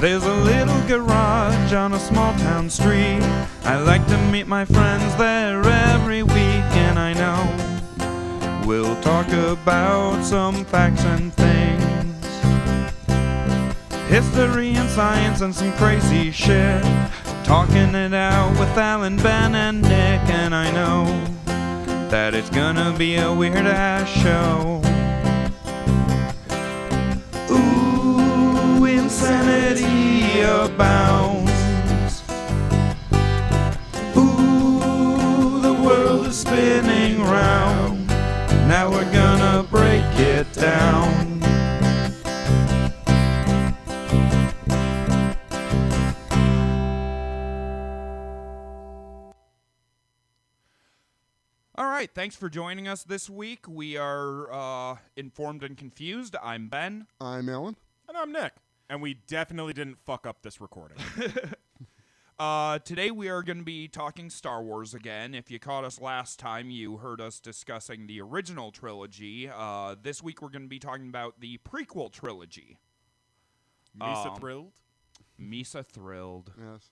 There's a little garage on a small town street. I like to meet my friends there every week, and I know we'll talk about some facts and things, history and science and some crazy shit. Talking it out with Alan, Ben, and Nick, and I know that it's gonna be a weird-ass show. Ooh, insanity abounds. Ooh, the world is spinning round. Now we're gonna break it down. All right, thanks for joining us this week. We are Informed and Confused. I'm Ben. I'm Alan. And I'm Nick. And we definitely didn't fuck up this recording. Today we are going to be talking Star Wars again. If you caught us last time, you heard us discussing the original trilogy. This week we're going to be talking about the Prequel Trilogy. Misa thrilled? Misa thrilled. Yes.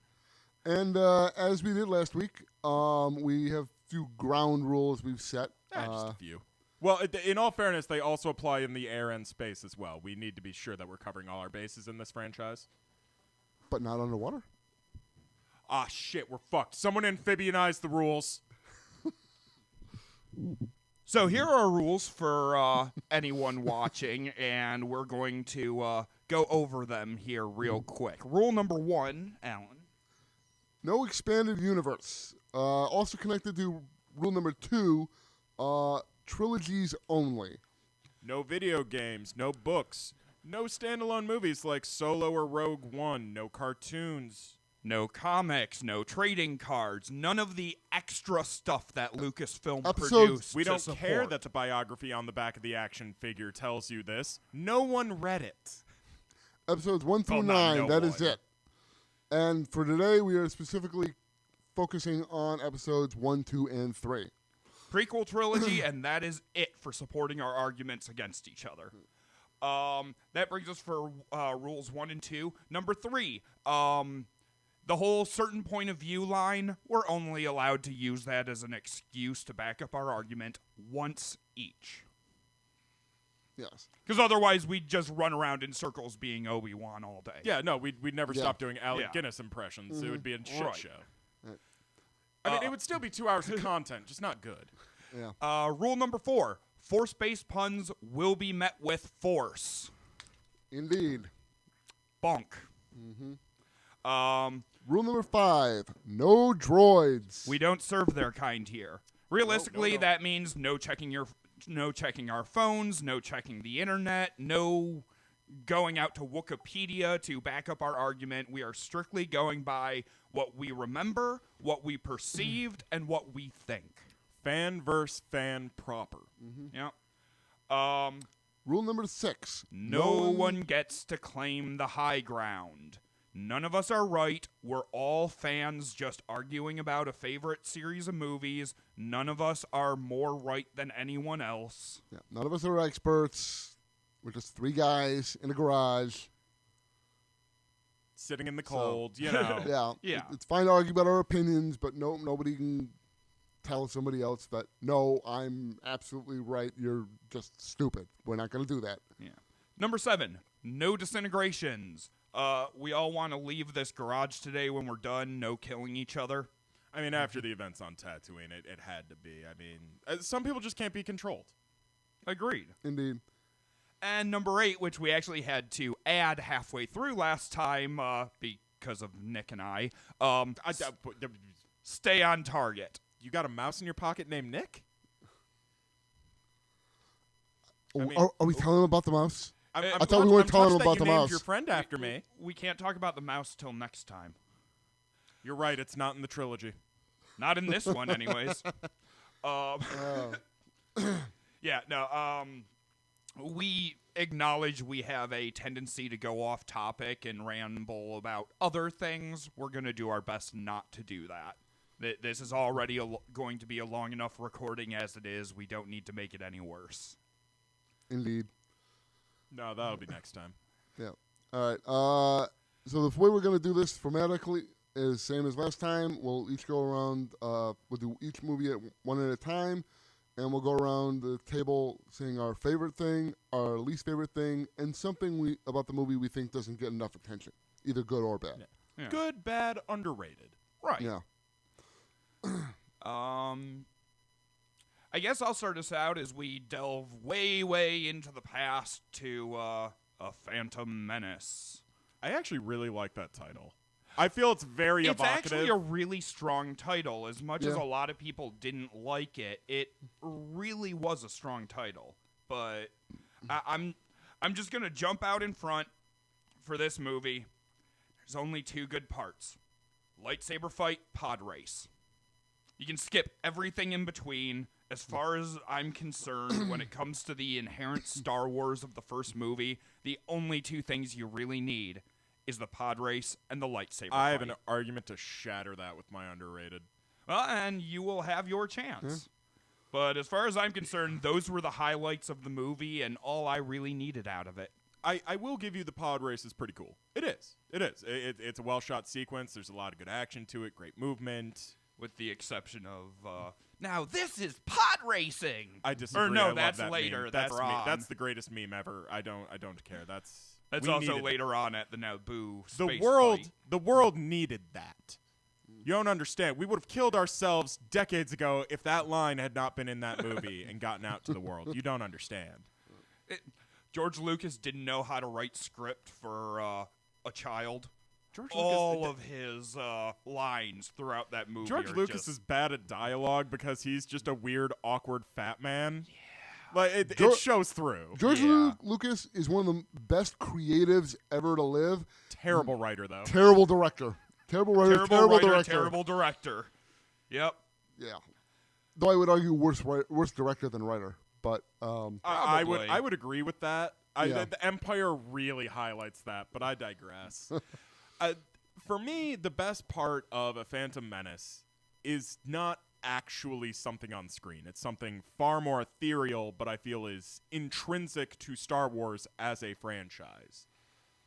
And as we did last week, we have few ground rules we've set. Just a few. Well, in all fairness, they also apply in the air and space as well. We need to be sure that we're covering all our bases in this franchise. But not underwater? Ah, shit, we're fucked. Someone amphibianized the rules. So here are rules for anyone watching, and we're going to go over them here real quick. Rule number 1, Alan. No expanded universe. Also connected to rule number 2, trilogies only. No video games, no books, no standalone movies like Solo or Rogue One, no cartoons. No comics, no trading cards, none of the extra stuff that Lucasfilm produced. We don't support. care that the biography on the back of the action figure tells you this. No one read it. Episodes 1 through 9, that is it. And for today, we are specifically focusing on episodes 1, 2, and 3. Prequel Trilogy, and that is it for supporting our arguments against each other. That brings us for rules 1 and 2. Number 3, the whole certain point of view line, we're only allowed to use that as an excuse to back up our argument once each. Yes. Because otherwise we'd just run around in circles being Obi-Wan all day. Yeah, no, we'd never stop doing Alec Guinness impressions. Mm-hmm. It would be a shit show. Right. I mean, it would still be 2 hours of content, just not good. Yeah. Rule number 4, force-based puns will be met with force. Indeed. Bonk. Mm-hmm. Rule number 5, no droids. We don't serve their kind here. Realistically, No. that means no checking our phones, no checking the internet, no going out to Wikipedia to back up our argument. We are strictly going by what we remember, what we perceived, and what we think. Fan versus fan proper. Mm-hmm. Yep. Rule number 6. No one gets to claim the high ground. None of us are right. We're all fans just arguing about a favorite series of movies. None of us are more right than anyone else. Yeah. None of us are experts. We're just 3 guys in a garage. Sitting in the cold, you know. Yeah. It's fine to argue about our opinions, but nobody can tell somebody else that, no, I'm absolutely right. You're just stupid. We're not going to do that. Yeah. Number 7, no disintegrations. We all want to leave this garage today when we're done. No killing each other. I mean, after the events on Tatooine, it had to be. I mean, some people just can't be controlled. Agreed. Indeed. And number 8, which we actually had to add halfway through last time because of Nick and I, stay on target. You got a mouse in your pocket named Nick? Are we telling him about the mouse? I thought we weren't telling him about the you named mouse. your friend after me. We can't talk about the mouse till next time. You're right. It's not in the trilogy. Not in this one, anyways. Yeah, no, we acknowledge we have a tendency to go off topic and ramble about other things. We're going to do our best not to do that. This is already going to be a long enough recording as it is. We don't need to make it any worse. Indeed. No, that'll be next time. Yeah. All right. So the way we're going to do this formatically is same as last time. We'll each go around. We'll do each movie one at a time, and we'll go around the table saying our favorite thing, our least favorite thing, and something about the movie we think doesn't get enough attention, either good or bad. Yeah. Good, bad, underrated. Right. Yeah. I guess I'll start us out as we delve way into the past to a Phantom Menace. I actually really like that title. I feel it's very evocative. It's actually a really strong title. As much as a lot of people didn't like it, it really was a strong title. But I'm just gonna jump out in front for this movie. There's only two good parts: lightsaber fight, pod race. You can skip everything in between. As far as I'm concerned, when it comes to the inherent Star Wars of the first movie, the only two things you really need is the pod race and the lightsaber fight. I have an argument to shatter that with my underrated. Well, and you will have your chance. But as far as I'm concerned, those were the highlights of the movie and all I really needed out of it. I will give you the pod race is pretty cool. It is. It's a well-shot sequence. There's a lot of good action to it, great movement. With the exception of, now this is pod racing. I disagree. Or no, I love that's that later. Meme. That's wrong. That's the greatest meme ever. I don't care. That's also later on at the Naboo space The world needed that. You don't understand. We would have killed ourselves decades ago if that line had not been in that movie and gotten out to the world. You don't understand. George Lucas didn't know how to write script for a child. All of his lines throughout that movie. George Lucas is bad at dialogue because he's just a weird, awkward fat man. Yeah. Like it shows through. George Lucas is one of the best creatives ever to live. Terrible writer, though. Terrible director. Terrible writer, terrible director. Terrible director. Yep. Yeah. Though I would argue worse director than writer. But I would agree with that. The Empire really highlights that, but I digress. For me, the best part of A Phantom Menace is not actually something on screen. It's something far more ethereal, but I feel is intrinsic to Star Wars as a franchise.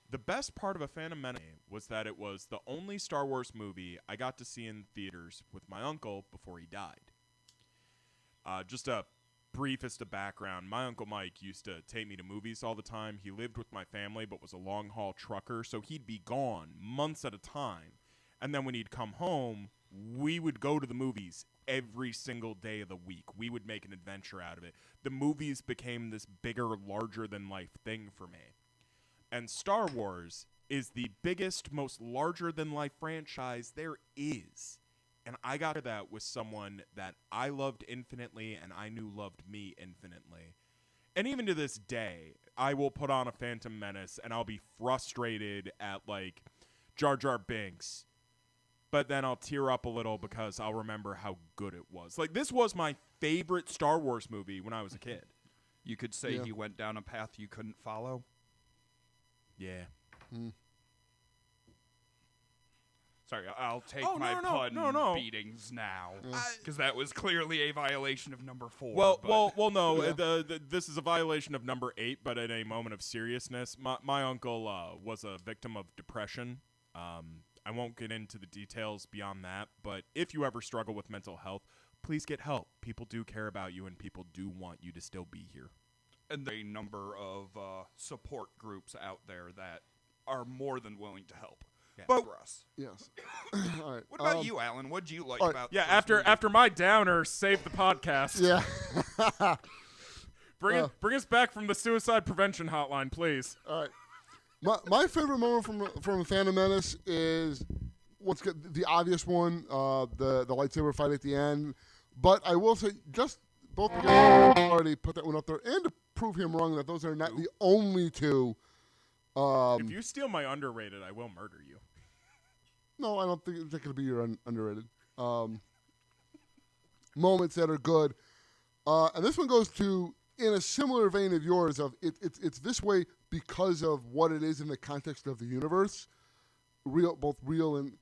The best part of A Phantom Menace was that it was the only Star Wars movie I got to see in theaters with my uncle before he died. Just a briefest of background, my Uncle Mike used to take me to movies all the time. He lived with my family but was a long-haul trucker, so he'd be gone months at a time. And then when he'd come home, we would go to the movies every single day of the week. We would make an adventure out of it. The movies became this bigger, larger-than-life thing for me. And Star Wars is the biggest, most larger-than-life franchise there is. And I got that with someone that I loved infinitely and I knew loved me infinitely. And even to this day, I will put on A Phantom Menace and I'll be frustrated at, like, Jar Jar Binks. But then I'll tear up a little because I'll remember how good it was. Like, this was my favorite Star Wars movie when I was a kid. You could say he went down a path you couldn't follow. Yeah. Sorry, I'll take my pun beatings now. Because that was clearly a violation of number 4. Well, no. Yeah. This is a violation of number 8, but in a moment of seriousness. My uncle was a victim of depression. I won't get into the details beyond that, but if you ever struggle with mental health, please get help. People do care about you, and people do want you to still be here. And there are a number of support groups out there that are more than willing to help. Yeah. But for us. Yes. All right. What about you, Alan? What did you like about the first movie? After my downer, save the podcast. Yeah. Bring us back from the suicide prevention hotline, please. All right. My favorite moment from Phantom Menace is the obvious one, the lightsaber fight at the end. But I will say, just both of you already put that one up there, and to prove him wrong that those are not the only two. If you steal my underrated, I will murder you. No, I don't think that could be your underrated moments that are good. And this one goes to, in a similar vein of yours, of it's this way because of what it is in the context of the universe, both real and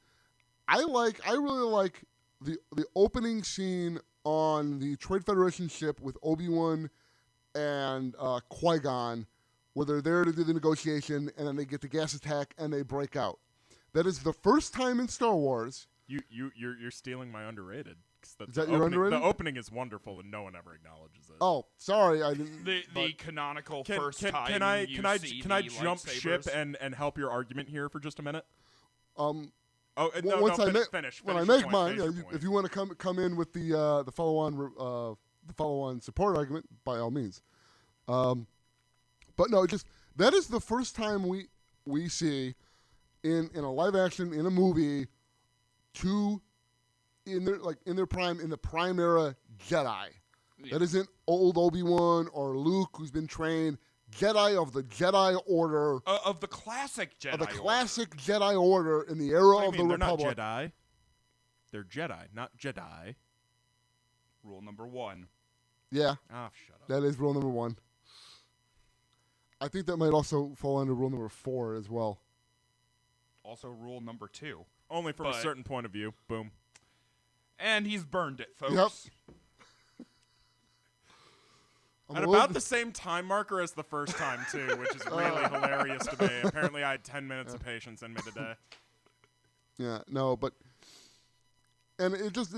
I really like the opening scene on the Trade Federation ship with Obi-Wan and Qui-Gon, where they're there to do the negotiation, and then they get the gas attack and they break out. That is the first time in Star Wars. You're stealing my underrated. Is that your underrated? The opening is wonderful, and no one ever acknowledges it. Oh, sorry, I didn't. The canonical first time can I jump lightsabers. ship and help your argument here for just a minute? Finish. When I make mine, if you want to come in with the follow-on support argument, by all means. But no, that is the first time we see in a live action in a movie in their prime, in the prime era Jedi. Yeah. That isn't old Obi-Wan or Luke who's been trained. Jedi of the Jedi Order. Of the classic Jedi Order. Classic Jedi Order in the era of the Republic. They're not Jedi. They're Jedi, not Jedi. Rule number 1. Yeah. Oh, shut up. That is rule number 1. I think that might also fall under rule number 4 as well. Also rule number 2. Only from a certain point of view. Boom. And he's burned it, folks. Yep. At about the same time marker as the first time, too, which is really hilarious to me. Apparently, I had 10 minutes of patience in me today. Yeah, no, but... And it just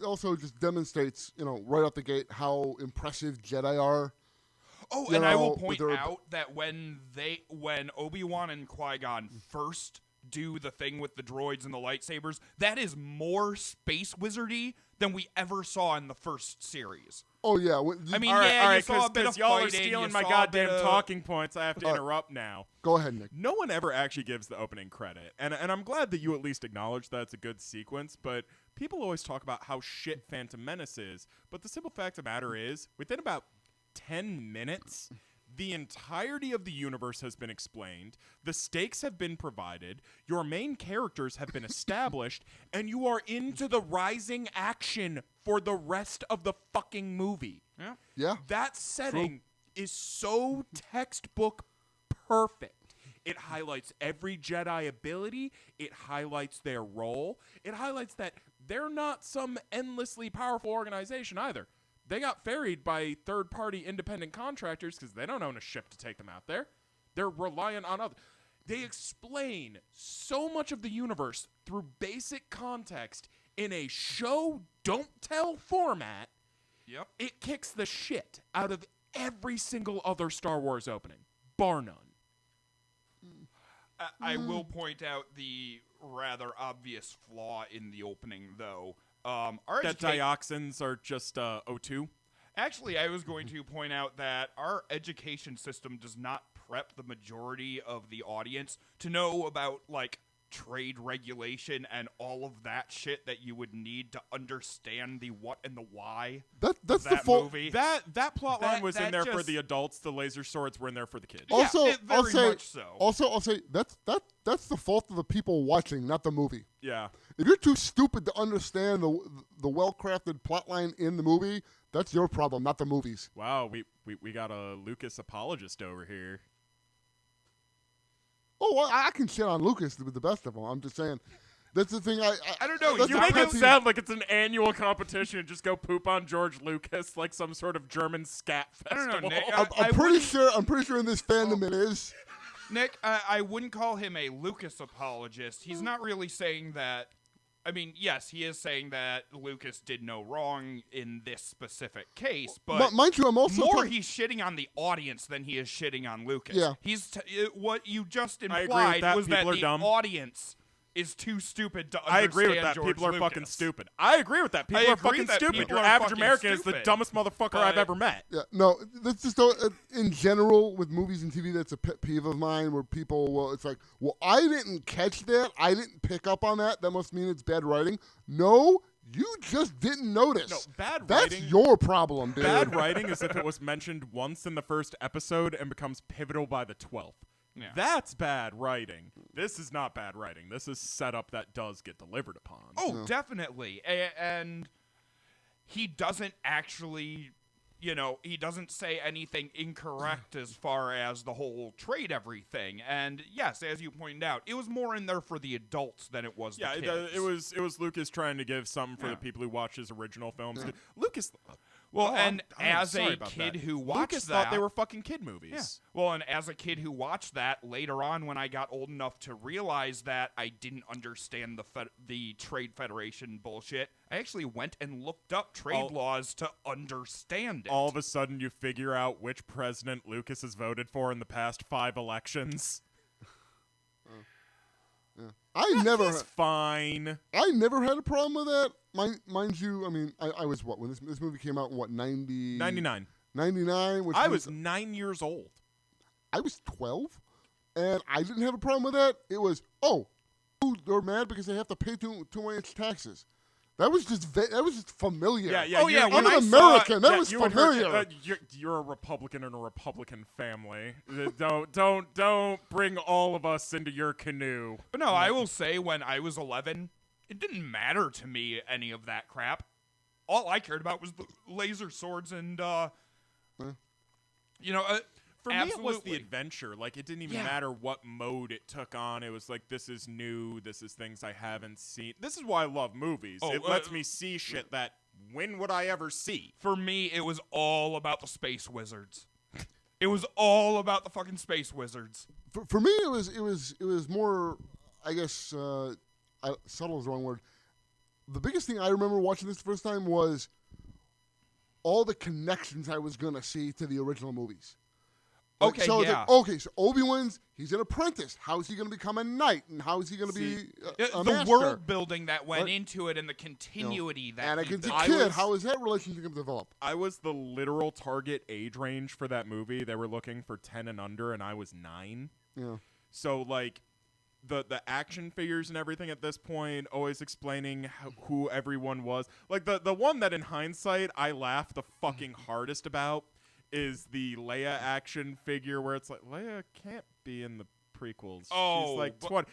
also demonstrates, right off the gate how impressive Jedi are. Oh, and I will point out that when Obi-Wan and Qui-Gon first do the thing with the droids and the lightsabers, that is more space wizardy than we ever saw in the first series. Oh, yeah. I mean, you saw a bit of y'all fighting, are stealing my goddamn talking points. I have to All interrupt now. Go ahead, Nick. No one ever actually gives the opening credit, and I'm glad that you at least acknowledge that it's a good sequence, but people always talk about how shit Phantom Menace is, but the simple fact of the matter is, within about 10 minutes... The entirety of the universe has been explained, the stakes have been provided, your main characters have been established, and you are into the rising action for the rest of the fucking movie. Yeah. That setting is so textbook perfect. It highlights every Jedi ability, it highlights their role, it highlights that they're not some endlessly powerful organization either. They got ferried by third-party independent contractors because they don't own a ship to take them out there. They're reliant on others. They explain so much of the universe through basic context in a show-don't-tell format. Yep. It kicks the shit out of every single other Star Wars opening, bar none. I will point out the rather obvious flaw in the opening, though. That dioxins are just O2? Actually, I was going to point out that our education system does not prep the majority of the audience to know about, trade regulation and all of that shit that you would need to understand the what and the why. That's the movie. That plot line was in there for the adults. The laser swords were in there for the kids. Also, yeah, very much so. Also, I'll say that's the fault of the people watching, not the movie. Yeah. If you're too stupid to understand the well-crafted plot line in the movie, that's your problem, not the movies. Wow, we got a Lucas apologist over here. Oh, well, I can shit on Lucas with the best of them. I'm just saying. That's the thing. I don't know. You make it sound like it's an annual competition and just go poop on George Lucas like some sort of German scat festival. I don't know, Nick. I'm pretty sure in this fandom it is. Nick, I wouldn't call him a Lucas apologist. He's not really saying that. I mean, yes, he is saying that Lucas did no wrong in this specific case, but mind you, I'm also he's shitting on the audience than he is shitting on Lucas. Yeah. What you just implied was that the dumb. audience is too stupid to understand. I agree with that. George People are Lucas. fucking stupid. I agree with that. People are fucking stupid. Your average American is the dumbest motherfucker I've ever met. Yeah, no, that's just in general with movies and TV. That's a pet peeve of mine where people it's like, well, I didn't catch that. I didn't pick up on that. That must mean it's bad writing. No, you just didn't notice. No, bad That's writing. your problem, dude. Bad writing is if it was mentioned once in the first episode and becomes pivotal by the 12th. Yeah. That's bad writing. This is not bad writing. This is setup that does get delivered upon. Oh, definitely. And he doesn't actually, he doesn't say anything incorrect as far as the whole trade everything. And yes, as you pointed out, it was more in there for the adults than it was the kids. It was Lucas trying to give something for the people who watch his original films. Yeah. Lucas... Well, Oh, and I'm as sorry a about kid that. who watched Lucas that, thought they were fucking kid movies. yeah. Well, and as a kid who watched that, later on when I got old enough to realize that I didn't understand the Trade Federation bullshit, I actually went and looked up trade laws to understand it. All of a sudden, you figure out which president Lucas has voted for in the past 5 elections. Yeah. He's fine. I never had a problem with that. Mind you, I mean, I was what when this movie came out in what 99. 99, which I was 9 years old. I was 12, and I didn't have a problem with that. It was they're mad because they have to pay too much taxes. That was just familiar. Yeah. I'm an American. That was familiar. You're a Republican in a Republican family. Don't bring all of us into your canoe. But no, I will say when I was 11, it didn't matter to me any of that crap. All I cared about was the laser swords and, For me, it was the absolutely. adventure. Like, it didn't even matter what mode it took on. It was like, this is new. This is things I haven't seen. This is why I love movies. It lets me see shit that when would I ever see? For me, it was all about the space wizards. It was all about the fucking space wizards. For me, it was more, I guess, subtle is the wrong word. The biggest thing I remember watching this the first time was all the connections I was gonna see to the original movies. Okay, so yeah. So Obi-Wan's, he's an apprentice. How is he going to become a knight? And how is he going to be a the master? world building that went into it and the continuity that Anakin's he a built. kid. How is that relationship going to develop? I was the literal target age range for that movie. They were looking for 10 and under, and I was 9. Yeah. So, like, the action figures and everything at this point, always explaining who everyone was. Like, the one that in hindsight I laughed the fucking hardest about is the Leia action figure where it's like, Leia can't be in the prequels. Oh, she's like 20.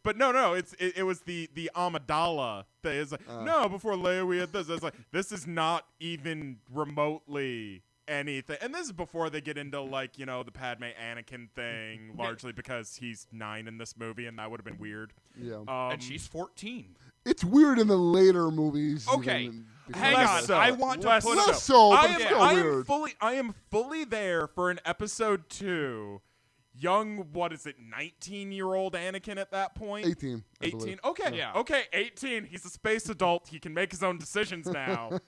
But no, it was the Amidala that is like, no, before Leia we had this. It's like, this is not even remotely anything. And this is before they get into, like, the Padme Anakin thing, largely because he's 9 in this movie, and that would have been weird. Yeah. And she's 14. It's weird in the later movies. Okay. Hang Less on. so. I want to put Less so, but it's still I weird. am fully there for an episode 2. Young, 19-year-old Anakin at that point? 18. I 18. believe. Okay. Yeah. Okay, 18. He's a space adult. He can make his own decisions now.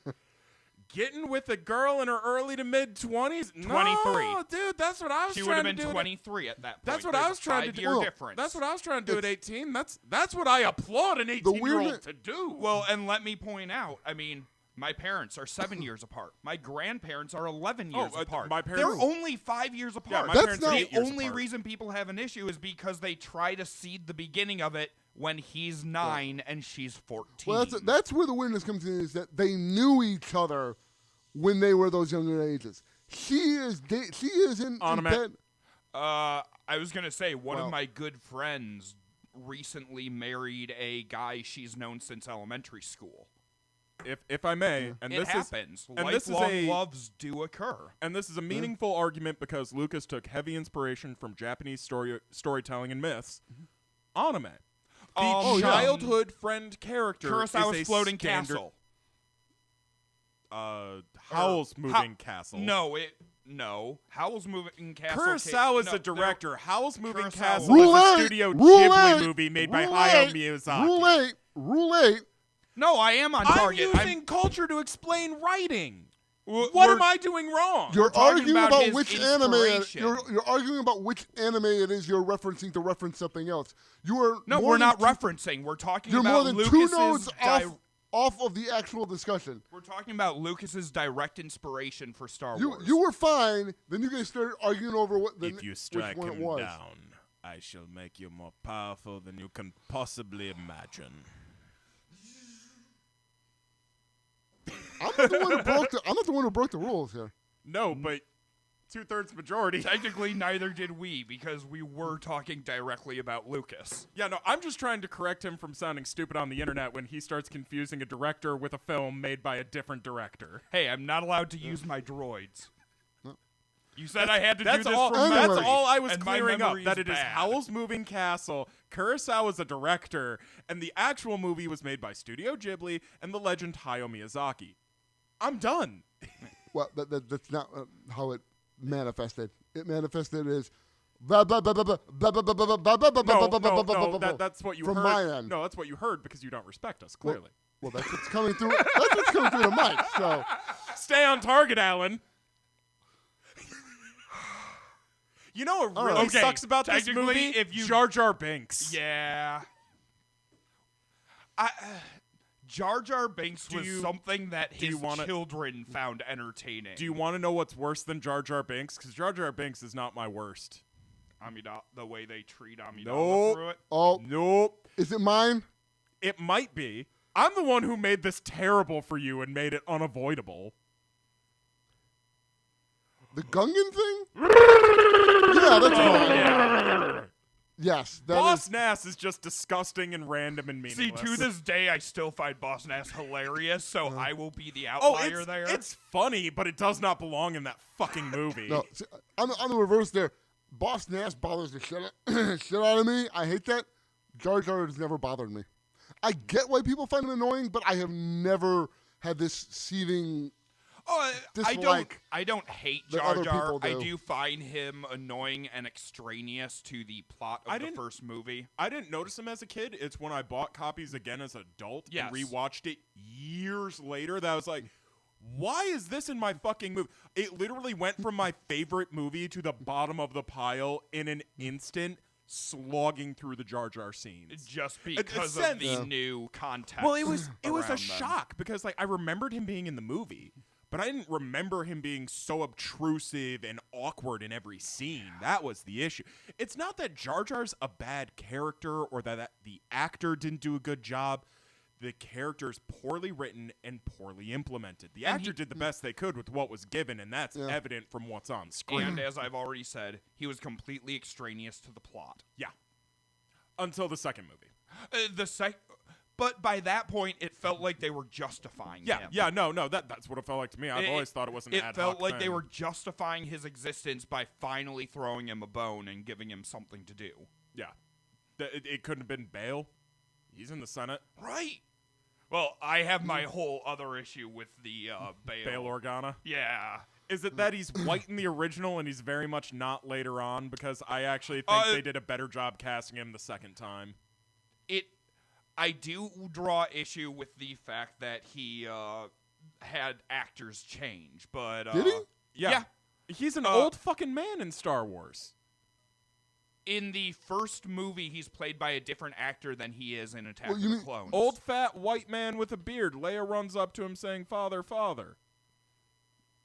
Getting with a girl in her early to mid 20s? 23. No, dude, that's what I was She trying would to have do. been 23 at that point. That's what There's I was trying to do. a 5-year difference. That's what I was trying to do at 18. That's what I applaud an 18-year-old to do. Well, and let me point out, I mean, my parents are 7 years apart. My grandparents are 11 years apart. my parents- They're only 5 years apart. my That's parents are not- 8 The years only apart. reason people have an issue is because they try to seed the beginning of it when he's 9 and she's 14. Well, that's where the weirdness comes in, is that they knew each other when they were those younger ages. She is in bed. I was going to say, one of my good friends recently married a guy she's known since elementary school. If I may, and It this happens. and this is Lifelong a- loves do occur. And this is a meaningful argument because Lucas took heavy inspiration from Japanese storytelling and myths. Anime. The childhood friend character Kurosawa's is a floating standard, castle. Howl's Moving Castle. No. Howl's Moving Castle. Kurosawa's a director. Howl's Moving Kurosawa- Castle Rule is a 8, Studio Rule Ghibli 8, movie made by Rule Hayao 8, Miyazaki. Rule 8. No, I am on target. I'm using culture to explain writing. What we're- am I doing wrong? You're talking arguing about about his which anime inspiration. you're arguing about which anime it is you're referencing to reference something else. You are No, more we're than not two- referencing. We're talking You're about more than Lucas's 2 notes off of the actual discussion. We're talking about Lucas's direct inspiration for Star Wars. You were fine. Then you guys started arguing over If you strike which one him it was. down, I shall make you more powerful than you can possibly imagine. I'm not the one who broke the rules here. No, but 2/3 majority. Technically, neither did we, because we were talking directly about Lucas. Yeah, no, I'm just trying to correct him from sounding stupid on the internet when he starts confusing a director with a film made by a different director. Hey, I'm not allowed to use my droids. You said I had to do That's this all. from That's memory, all I was and my clearing up. memory That it is bad. Howl's Moving Castle. Kurosawa's a director, and the actual movie was made by Studio Ghibli and the legend Hayao Miyazaki. I'm done. Well, that's not how it manifested. It manifested as blah, blah, blah, blah, blah, blah, blah, blah, blah, blah, blah, blah, blah, blah, blah, blah. That's what you From heard. my end. No, that's what you heard because you don't respect us, clearly. Well, that's what's coming through. That's what's coming through the mic. So Stay on target, Alan. You know what really sucks about this movie? If you Jar Jar Binks. Yeah. Jar Jar Binks was something that his children found entertaining. Do you want to know what's worse than Jar Jar Binks? Because Jar Jar Binks is not my worst. The way they treat Amidala Nope. through it? Oh. Nope. Is it mine? It might be. I'm the one who made this terrible for you and made it unavoidable. The Gungan thing? Yeah, that's mine. Yeah. Yes. Boss Nass is just disgusting and random and meaningless. See, to this day, I still find Boss Nass hilarious, so I will be the outlier there. It's funny, but it does not belong in that fucking movie. No, see, I'm the reverse there. Boss Nass bothers the shit out of me. I hate that. Jar Jar has never bothered me. I get why people find him annoying, but I have never had this seething dislike. I don't hate that Jar other Jar. people do. I do find him annoying and extraneous to the plot of the first movie. I didn't notice him as a kid. It's when I bought copies again as an adult and rewatched it years later that I was like, why is this in my fucking movie? It literally went from my favorite movie to the bottom of the pile in an instant, slogging through the Jar Jar scenes. Just because of the new context. Well, it was a them. shock because I remembered him being in the movie, but I didn't remember him being so obtrusive and awkward in every scene. That was the issue. It's not that Jar Jar's a bad character or that the actor didn't do a good job. The character's poorly written and poorly implemented. The actor did the best they could with what was given, and that's evident from what's on screen. And as I've already said, he was completely extraneous to the plot. Yeah. Until the second movie. But by that point, it felt like they were justifying him. Yeah, no, that's what it felt like to me. I've always thought it was an ad hoc It felt like thing. they were justifying his existence by finally throwing him a bone and giving him something to do. Yeah. It couldn't have been Bale. He's in the Senate. Right. Well, I have my whole other issue with the Bail Organa. Yeah. Is it that he's white in the original and he's very much not later on? Because I actually think they did a better job casting him the second time. I do draw issue with the fact that he had actors change, but did he? Yeah. He's an old fucking man in Star Wars. In the first movie, he's played by a different actor than he is in Attack of the Clones. Old fat white man with a beard. Leia runs up to him saying, "Father, father."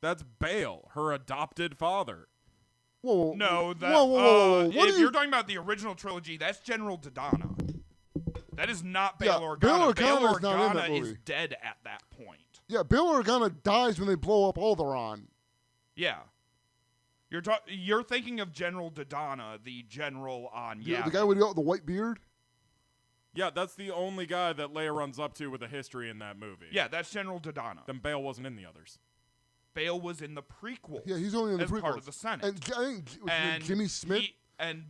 That's Bale, her adopted father. Whoa. No, that. Whoa. If you're talking about the original trilogy, that's General Dodonna. That is not Bail Organa. Bail Organa is dead at that point. Yeah, Bail Organa dies when they blow up Alderaan. Yeah. You're thinking of General Dodonna, the general on Yavin. The guy with the white beard? Yeah, that's the only guy that Leia runs up to with a history in that movie. Yeah, that's General Dodonna. Then Bale wasn't in the others. Bale was in the prequel. Yeah, he's only in the prequel. As part of the Senate. And I think Jimmy Smith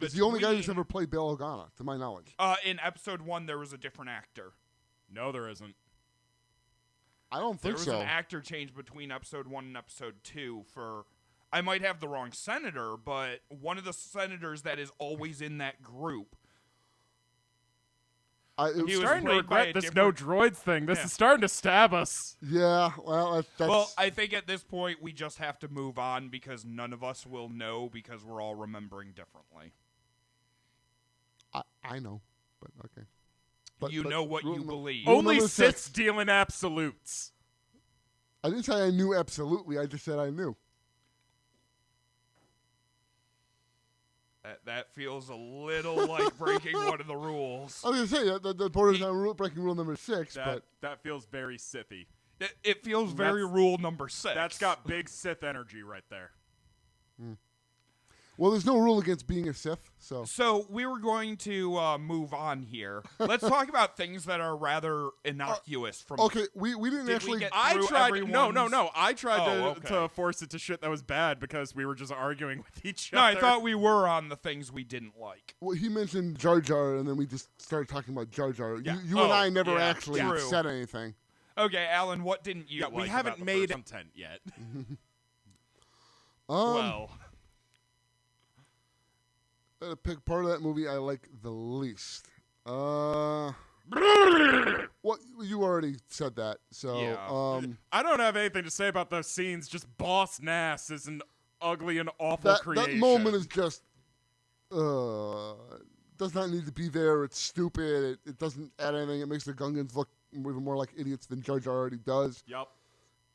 is the only guy who's ever played Bail Organa, to my knowledge. In Episode 1, there was a different actor. No, there isn't. I don't think so. There was an actor change between Episode 1 and Episode 2 for... I might have the wrong senator, but one of the senators that is always in that group. I'm starting to regret this no droids thing. This is starting to stab us. Yeah, well, that's... Well, I think at this point we just have to move on because none of us will know because we're all remembering differently. I know, but okay. You know what you believe. Only Siths deal in absolutes. I didn't say I knew absolutely. I just said I knew. That feels a little like breaking one of the rules. I was going to say, the border's not breaking rule number 6, but... That feels very Sithy. It feels very rule number 6. That's got big Sith energy right there. Well, there's no rule against being a Sith, so... So we were going to move on here. Let's talk about things that are rather innocuous. From okay, we didn't actually... I tried... No. I tried to force it to shit that was bad because we were just arguing with each other. No, I thought we were on the things we didn't like. Well, he mentioned Jar Jar, and then we just started talking about Jar Jar. Yeah. You and I never actually said anything. Okay, Alan, what didn't you like we about haven't the made first content yet. Well, The pick part of that movie I like the least. Well, you already said that, so Yeah. I don't have anything to say about those scenes. Just Boss Nass is an ugly and awful creation. that moment is just does not need to be there. It's stupid. It doesn't add anything. It makes the Gungans look even more like idiots than Jar Jar already does. Yep.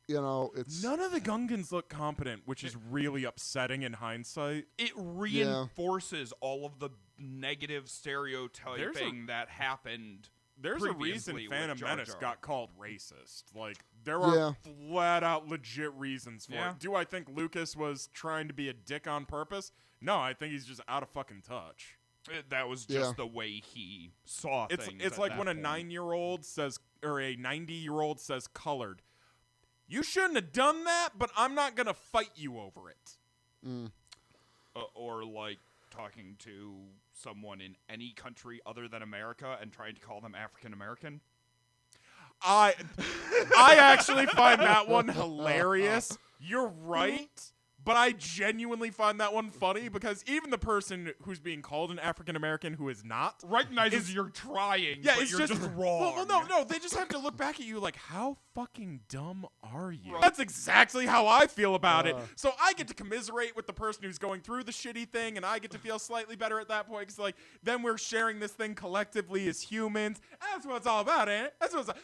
You know, it's None of the Gungans look competent, which is really upsetting in hindsight. it reinforces all of the negative stereotyping that happened. There's a reason previously with Phantom Jar Menace Jar. got called racist. Like, there are flat out legit reasons for Yeah. it. Do I think Lucas was trying to be a dick on purpose? No, I think he's just out of fucking touch. That was just the way he saw things. It's at like that when a point. 9-year-old says, or a 90-year-old says colored. You shouldn't have done that, but I'm not going to fight you over it. Or like talking to someone in any country other than America and trying to call them African American. I actually find that one hilarious. You're right. But I genuinely find that one funny because even the person who's being called an African American who is not Recognizes you're trying, yeah, but it's you're just wrong. Well, no, they just have to look back at you like, how fucking dumb are you? Right. That's exactly how I feel about it. So I get to commiserate with the person who's going through the shitty thing, and I get to feel slightly better at that point because, like, then we're sharing this thing collectively as humans. That's what it's all about, ain't it?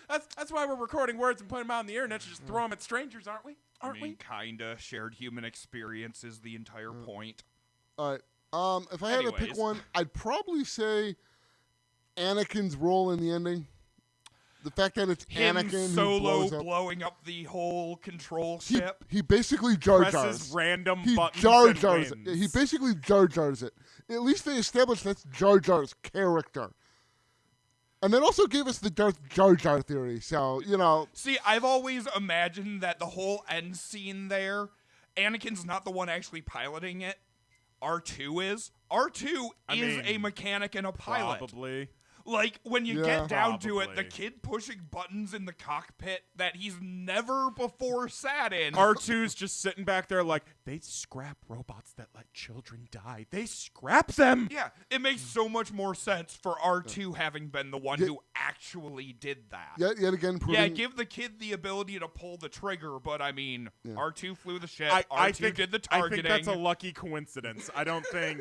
That's why we're recording words and putting them out on the internet to just throw them at strangers, aren't we? Aren't we? Kinda. Shared human experience is the entire point. all right. If I had to pick Anyways. one, I'd probably say Anakin's role in the ending. The fact that it's Him Anakin who solo blows up. blowing up the whole control He, ship. he basically Jar Presses Jars. random He buttons Jar and Jars it. wins. He basically Jar Jars it. At least they established that's Jar Jar's character. And then also gave us the Darth Jar Jar theory. So, you know. See, I've always imagined that the whole end scene there, Anakin's not the one actually piloting it. R2 is. R2 is a mechanic and a pilot. Probably. Like, when you get down to it, the Probably. kid pushing buttons in the cockpit that he's never before sat in. R2's just sitting back there like, they scrap robots that let children die. They scrap them! Yeah, it makes so much more sense for R2 having been the one who actually did that. Yet again, proving. Yeah, give the kid the ability to pull the trigger, but I mean, R2 flew the ship, I R2 think, did the I targeting. think that's a lucky coincidence. I don't think...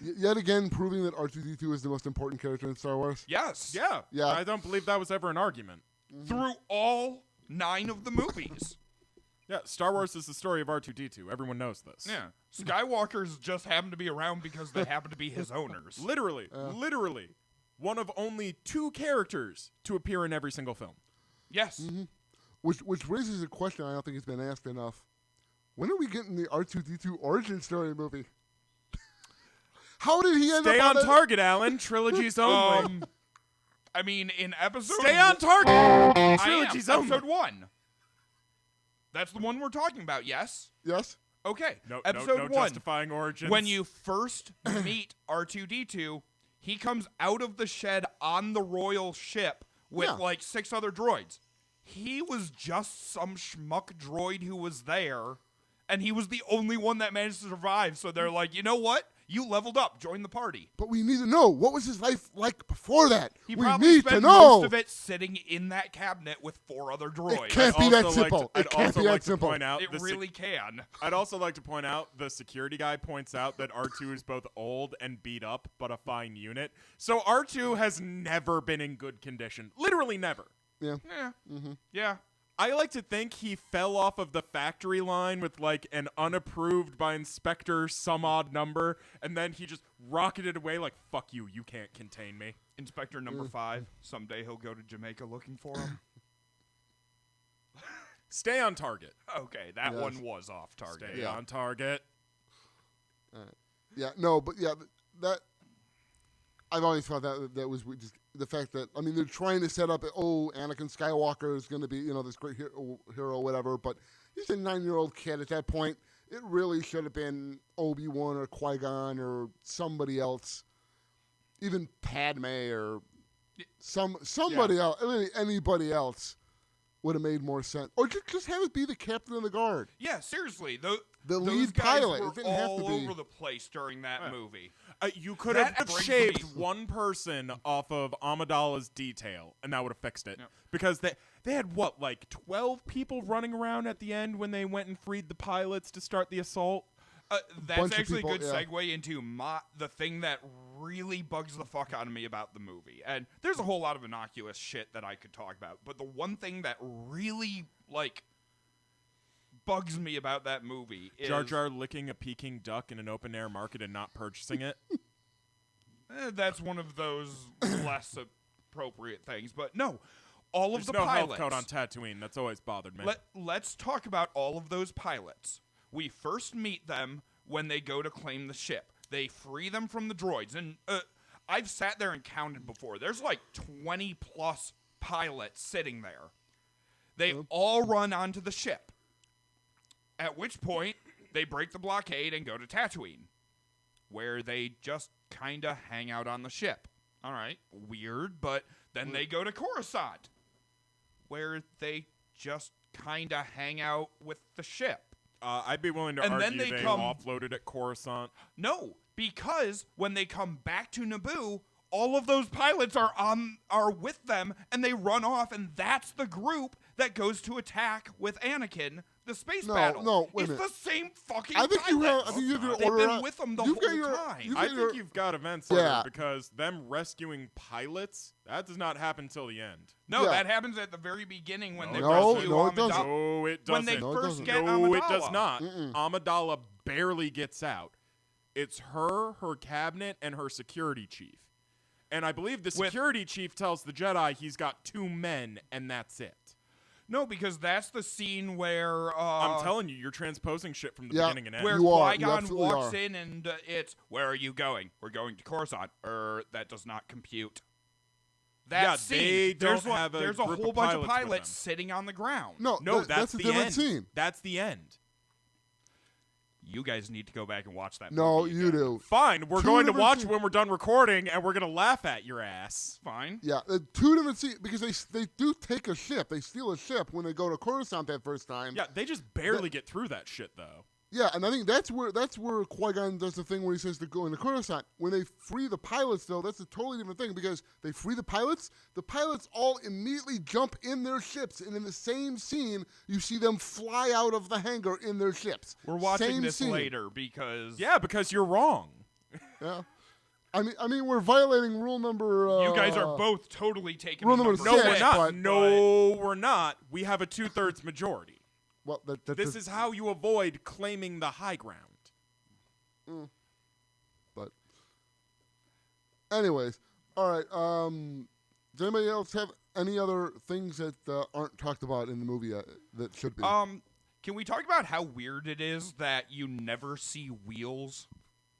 Yet again, proving that R2D2 is the most important character in Star Wars. Yes. Yeah. I don't believe that was ever an argument. Through all 9 of the movies. Yeah, Star Wars is the story of R2D2. Everyone knows this. Yeah. Skywalkers just happen to be around because they happen to be his owners. Literally, one of only 2 characters to appear in every single film. Yes. Mm-hmm. Which raises a question I don't think has been asked enough. When are we getting the R2D2 origin story movie? How did he end Stay up on target, Alan. Trilogies only. I mean, in episode... Stay on target. Trilogies only. Episode 1. That's the one we're talking about, yes? Yes? Okay. No Episode 1. justifying origins. When you first meet R2D2, he comes out of the shed on the royal ship with like 6 other droids. He was just some schmuck droid who was there, and he was the only one that managed to survive. So they're like, you know what? You leveled up. Join the party. But we need to know, what was his life like before that? He we probably need spent to know. most of it sitting in that cabinet with 4 other droids. It can't be that also like simple. to- It can't be that simple. Point out It really can. I'd also like to point out the security guy points out that R2 is both old and beat up, but a fine unit. So R2 has never been in good condition. Literally never. Yeah. Yeah. Yeah. I like to think he fell off of the factory line with like an unapproved by inspector some odd number, and then he just rocketed away like, fuck you, you can't contain me. Inspector number 5. Someday he'll go to Jamaica looking for him. Stay on target. Okay, that one was off target. Stay on target. Yeah, no, but yeah, that I've always thought that was just the fact that, I mean, they're trying to set up, Anakin Skywalker is going to be, this great hero, whatever, but he's a 9-year-old kid at that point. It really should have been Obi-Wan or Qui-Gon or somebody else, even Padme or somebody else, anybody else. would have made more sense. Or just have it be the captain of the guard. Yeah, seriously. The those lead guys pilot. were It didn't have to all be. over the place during that movie. You could That have brings shaved me- one person off of Amidala's detail, and that would have fixed it. Yep. Because they had, what, like 12 people running around at the end when they went and freed the pilots to start the assault? That's Bunch of actually people, a good yeah. segue into the thing that really bugs the fuck out of me about the movie. And there's a whole lot of innocuous shit that I could talk about, but the one thing that really, like, bugs me about that movie is... Jar Jar licking a Peking duck in an open-air market and not purchasing it? That's one of those less appropriate things. But no, all of There's the no pilots... health code on Tatooine. That's always bothered me. Let's talk about all of those pilots. We first meet them when they go to claim the ship. They free them from the droids. And I've sat there and counted before. There's like 20-plus pilots sitting there. They all run onto the ship. At which point, they break the blockade and go to Tatooine, where they just kind of hang out on the ship. All right, weird, but then they go to Coruscant, where they just kind of hang out with the ship. I'd be willing to And then argue they they come- offloaded at Coruscant. No, because when they come back to Naboo, all of those pilots are with them, and they run off, and that's the group that goes to attack with Anakin. The space battle. No, wait a it's minute. the same fucking I think you have. pilots. I think you have your They've order. been with them the You've whole got your- time. you've I got think your- you've got events Yeah. order because them rescuing pilots, that does not happen till the end. No, Yeah. that happens at the very beginning when they No, rescue no, it Amidala. doesn't. No, it doesn't. When they No, it first doesn't. get No, it Amidala. does not. Amidala barely gets out. It's her cabinet, and her security chief. And I believe the security chief tells the Jedi he's got 2 men, and that's it. No, because that's the scene where I'm telling you, you're transposing shit from the Yeah. beginning and end. where You are. You Qui-Gon absolutely walks are. in and it's, where are you going? We're going to Coruscant. That does not compute. That Yeah, scene, they there's don't have a there's a group whole of bunch of pilots with pilots them. sitting on the ground. No, No, that's a the different end. scene. That's the end. You guys need to go back and watch that No, movie you again. do. Fine, we're Two going to different watch scenes. when we're done recording, and we're going to laugh at your ass. Fine. Yeah, 2 different scenes because they do take a ship. They steal a ship when they go to Coruscant that first time. Yeah, they just barely get through that shit, though. Yeah, and I think that's where Qui-Gon does the thing where he says to go into Coruscant. When they free the pilots, though, that's a totally different thing because they free the pilots all immediately jump in their ships, and in the same scene, you see them fly out of the hangar in their ships. We're watching Same this scene. later because Yeah, because you're wrong. Yeah, I mean, we're violating rule number. you guys are both totally taking Rule the number number No, six, we're six, not. but- No, we're not. We have a 2/3 majority. Well, This is how you avoid claiming the high ground. But, anyways, all right. Does anybody else have any other things that aren't talked about in the movie that should be? Can we talk about how weird it is that you never see wheels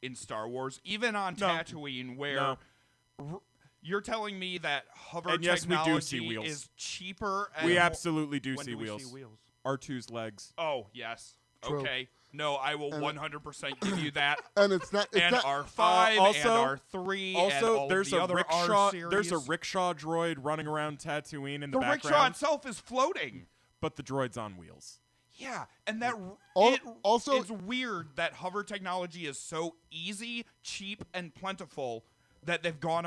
in Star Wars, even on No. Tatooine, where you're telling me that hover And yes, we do technology see wheels. is cheaper? And We more- absolutely do When see do we wheels. see wheels? R2's legs. Oh, yes. True. Okay. No, I will And- 100% give you that. and it's not. It's And not. R5 also- and R3 and Also, all there's of the a other rickshaw. R series. There's a rickshaw droid running around Tatooine in the The rickshaw background, itself is floating. but the droid's on wheels. Yeah, and that Also- it's weird that hover technology is so easy, cheap, and plentiful that they've gone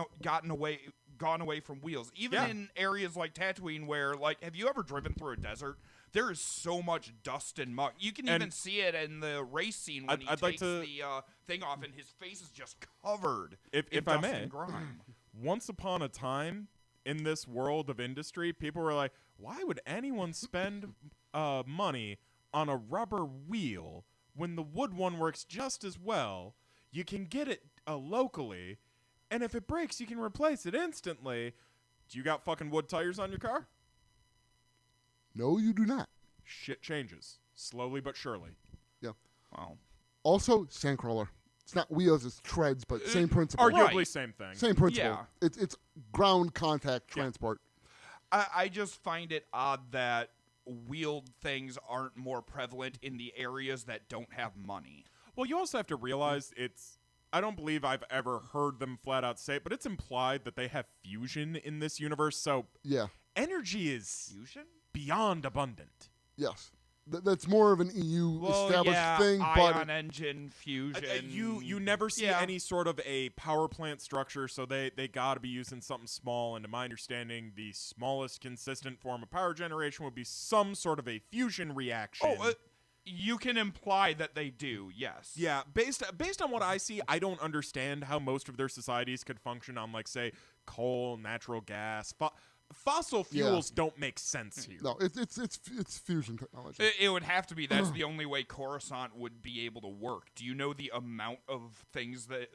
away from wheels. Even Yeah. in areas like Tatooine, where have you ever driven through a desert? There is so much dust and muck. You can And even see it in the race scene when I'd like takes to- the thing off, and his face is just covered If in I dust may. and grime. Once upon a time, in this world of industry, people were like, "Why would anyone spend money on a rubber wheel when the wood one works just as well? You can get it locally, and if it breaks, you can replace it instantly." Do you got fucking wood tires on your car? No, you do not. Shit changes slowly but surely. Yeah. Wow. Also, Sandcrawler. It's not wheels, it's treads, but same principle. Arguably, Right. same thing. Same principle. Yeah. It's ground contact transport. I just find it odd that wheeled things aren't more prevalent in the areas that don't have money. Well, you also have to realize I don't believe I've ever heard them flat out say it, but it's implied that they have fusion in this universe. So Yeah. energy is Fusion? beyond abundant. Yes. That's more of an EU established thing, ion engine fusion. You never see any sort of a power plant structure, so they got to be using something small. And to my understanding, the smallest consistent form of power generation would be some sort of a fusion reaction. You can imply that they do, yes. Yeah, based on what I see, I don't understand how most of their societies could function on, like, say, coal, natural gas. Fossil fuels don't make sense here. No, it's fusion technology. It would have to be. That's the only way Coruscant would be able to work. Do you know the amount of things that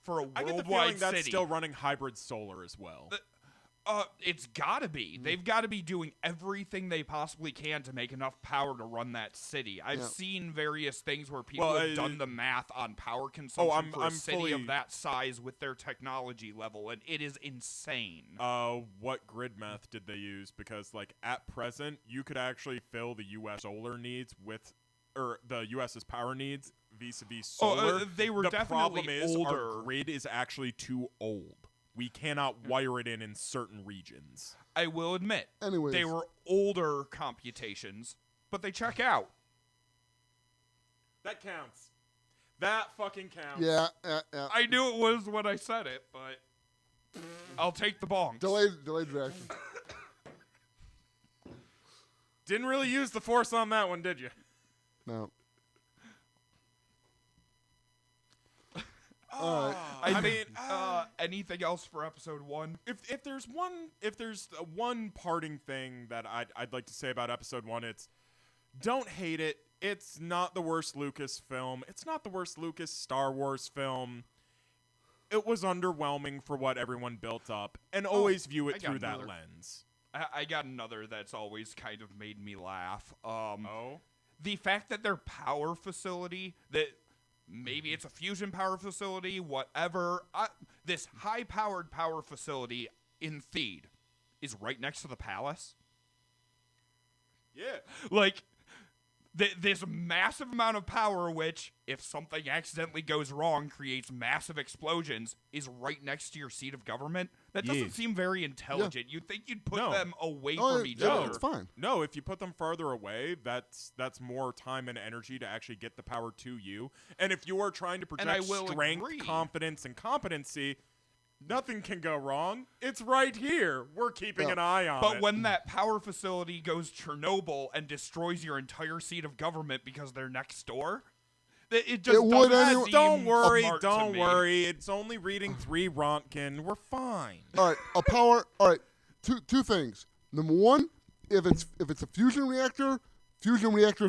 for a worldwide I get the feeling that's city, still running hybrid solar as well. It's gotta be. They've got to be doing everything they possibly can to make enough power to run that city. I've seen various things where people have done the math on power consumption for a city of that size with their technology level, and it is insane. What grid math did they use? Because, like, at present, you could actually fill the U.S. solar needs or the U.S.'s power needs vis-a-vis solar. They were definitely problem is older. Our grid is actually too old. We cannot wire it in certain regions. I will admit, Anyways. they were older computations, but they check out. That counts. That fucking counts. Yeah. I knew it was when I said it, but I'll take the bongs. Delayed reaction. Didn't really use the force on that one, did you? No. All right. I mean, anything else for episode 1? If there's one parting thing that I'd like to say about episode 1, it's don't hate it. It's not the worst Lucas film. It's not the worst Lucas Star Wars film. It was underwhelming for what everyone built up, and always view it through that lens. I got another that's always kind of made me laugh. The fact that their power facility, that maybe it's a fusion power facility, whatever, this high-powered power facility in Theed is right next to the palace. Yeah. Like, this massive amount of power, which, if something accidentally goes wrong, creates massive explosions, is right next to your seat of government. That doesn't seem very intelligent. You'd think you'd put them away from each other. It's fine. No, if you put them farther away, that's more time and energy to actually get the power to you. And if you are trying to project strength, confidence, and competency, nothing can go wrong. It's right here. We're keeping an eye on it. But when that power facility goes Chernobyl and destroys your entire seat of government because they're next door, it just doesn't seem Don't worry. Don't worry. It's only reading 3 Rontgen. We're fine. All right, All right, two things. Number one, if it's a fusion reactors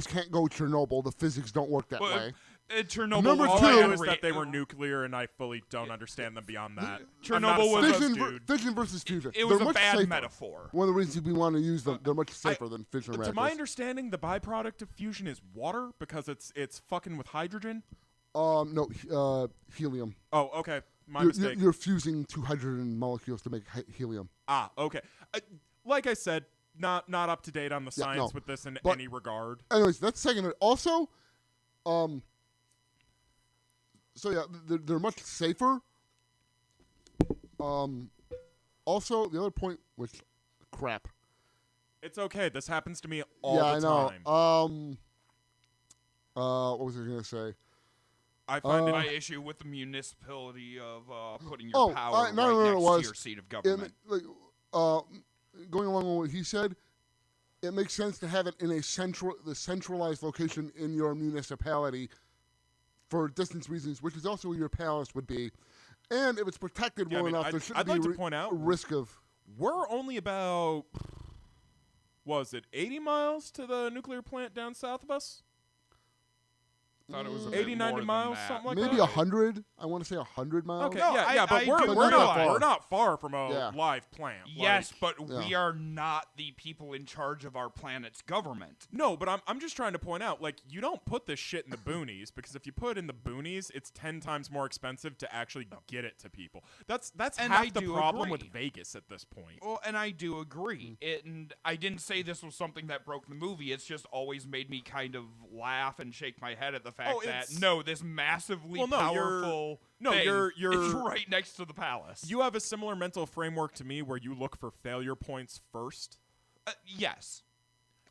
can't go Chernobyl. The physics don't work that way. Chernobyl. Number All two, I know is that they were nuclear, and I fully don't understand them beyond that. Chernobyl was fission versus fusion. It was They're a much bad safer. metaphor. One of the reasons we want to use them, they're much safer than fission reactors. To my understanding, the byproduct of fusion is water because it's fucking with hydrogen. No, helium. Oh, okay. My mistake. You're fusing 2 hydrogen molecules to make helium. Okay. Like I said, not up to date on the science with this in any regard. Anyways, that's second. Also, so yeah, they're much safer. Also, the other point was crap. It's okay. This happens to me all the time. What was I gonna say? I find my issue with the municipality of putting your power next to your seat of government. Going along with what he said, it makes sense to have it in the centralized location in your municipality for distance reasons, which is also where your palace would be. And if it's protected well enough, there shouldn't be a risk of... We're only about, 80 miles to the nuclear plant down south of us? Thought it was 80, 90 miles, something like maybe that. 100. I want to say 100 miles. Okay, No, but we're not far from a live plant. Yes, but we are not the people in charge of our planet's government. No, but I'm just trying to point out, you don't put this shit in the boonies, because if you put it in the boonies, it's 10 times more expensive to actually get it to people. That's half the problem with Vegas at this point. Well, and I do agree. And I didn't say this was something that broke the movie. It's just always made me kind of laugh and shake my head at the fact that this massively powerful you're is right next to the palace. You have a similar mental framework to me where you look for failure points first. Yes.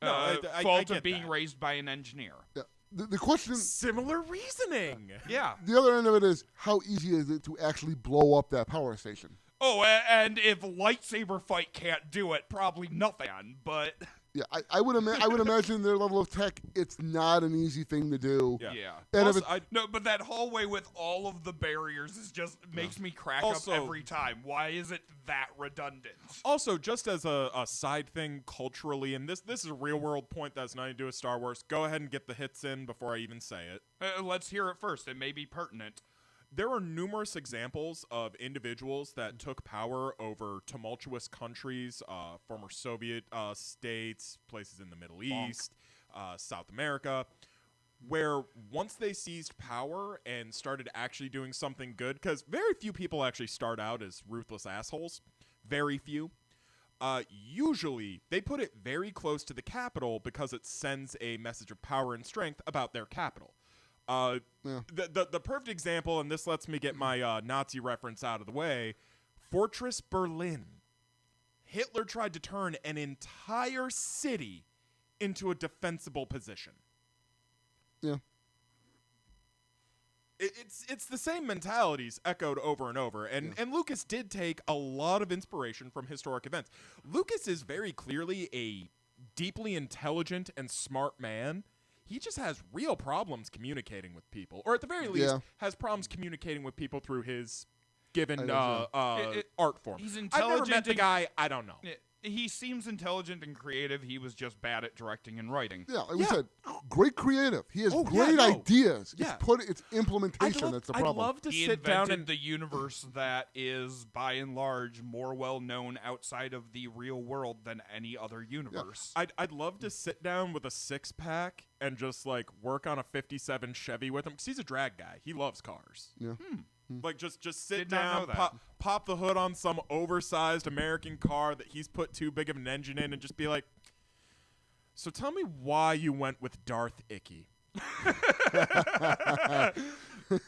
No, fault I of being that. raised by an engineer. Yeah. The question... Similar reasoning. Yeah. The other end of it is, how easy is it to actually blow up that power station? Oh, and if lightsaber fight can't do it, probably nothing, but... Yeah, I would imagine their level of tech, it's not an easy thing to do. Yeah. And also, no, but that hallway with all of the barriers is just makes me crack up every time. Why is it that redundant? Also, just as a side thing culturally, and this is a real world point that's nothing to do with Star Wars, go ahead and get the hits in before I even say it. Let's hear it first. It may be pertinent. There are numerous examples of individuals that took power over tumultuous countries, former Soviet states, places in the Middle East, South America, where once they seized power and started actually doing something good, because very few people actually start out as ruthless assholes, very few. Usually, they put it very close to the capital because it sends a message of power and strength about their capital. The perfect example, and this lets me get my Nazi reference out of the way, Fortress Berlin. Hitler tried to turn an entire city into a defensible position. Yeah. It's the same mentalities echoed over and over, and Lucas did take a lot of inspiration from historic events. Lucas is very clearly a deeply intelligent and smart man. He just has real problems communicating with people, or at the very least, has problems communicating with people through his given art form. He's intelligent. I've never met the guy. I don't know. He seems intelligent and creative. He was just bad at directing and writing. Yeah, like we said, great creative. He has great ideas. Yeah. It's implementation that's the problem. I'd love to he sit down invented and the universe that is, by and large, more well known outside of the real world than any other universe. Yeah. I'd love to sit down with a 6-pack and just like work on a '57 Chevy with him, because he's a drag guy. He loves cars. Yeah. Like just sit Did not down, know that. pop the hood on some oversized American car that he's put too big of an engine in, and just be like, "So tell me why you went with Darth Icky."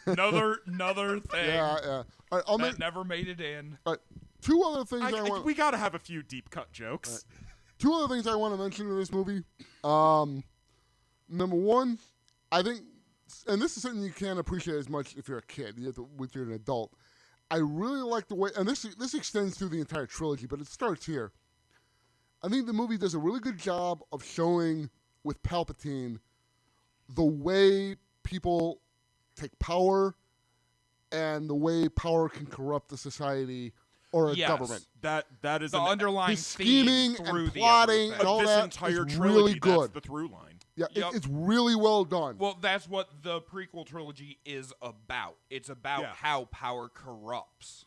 Another thing Yeah. All right, that never made it in. all right, two other things We gotta have a few deep cut jokes. Two other things I want to mention in this movie. Number one, I think, and this is something you can't appreciate as much if you're a kid. You have to, if you're an adult. I really like the way, and this extends through the entire trilogy, but it starts here. I think the movie does a really good job of showing, with Palpatine, the way people take power and the way power can corrupt a society or a government. That is the underlying his scheming theme through and the plotting everything. and all this that entire is trilogy, really good. That's the through line. Yeah, Yep. it's really well done. Well, that's what the prequel trilogy is about. It's about how power corrupts.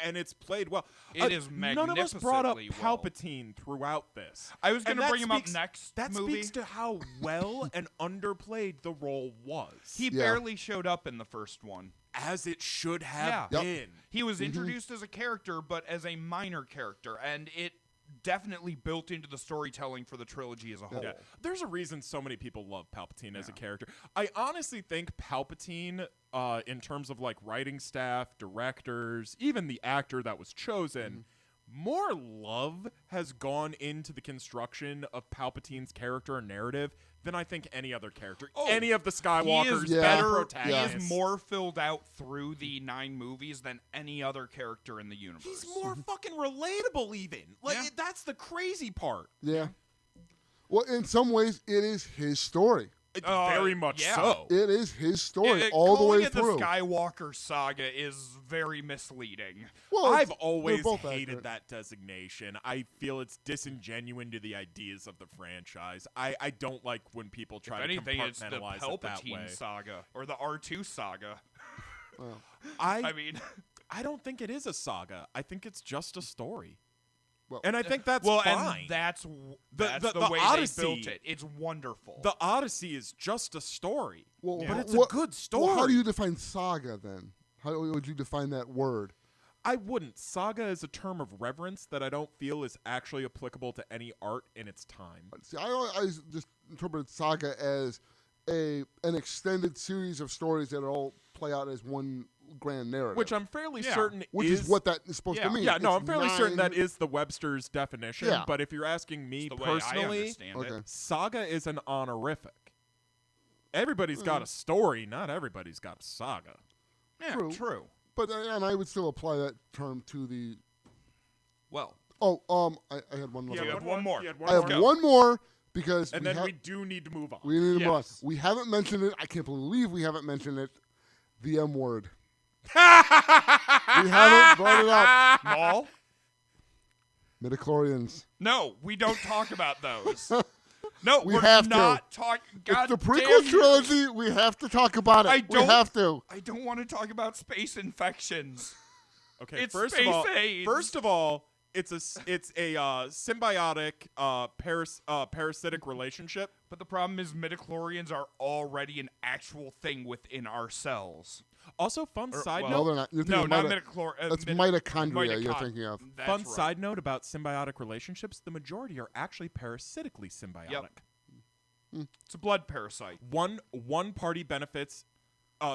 And it's played well. It is None of us brought up magnificently well. Palpatine throughout this. I was going to And that bring him up speaks- next That movie. speaks to how well and underplayed the role was. He barely showed up in the first one. As it should have Yeah. been. He was introduced as a character, but as a minor character, and it definitely built into the storytelling for the trilogy as a whole. Yeah. There's a reason so many people love Palpatine as a character. I honestly think Palpatine, in terms of like writing staff, directors, even the actor that was chosen, more love has gone into the construction of Palpatine's character and narrative than I think any other character. Any of the Skywalkers, He is better He protagonists. is more filled out through the 9 movies than any other character in the universe. He's more fucking relatable, even. Like Yeah. that's the crazy part. Yeah. Well, in some ways, it is his story. Very much so. It is his story all the way calling it through. the Skywalker saga is very misleading. Well, I've they're always both hated accurate. that designation. I feel it's disingenuous to the ideas of the franchise. I don't like when people try If anything, to it's the compartmentalize it that way. Palpatine saga or the R2 saga. Well, I mean, I don't think it is a saga. I think it's just a story. Well, And I think that's well, fine. and that's The the way Odyssey- they built it. It's wonderful. The Odyssey is just a story. well, But it's what- a good story. Well, how do you define saga then? How would you define that word? I wouldn't. Saga is a term of reverence that I don't feel is actually applicable to any art in its time. See, I just interpret saga as an extended series of stories that all play out as one grand narrative. Which I'm fairly certain which is what that is supposed to mean. Yeah, no, It's I'm fairly certain that is the Webster's definition. Yeah. But if you're asking me It's the way I personally, understand it. saga is an honorific. Everybody's got a story. Not everybody's got a saga. Yeah, true. But and I would still apply that term to the. Well. Oh, I had one more. You have one more. I have one more because and then we do need to move on. We need to move on. We haven't mentioned it. I can't believe we haven't mentioned it. The M word. We haven't brought it up. Maul? Midichlorians. No, we don't talk about those. No, we we're have not to. talking. It's the prequel trilogy. We have to talk about it. We have to. I don't want to talk about space infections. Okay, it's first space of all, AIDS. First of all, it's a symbiotic parasitic relationship. But the problem is midichlorians are already an actual thing within our cells. Also, side no, note. they're not. No, not midichlorians. That's mitochondria you're thinking of. Fun side note about symbiotic relationships: the majority are actually parasitically symbiotic. Yep. It's a blood parasite. One party benefits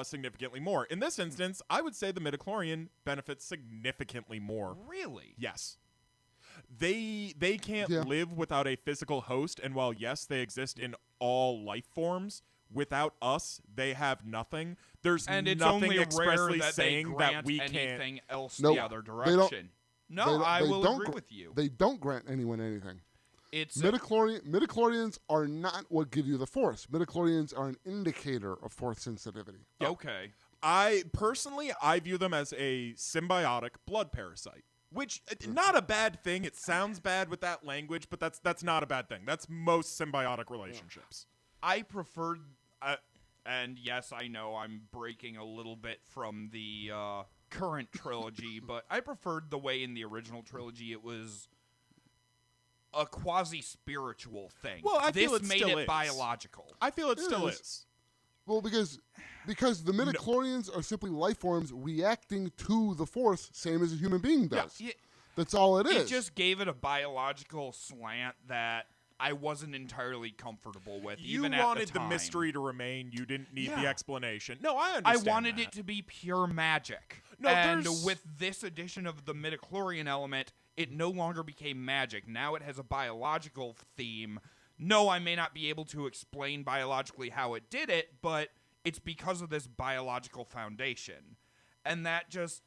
significantly more. In this instance, I would say the midichlorian benefits significantly more. Really? Yes. They can't live without a physical host, and while yes, they exist in all life forms, without us, they have nothing. There's and it's nothing only expressly rare that saying they grant that we anything can't. else Nope. the other direction. No, I will agree with you. They don't grant anyone anything. It's midichlorians are not what give you the force. Midichlorians are an indicator of force sensitivity. Okay. I view them as a symbiotic blood parasite, which not a bad thing. It sounds bad with that language, but that's not a bad thing. That's most symbiotic relationships. I preferred, and yes, I know I'm breaking a little bit from the current trilogy, but I preferred the way in the original trilogy it was a quasi-spiritual thing. Well, I feel this it made still it is. biological. I feel it still is. Well, because the midichlorians are simply life forms reacting to the force, same as a human being does. Yeah. That's all it is. It just gave it a biological slant that I wasn't entirely comfortable with. You even wanted at the time. mystery to remain. You didn't need the explanation. No, I understand. I wanted that. it to be pure magic. No, and with this addition of the midichlorian element, it no longer became magic. Now it has a biological theme. No, I may not be able to explain biologically how it did it, but it's because of this biological foundation. And that just...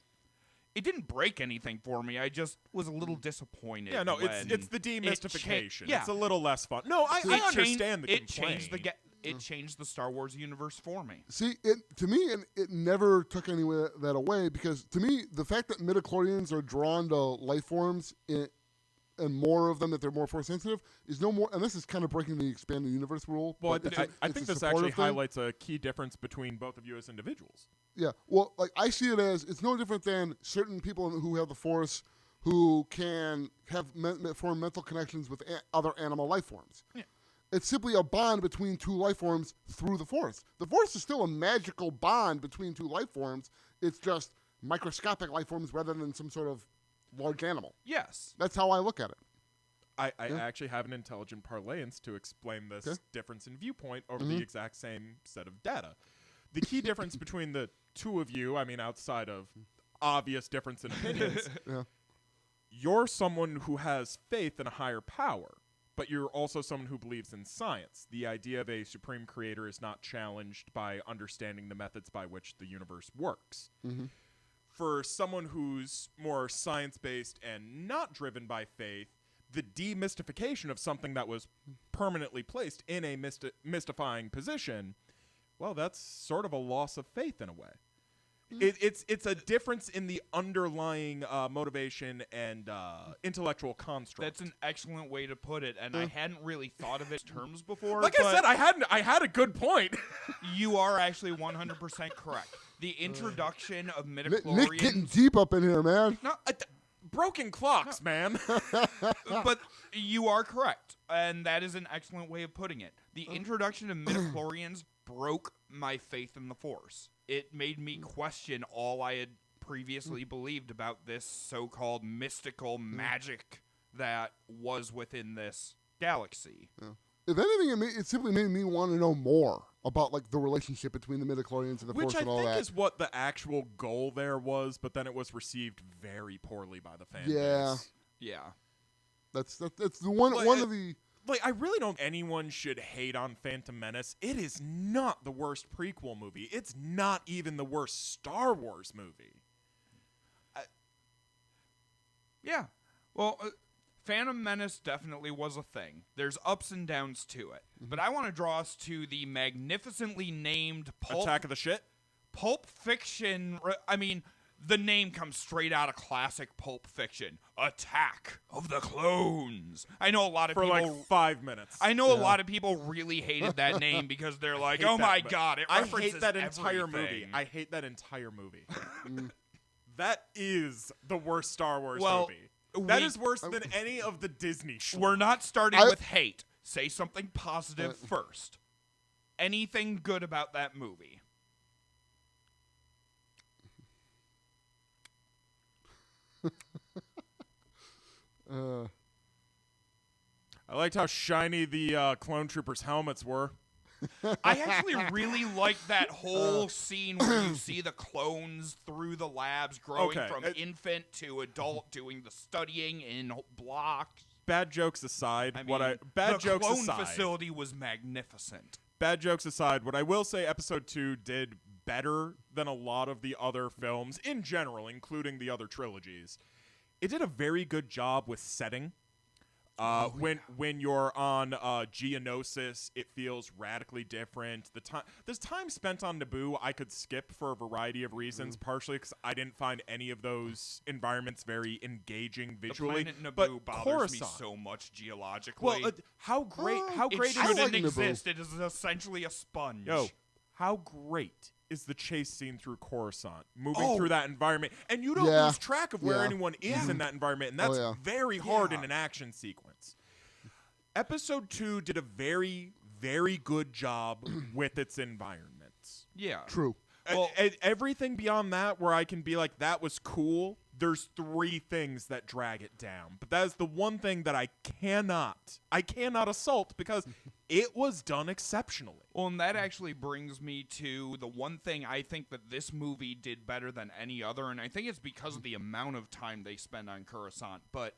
It didn't break anything for me. I just was a little disappointed. Yeah, no, it's the demystification. It's a little less fun. No, I understand the complaint. It changed the Star Wars universe for me. See, to me, it never took any of that away, because to me, the fact that midichlorians are drawn to life forms and more of them, that they're more force sensitive, is no more. And this is kind of breaking the expanded universe rule. Well, I think this actually highlights a key difference between both of you as individuals. Yeah, well, like I see it as it's no different than certain people who have the force who can have form mental connections with other animal life forms. Yeah. It's simply a bond between two life forms through the force. The force is still a magical bond between two life forms. It's just microscopic life forms rather than some sort of large animal. Yes. That's how I look at it. I actually have an intelligent parlance to explain this difference in viewpoint over the exact same set of data. The key difference between the two of you, I mean, outside of obvious difference in opinions, you're someone who has faith in a higher power, but you're also someone who believes in science. The idea of a supreme creator is not challenged by understanding the methods by which the universe works. Mm-hmm. For someone who's more science-based and not driven by faith, the demystification of something that was permanently placed in a mystifying position, well, that's sort of a loss of faith in a way. It's a difference in the underlying motivation and intellectual construct. That's an excellent way to put it, and I hadn't really thought of it in terms before. Like I said, I had a good point. You are actually 100% correct. The introduction of midichlorians... Nick getting deep up in here, man. No, broken clocks, man. But you are correct, and that is an excellent way of putting it. The introduction of midichlorians broke my faith in the Force. It made me question all I had previously believed about this so-called mystical magic that was within this galaxy. if anything, it simply made me want to know more about like the relationship between the midichlorians and the Force and all that. Which I think is what the actual goal there was, but then it was received very poorly by the fan base. Yeah. That's the one of the. Like, I really don't think anyone should hate on Phantom Menace. It is not the worst prequel movie. It's not even the worst Star Wars movie. Yeah. Well, Phantom Menace definitely was a thing. There's ups and downs to it. But I want to draw us to the magnificently named Attack of the Shit? Pulp Fiction. I mean, the name comes straight out of classic Pulp Fiction. Attack of the Clones. I know a lot of people... For like 5 minutes. I know a lot of people really hated that name because they're like, oh my God, it references I hate that entire everything. movie. I hate that entire movie. That is the worst Star Wars movie. That is worse than any of the Disney shows. We're not starting with hate. Say something positive first. Anything good about that movie? I liked how shiny the clone troopers' helmets were. I actually really like that whole scene where you see the clones through the labs growing from infant to adult, doing the studying in blocks. Bad jokes aside, the clone facility was magnificent. Bad jokes aside, what I will say, Episode 2 did better than a lot of the other films in general, including the other trilogies. It did a very good job with setting. When you're on Geonosis, it feels radically different. The time spent on Naboo, I could skip for a variety of reasons. Partially because I didn't find any of those environments very engaging visually. The planet Naboo but bothers Coruscant, me so much geologically. well, how great it is shouldn't Naboo. exist. It is essentially a sponge. how great is the chase scene through Coruscant, moving through that environment, and you don't lose track of where anyone is in that environment, and that's very hard in an action sequence. Episode 2 did a very, very good job with its environments. Yeah. True. Well, everything beyond that, where I can be like, that was cool, there's 3 things that drag it down. But that is the one thing that I cannot assault because it was done exceptionally. Well, and that actually brings me to the one thing I think that this movie did better than any other, and I think it's because of the amount of time they spend on Coruscant, but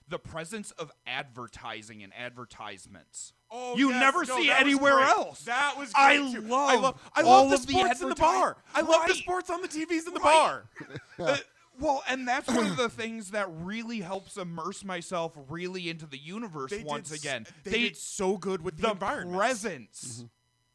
the presence of advertising and advertisements. Oh, you never see anywhere else. That was I great too. love all the sports in the bar. I love the sports on the TVs in the bar. Well, and that's one of the things that really helps immerse myself really into the universe once again. They did so good with the environment. Presence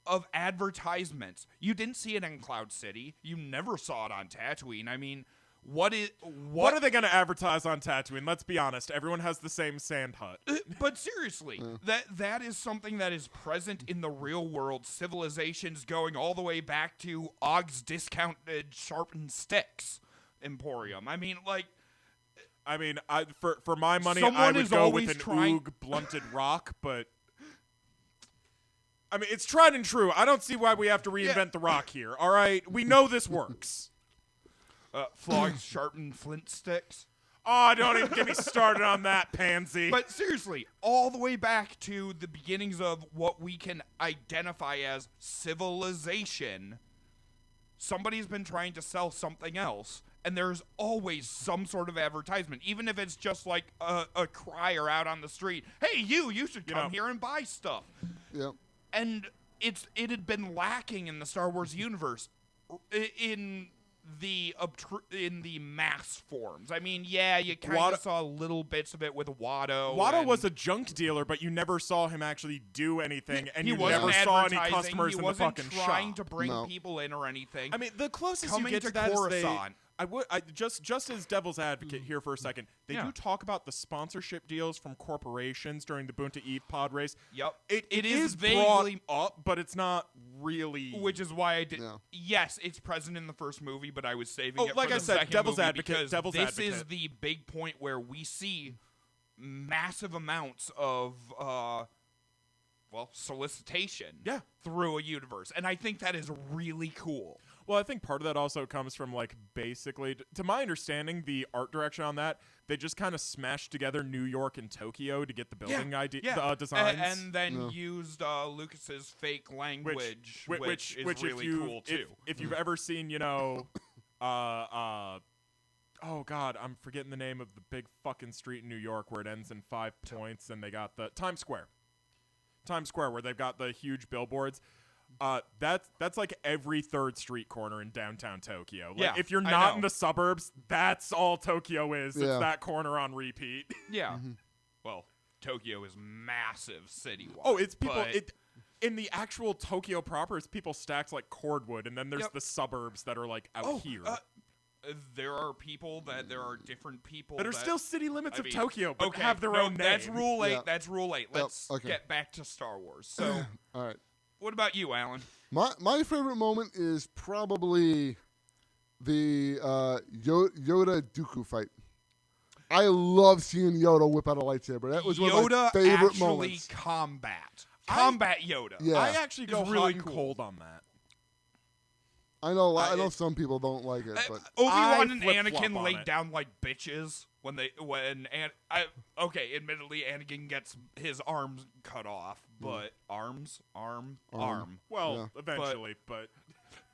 of advertisements. You didn't see it in Cloud City. You never saw it on Tatooine. I mean, what are they going to advertise on Tatooine? Let's be honest. Everyone has the same sand hut. But seriously, that is something that is present in the real world. Civilizations going all the way back to Ogg's discounted sharpened sticks emporium. I mean, for my money, Someone I would is go always with an trying- Oog blunted rock, but I mean, it's tried and true. I don't see why we have to reinvent the rock here. All right, we know this works. Flogged sharpened flint sticks. Oh, don't even get me started on that, pansy. But seriously, all the way back to the beginnings of what we can identify as civilization, somebody's been trying to sell something else, and there's always some sort of advertisement, even if it's just like a crier out on the street. Hey, you should come here and buy stuff. Yep. And it had been lacking in the Star Wars universe in the mass forms. I mean, you kind of saw little bits of it with Watto. Watto was a junk dealer, but you never saw him actually do anything, and you never saw any customers in the fucking shop. He wasn't trying to bring people in or anything. I mean, the closest Coming you get to to that Coruscant. Just as devil's advocate here for a second, they do talk about the sponsorship deals from corporations during the Boonta Eve pod race. Yep. It is vaguely brought up, but it's not really. Which is why I did. Yeah. Yes, it's present in the first movie, but I was saving it like for I the said, second devil's movie advocate. because Devil's this advocate. is the big point where we see massive amounts of solicitation through a universe, and I think that is really cool. Well, I think part of that also comes from, like, basically, to my understanding, the art direction on that, they just kind of smashed together New York and Tokyo to get the building designs. And then used Lucas's fake language, which is really cool, too. If you've ever seen, you know, oh, God, I'm forgetting the name of the big fucking street in New York where it ends in 5 points, and they got the Times Square, where they've got the huge billboards. That's like every third street corner in downtown Tokyo. Like, if you're not in the suburbs, that's all Tokyo is. It's that corner on repeat. Yeah. Well, Tokyo is massive city-wide. Oh, it's people. In the actual Tokyo proper, it's people stacked like cordwood, and then there's the suburbs that are like out here. There are different people that are still city limits of Tokyo, but have their own name. That's Rule 8. Yeah. That's Rule 8. Let's get back to Star Wars. So, all right. What about you, Alan? My favorite moment is probably the Yoda Dooku fight. I love seeing Yoda whip out a lightsaber. That was one of my favorite moments. Combat Yoda. Yeah. I actually go really cold on that. I know. I know some people don't like it, but Obi-Wan and Anakin laid down like bitches admittedly, Anakin gets his arms cut off, but arm. Well, eventually,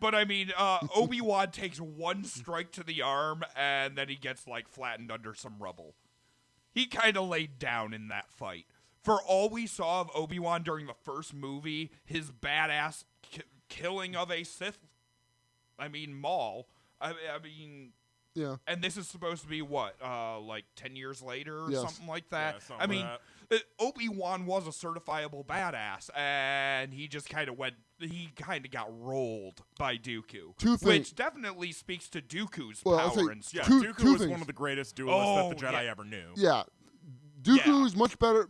but I mean, Obi-Wan takes one strike to the arm, and then he gets like flattened under some rubble. He kind of laid down in that fight. For all we saw of Obi-Wan during the first movie, his badass killing of a Sith. I mean, Maul. I mean, yeah. And this is supposed to be what, like 10 years later or something like that. Yeah, I mean, Obi-Wan was a certifiable badass, and he just kind of got rolled by Dooku, which definitely speaks to Dooku's power and stuff. Dooku was one of the greatest duelists that the Jedi ever knew. Yeah. Dooku is much better,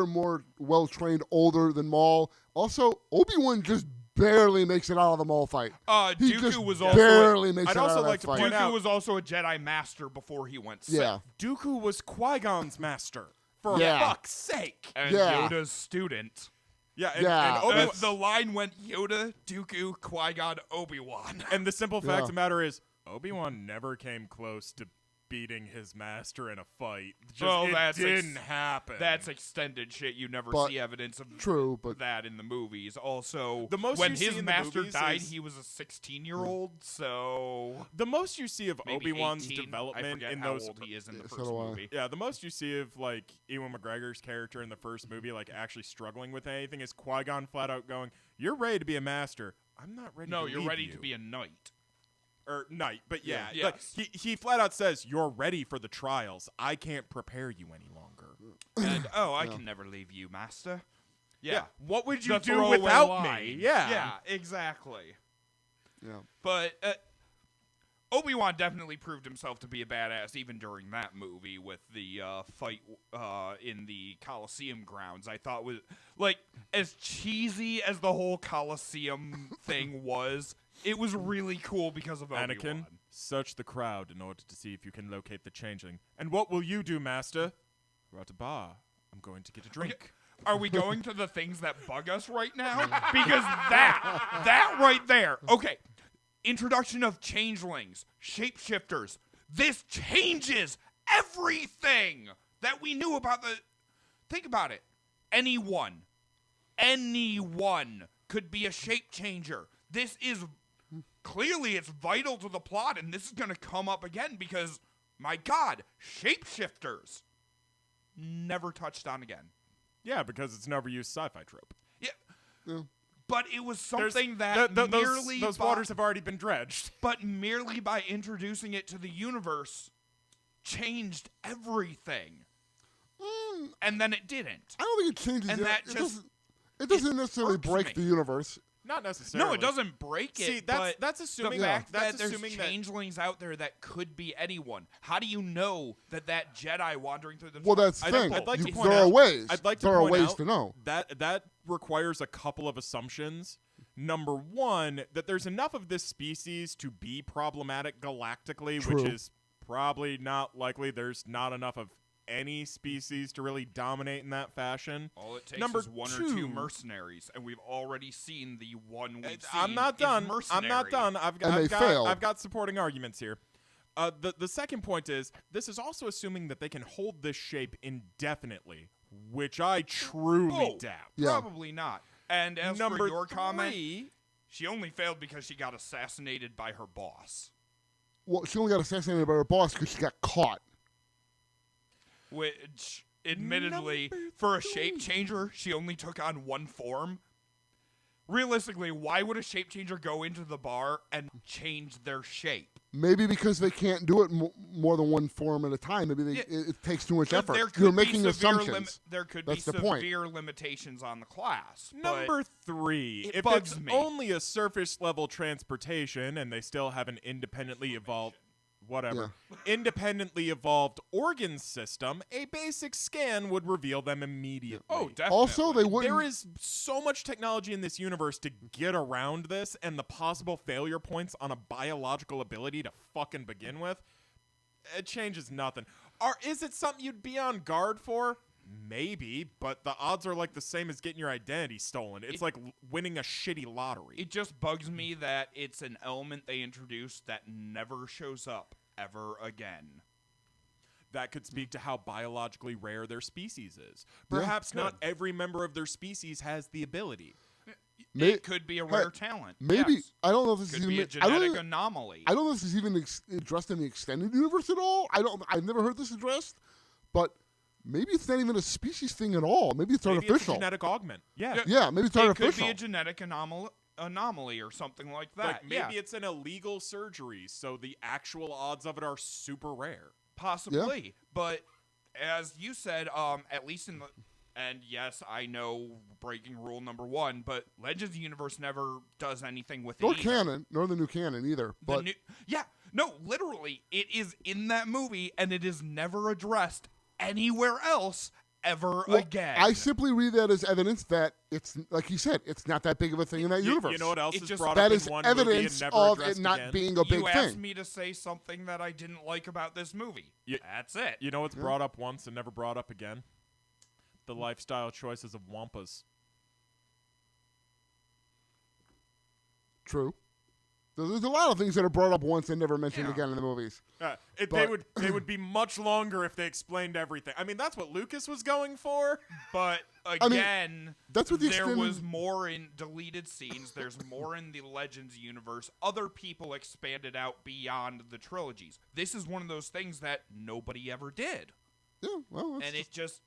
more well-trained, older than Maul. Also, Obi-Wan just barely makes it out of the Maul fight. Dooku was also barely makes it out of that fight. Dooku was also a Jedi master before he went Sith. Yeah. Dooku was Qui-Gon's master, for fuck's sake. And Yoda's student. Yeah, and the line went Yoda, Dooku, Qui-Gon, Obi-Wan. And the simple fact of the matter is, Obi-Wan never came close to beating his master in a fight. It didn't happen. That's extended shit. You never see evidence of that in the movies. Also, when his master died, he was a 16-year-old. So the most you see of Obi-Wan's 18. development in those how old he is in the first movie. Yeah, the most you see of like Ewan McGregor's character in the first movie, like actually struggling with anything, is Qui-Gon flat out going, "You're ready to be a master. I'm not ready. No, you're ready to be a knight." Or knight, but yes. Like, he flat out says, "You're ready for the trials. I can't prepare you any longer." And I can never leave you, master. Yeah. What would you do without me? Yeah. Yeah, exactly. Yeah. But Obi-Wan definitely proved himself to be a badass even during that movie with the fight in the Coliseum grounds. I thought was like as cheesy as the whole Coliseum thing was. It was really cool because of Obi-Wan. Anakin, search the crowd in order to see if you can locate the changeling. And what will you do, master? We're at a bar. I'm going to get a drink. Okay. Are we going to the things that bug us right now? Because that right there. Okay. Introduction of changelings, shapeshifters. This changes everything that we knew about the... Think about it. Anyone could be a shape changer. This is... Clearly, it's vital to the plot, and this is going to come up again because, my God, shapeshifters never touched on again. Yeah, because it's an overused sci-fi trope. Yeah. But it was something those waters have already been dredged. But merely by introducing it to the universe changed everything. And then it didn't. I don't think it changes and it. It doesn't necessarily break the universe. Not necessarily. No, it doesn't break it. See, that's assuming the fact that there's changelings out there that could be anyone. How do you know that Jedi wandering through the... Well, that's the thing. I'd like to point there out, are ways. I'd like to there point are ways out to know. That requires a couple of assumptions. Number one, that there's enough of this species to be problematic galactically, True. which is probably not likely. There's not enough of any species to really dominate in that fashion. All it takes Number is one or two mercenaries, and we've already seen the one we've seen. I'm not done. Mercenary. I'm not done. I've got supporting arguments here. The second point is, this is also assuming that they can hold this shape indefinitely, which I truly doubt. Yeah. Probably not. And as Number for your 3, comment, she only failed because she got assassinated by her boss. Well, she only got assassinated by her boss because she got caught. Which, admittedly, for a shape changer, she only took on one form. Realistically, why would a shape changer go into the bar and change their shape? Maybe because they can't do it more than one form at a time. Maybe it takes too much effort. You're making assumptions. There could That's be the point. severe limitations on the class. Number 3, if bugs it's me. only a surface level transportation and they still have an independently evolved independently evolved organ system, a basic scan would reveal them immediately. Oh, definitely. Also, they wouldn't. There is so much technology in this universe to get around this, and the possible failure points on a biological ability to fucking begin with, it changes nothing. Is it something you'd be on guard for? Maybe, but the odds are like the same as getting your identity stolen. It's like winning a shitty lottery. It just bugs me that it's an element they introduced that never shows up ever again. That could speak to how biologically rare their species is. Perhaps not every member of their species has the ability. It could be a rare talent. Maybe. Yes. I don't know if this Could is be even a genetic anomaly. I don't know if this is even addressed in the extended universe at all. I've never heard this addressed, but maybe it's not even a species thing at all. Maybe it's artificial. It's a genetic augment. Yeah. Yeah, maybe it's artificial. It could be a genetic anomaly or something like that. Like maybe it's an illegal surgery, so the actual odds of it are super rare. Possibly. But as you said, at least in the... And yes, I know breaking rule number 1, but Legends universe never does anything with it. Nor the new canon either. But literally, it is in that movie, and it is never addressed anywhere else ever again. I simply read that as evidence that it's, like you said, it's not that big of a thing in that universe. You know what else is brought that up is in one evidence movie and never of addressed it not again? being a big You thing. asked me to say something that I didn't like about this movie. That's it. You know what's brought up once and never brought up again? The lifestyle choices of Wampas. True. There's a lot of things that are brought up once and never mentioned again in the movies. They would be much longer if they explained everything. I mean, that's what Lucas was going for. But again, that's what there was more in deleted scenes. There's more in the Legends universe. Other people expanded out beyond the trilogies. This is one of those things that nobody ever did. Yeah, well, and it just...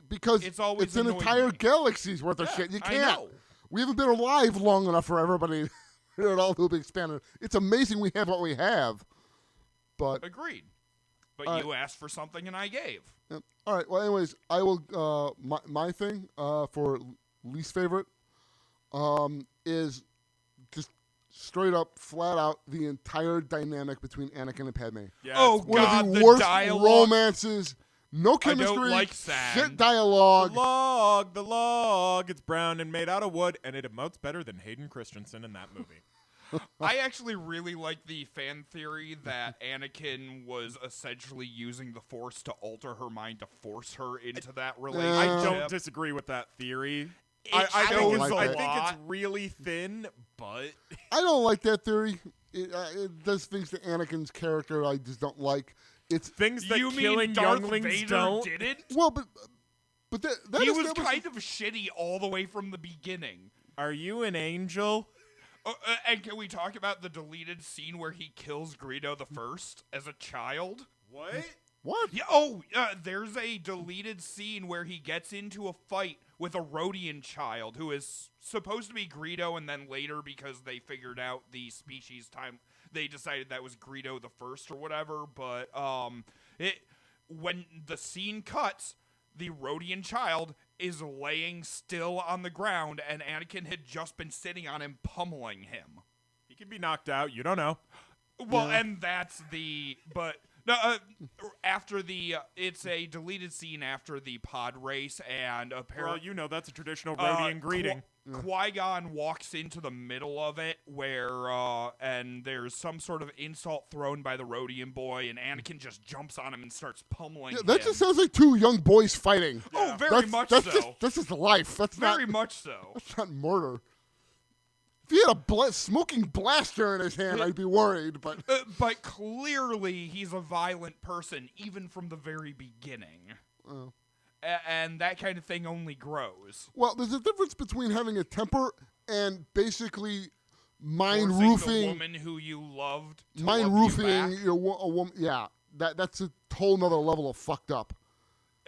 because it's always it's an entire galaxy's worth of shit. You can't. I know. We haven't been alive long enough for everybody at all to be expanded. It's amazing we have what we have. But agreed. But you asked for something and I gave. Yeah. All right. Well, anyways, I will. My thing for least favorite is just straight up, flat out, the entire dynamic between Anakin and Padme. Yeah, one of the worst romances. No chemistry. I don't like sand. Shit dialogue. The log. It's brown and made out of wood, and it emotes better than Hayden Christensen in that movie. I actually really like the fan theory that Anakin was essentially using the Force to alter her mind to force her into that relationship. I don't disagree with that theory. I think it's really thin, but... I don't like that theory. It does things to Anakin's character I just don't like. It's things that you killing mean Darth younglings Vader don't. didn't? Well, but that he was kind of shitty all the way from the beginning. Are you an angel? And can we talk about the deleted scene where he kills Greedo the First as a child? What? Yeah, there's a deleted scene where he gets into a fight with a Rodian child who is supposed to be Greedo, and then later, because they figured out the species time, they decided that was Greedo the First or whatever. But when the scene cuts, the Rodian child is laying still on the ground, and Anakin had just been sitting on him, pummeling him. He could be knocked out. You don't know. Well, and that's the... But... No, after the... it's a deleted scene after the pod race, and apparently... Well, you know that's a traditional Rodian greeting. Qui-Gon walks into the middle of it, where... and there's some sort of insult thrown by the Rhodian boy, and Anakin just jumps on him and starts pummeling him. That just sounds like two young boys fighting. Oh, very much so. That's just life. That's very much so. That's not murder. If he had a smoking blaster in his hand, I'd be worried. But clearly, he's a violent person, even from the very beginning. And that kind of thing only grows. Well, there's a difference between having a temper and basically the woman who you loved to mind-roofing a woman. Yeah, that's a whole nother level of fucked up.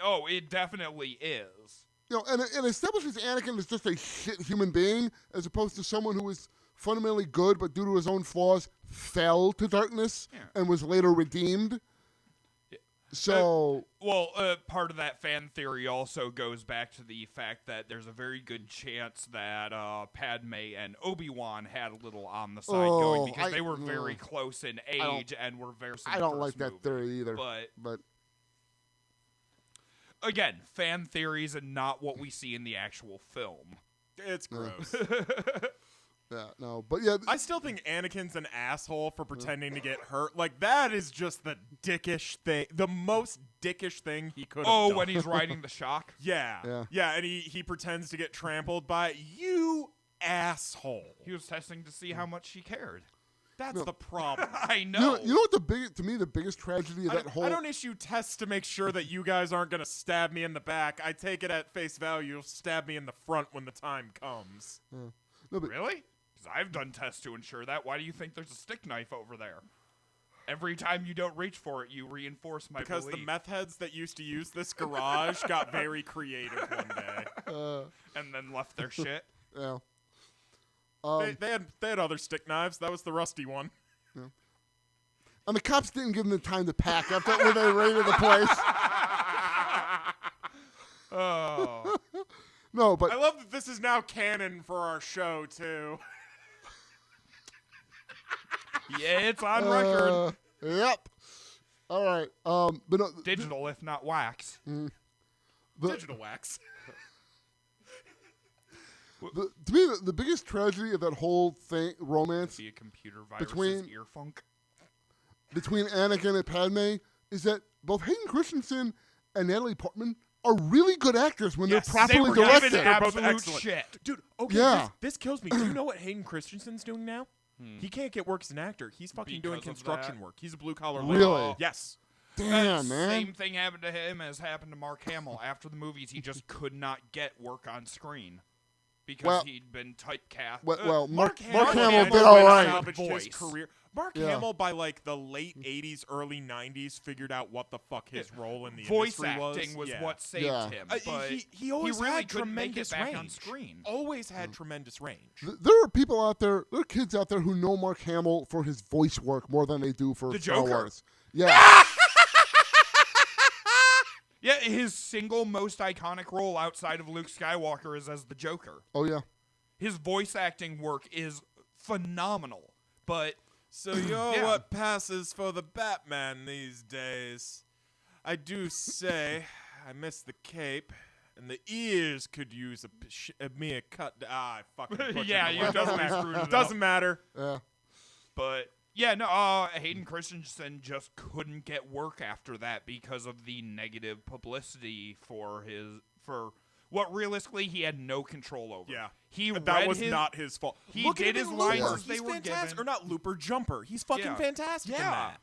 Oh, it definitely is. And it establishes Anakin as just a shit human being, as opposed to someone who was fundamentally good, but due to his own flaws, fell to darkness and was later redeemed. So, part of that fan theory also goes back to the fact that there's a very good chance that Padme and Obi-Wan had a little on the side going because they were very close in age and were very. I don't like that theory either. But again, fan theories and not what we see in the actual film. It's gross. Yeah, no, but yeah. I still think Anakin's an asshole for pretending to get hurt. Like, that is just the dickish thing, the most dickish thing he could have done. Oh, when he's riding the shock? Yeah, and he pretends to get trampled by it. You asshole. He was testing to see how much she cared. That's the problem. I know. You know what the biggest tragedy of that whole... I don't issue tests to make sure that you guys aren't going to stab me in the back. I take it at face value. You'll stab me in the front when the time comes. No, but really? I've done tests to ensure that. Why do you think there's a stick knife over there? Every time you don't reach for it, you reinforce my because belief. the meth heads that used to use this garage got very creative one day. And then left their shit. Yeah. They had other stick knives. That was the rusty one. Yeah. And the cops didn't give them the time to pack after when they raided the place. Oh. No, but I love that this is now canon for our show too. Yeah, it's on record. Yep. All right. But no, digital, if not wax. Digital wax. To me, the biggest tragedy of that whole romance Be a computer virus's ear funk. between Anakin and Padme is that both Hayden Christensen and Natalie Portman are really good actors when they're properly directed. They're both excellent. Shit. Dude, okay, this kills me. Do you know what Hayden Christensen's doing now? He can't get work as an actor. He's fucking doing construction work. He's a blue-collar labor. Really? Yes. Damn, man. Same thing happened to him as happened to Mark Hamill. After the movies, he just could not get work on screen because he'd been typecast. Mark Hamill did all right. His career. Mark Hamill, by like the late 80s, early 90s, figured out what the fuck his role in the industry was. Voice acting was what saved him. But he always really had couldn't tremendous make it back range. on screen. Always had tremendous range. There are people out there, there are kids out there who know Mark Hamill for his voice work more than they do for the Star Joker. Wars. Yeah. Yeah, his single most iconic role outside of Luke Skywalker is as the Joker. Oh, yeah. His voice acting work is phenomenal, but... So you're what passes for the Batman these days. I do say I miss the cape, and the ears could use a mere cut. I fucking butchered it doesn't matter. Yeah. But... Yeah, no, Hayden Christensen just couldn't get work after that because of the negative publicity for what realistically he had no control over. Yeah. That was not his fault. He did his lines as they were given. Or not Looper, Jumper. He's fucking fantastic in that.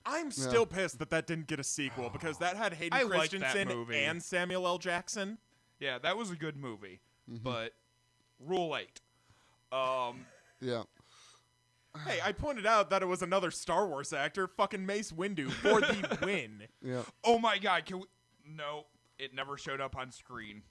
I'm still pissed that didn't get a sequel because that had Hayden Christensen and Samuel L. Jackson. Yeah, that was a good movie. But Rule 8. Yeah. Hey, I pointed out that it was another Star Wars actor, fucking Mace Windu, for the win. Yeah. Oh my God! No, it never showed up on screen.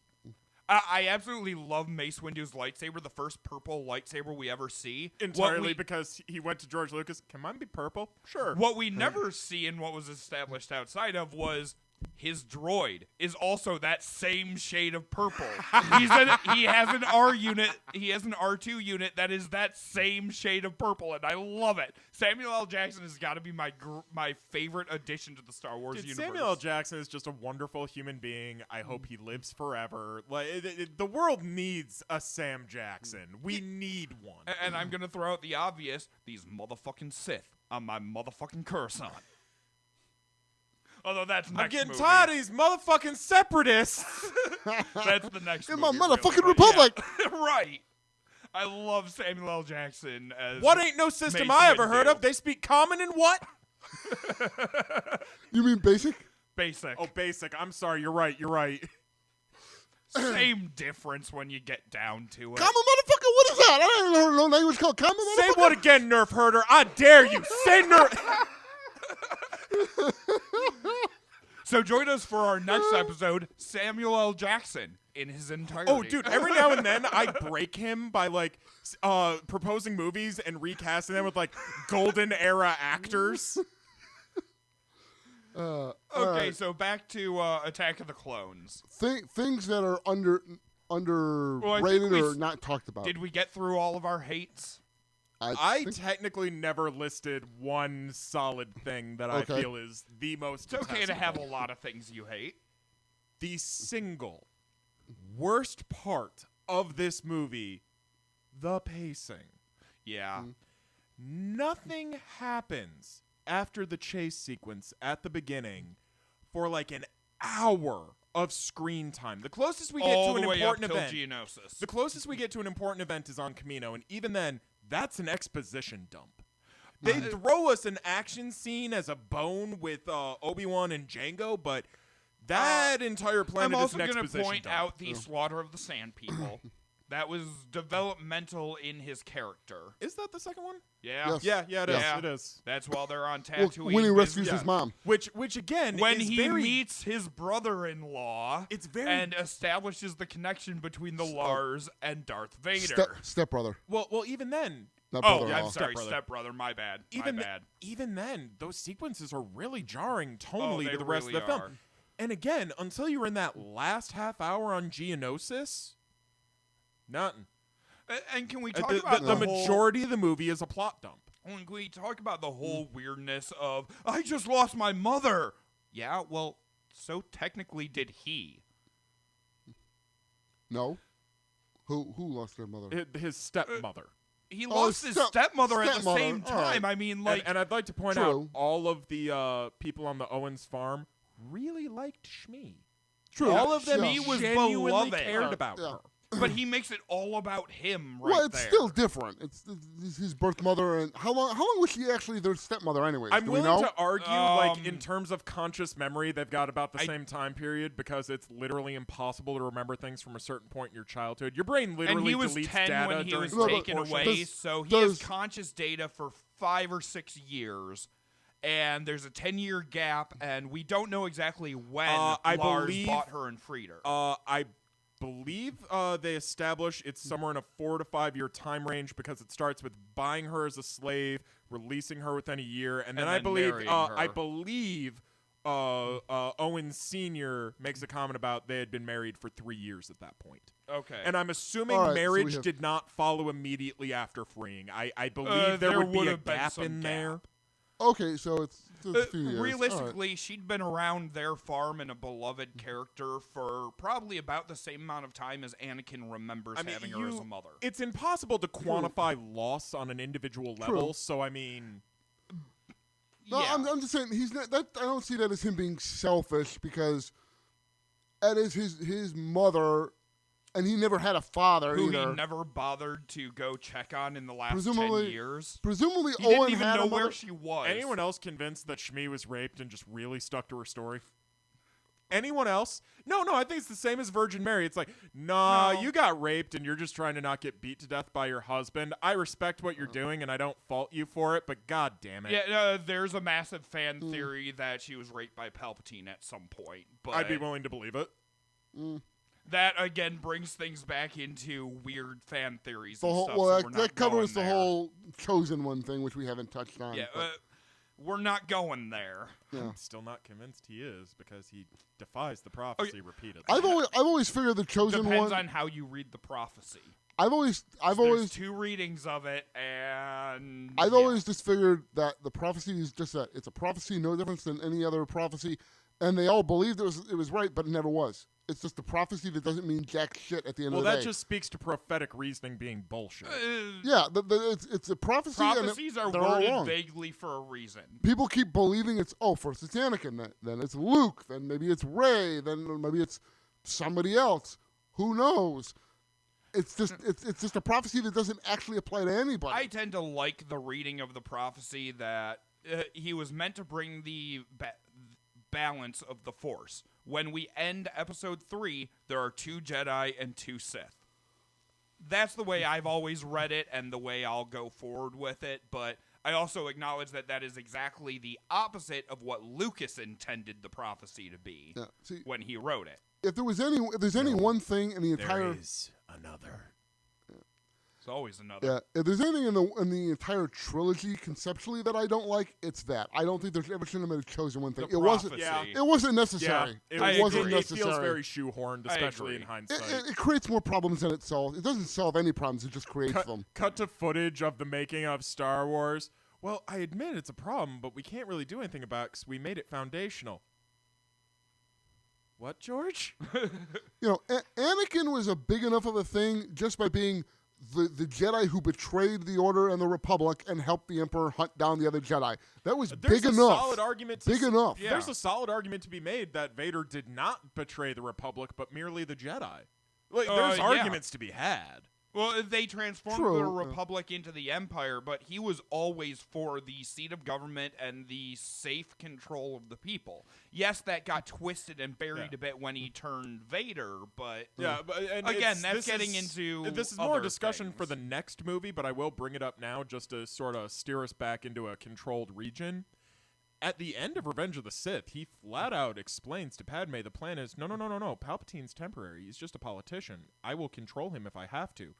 I absolutely love Mace Windu's lightsaber, the first purple lightsaber we ever see. Entirely because he went to George Lucas. Can mine be purple? Sure. What we never see and what was established outside of was his droid is also that same shade of purple. He has an R unit. He has an R2 unit that is that same shade of purple, and I love it. Samuel L. Jackson has got to be my favorite addition to the Star Wars universe. Samuel L. Jackson is just a wonderful human being. I hope he lives forever. Like the world needs a Sam Jackson. We need one. And I'm gonna throw out the obvious: these motherfucking Sith on my motherfucking Coruscant. Although that's next I'm getting movie. tired of these motherfucking separatists. That's the next In movie. my motherfucking really. republic. Yeah. Right. I love Samuel L. Jackson as What ain't no system Mace I ever heard Windu. of? They speak common and what? You mean basic? Basic. Oh, basic. I'm sorry. You're right. Same difference when you get down to it. Common motherfucker, what is that? I don't know no language called common Say motherfucker. what again, Nerf herder? I dare you. Say Nerf. So join us for our next episode, Samuel L. Jackson in his entirety. Oh, dude, every now and then I break him by, like, proposing movies and recasting them with, like, golden era actors. Okay, right. so back to Attack of the Clones. Things that are Well, I think underrated we or not talked about. Did we get through all of our hates? I technically never listed one solid thing that I feel is the most It's okay to have a detestable. lot of things you hate. The single worst part of this movie, the pacing. Yeah. Nothing happens after the chase sequence at the beginning for like an hour of screen time. The closest we get All to the an way up important till event. Geonosis. The closest we get to an important event is on Camino, and even then, that's an exposition dump. They throw us an action scene as a bone with Obi-Wan and Jango, but that entire planet I'm also is an going to exposition point dump. out the Slaughter of the Sand People. That was developmental in his character. Is that the second one? Yeah. Yes. Yeah, it is. Yeah. It is. That's while they're on Well, Tatooine. when he with- rescues his mom. Which again, when is he very, meets his brother-in-law It's very- and establishes the connection between the Lars and Darth Vader. Stepbrother. well, even then, Not Oh, brother-in-law. I'm sorry, Stepbrother. stepbrother. My bad. even my bad. even then, those sequences are really jarring tonally they to the rest really of the film. are. And again, until you're in that last half hour on Geonosis, nothing. And can we talk The about the whole- majority of the movie is a plot dump. When we talk about the whole weirdness of I just lost my mother. Yeah, well, so technically did he. No. Who lost their mother? His stepmother. He lost his stepmother at the same all right. time. I mean, like, and I'd like to point True. out all of the people on the Owens farm really liked Shmi. True. All of them Yeah. Shmi was genuinely beloved. cared about Yeah. her. but he makes it all about him right Well, it's there. still different. It's his birth mother, and how long was she actually their stepmother, anyways? I'm Do we willing know? to argue, like, in Um, terms of conscious memory, they've got about the I- same time period because it's literally impossible to remember things from a certain point in your childhood. Your brain and literally he was deletes 10 data when he during was No, but taken away, does- so he does- has conscious data for 5 or 6 years. And there's a 10-year gap, and we don't know exactly when I Lars believe- bought her and freed her. I believe they establish it's somewhere in a 4 to 5 year time range because it starts with buying her as a slave, releasing her within a year, and then I then believe marrying I her. believe Owen Sr. makes a comment about they had been married for 3 years at that point. Okay. And I'm assuming All right, so we marriage have- did not follow immediately after freeing. I believe there would be a would've been gap some in there. gap. Okay, so it's a few years. All right. Realistically, she'd been around their farm and a beloved character for probably about the same amount of time as Anakin remembers having her as a mother. It's impossible to quantify loss on an individual level, True. so I mean, No, yeah. I'm just saying he's not. That I don't see that as him being selfish because that is his mother, and he never had a father who either. he never bothered to go check on in the last Presumably- 10 years. Presumably, He Owen didn't even had know a mother. where she was. anyone else convinced that Shmi was raped and just really stuck to her story? Anyone else? No, I think it's the same as Virgin Mary. It's like, nah, No. you got raped and you're just trying to not get beat to death by your husband. I respect what you're doing and I don't fault you for it, but god damn it. Yeah, there's a massive fan theory that she was raped by Palpatine at some point. But I'd be willing to believe it. that, again, brings things back into weird fan theories The and whole, stuff. well, so that, we're not that covers going the there. whole chosen one thing, which we haven't touched on. Yeah, but- we're not going there. Yeah. I'm still not convinced he is because he defies the prophecy repeatedly. I've always figured the chosen Depends one. on how you read the prophecy. There's two readings of it, and I've always just figured that the prophecy is just that it's a prophecy, no difference than any other prophecy, and they all believed it was right, but it never was. It's just a prophecy that doesn't mean jack shit at the end of the day. Well, that just speaks to prophetic reasoning being bullshit. Yeah, it's a prophecy. Prophecies and are all worded wrong. vaguely for a reason. People keep believing first it's Anakin, then it's Luke, then maybe it's Rey, then maybe it's somebody else. Who knows? It's just a prophecy that doesn't actually apply to anybody. I tend to like the reading of the prophecy that he was meant to bring the balance of the Force. When we end Episode 3, there are 2 Jedi and 2 Sith. That's the way I've always read it and the way I'll go forward with it, but I also acknowledge that is exactly the opposite of what Lucas intended the prophecy to be when he wrote it. If there's any one thing in the entire... There is another. It's always another. Yeah, if there's anything in the entire trilogy conceptually that I don't like, it's that. I don't think there's ever should have been a chosen one thing. The It wasn't necessary. Yeah, it wasn't it necessary. feels very shoehorned, especially in hindsight. It creates more problems than it solves. It doesn't solve any problems. It just creates them. Cut to footage of the making of Star Wars. Well, I admit it's a problem, but we can't really do anything about it because we made it foundational. What, George? Anakin was a big enough of a thing just by being the Jedi who betrayed the Order and the Republic and helped the Emperor hunt down the other Jedi. That was big enough. Solid argument enough. Yeah. There's a solid argument to be made that Vader did not betray the Republic, but merely the Jedi. There's arguments to be had. Well, they transformed True. the Republic into the Empire, but he was always for the seat of government and the safe control of the people. Yes, that got twisted and buried a bit when he turned Vader, but that's getting into this is other more discussion things. for the next movie, but I will bring it up now just to sort of steer us back into a controlled region. At the end of Revenge of the Sith, he flat out explains to Padme the plan is, no, Palpatine's temporary. He's just a politician. I will control him if I have to.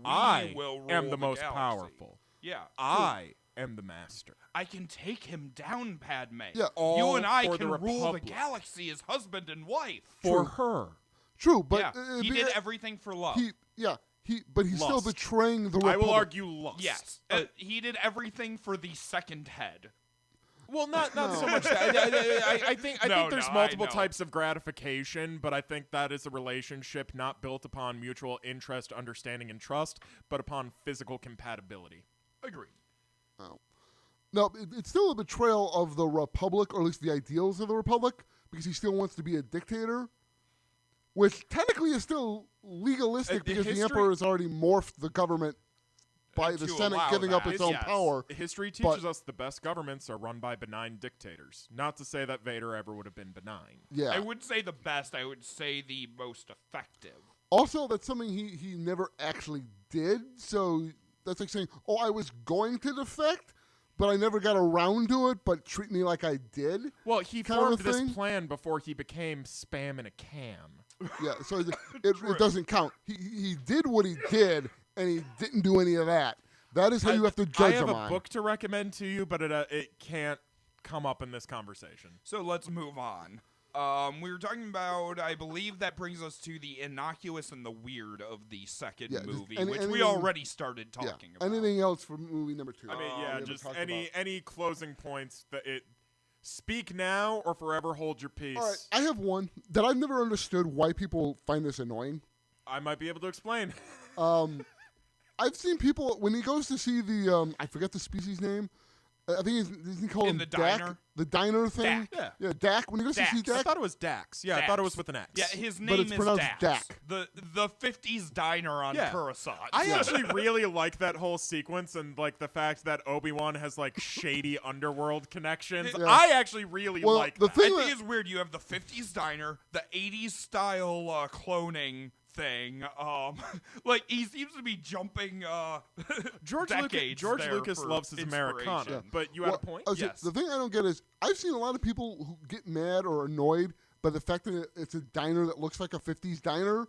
I will rule am the most galaxy. powerful. Yeah. I am the master. I can take him down, Padme. Yeah. You and I for can the rule the Republic. galaxy as husband and wife. For her. True, but he did everything for love. But he's still Lust. betraying the Republic. I will argue lust. Yes. He did everything for the second head. Well, not so much that. I think there's multiple I know. types of gratification, but I think that is a relationship not built upon mutual interest, understanding, and trust, but upon physical compatibility. Agreed. Oh. No, it's still a betrayal of the Republic, or at least the ideals of the Republic, because he still wants to be a dictator, which technically is still legalistic because the Emperor has already morphed the government by the Senate giving up its own power. History teaches us the best governments are run by benign dictators. Not to say that Vader ever would have been benign. Yeah. I would say the best. I would say the most effective. Also, that's something he never actually did, so that's like saying, oh, I was going to defect, but I never got around to it, but treat me like I did. Well, he formed this plan before he became spam in a can. Yeah, so it doesn't count. He did what he did, and he didn't do any of that. That is how you have to judge him on. I have a book to recommend to you, but it can't come up in this conversation. So let's move on. We were talking about, I believe that brings us to the innocuous and the weird of the second movie, which we already started talking about. Anything else for movie number 2? I mean, just any closing points that speak now or forever hold your peace. All right, I have one that I've never understood why people find this annoying. I might be able to explain. I've seen people, when he goes to see the, I forget the species name, I think he called him the Dak, diner? the diner thing. Dak. Yeah, Dak. When he goes to see Dak. I thought it was Dax. Yeah, I thought it was with an X. Yeah, his But name it's is pronounced Dax. Dak. The 50s diner on Coruscant. I actually really like that whole sequence and like the fact that Obi-Wan has like shady underworld connections. Yeah. I actually really like the that. thing I think it's weird. You have the 50s diner, the 80s style cloning thing. Like he seems to be jumping George Lucas loves his Americana, Yeah. but you had a point. Yes. The thing I don't get is I've seen a lot of people who get mad or annoyed by the fact that it's a diner that looks like a 50s diner.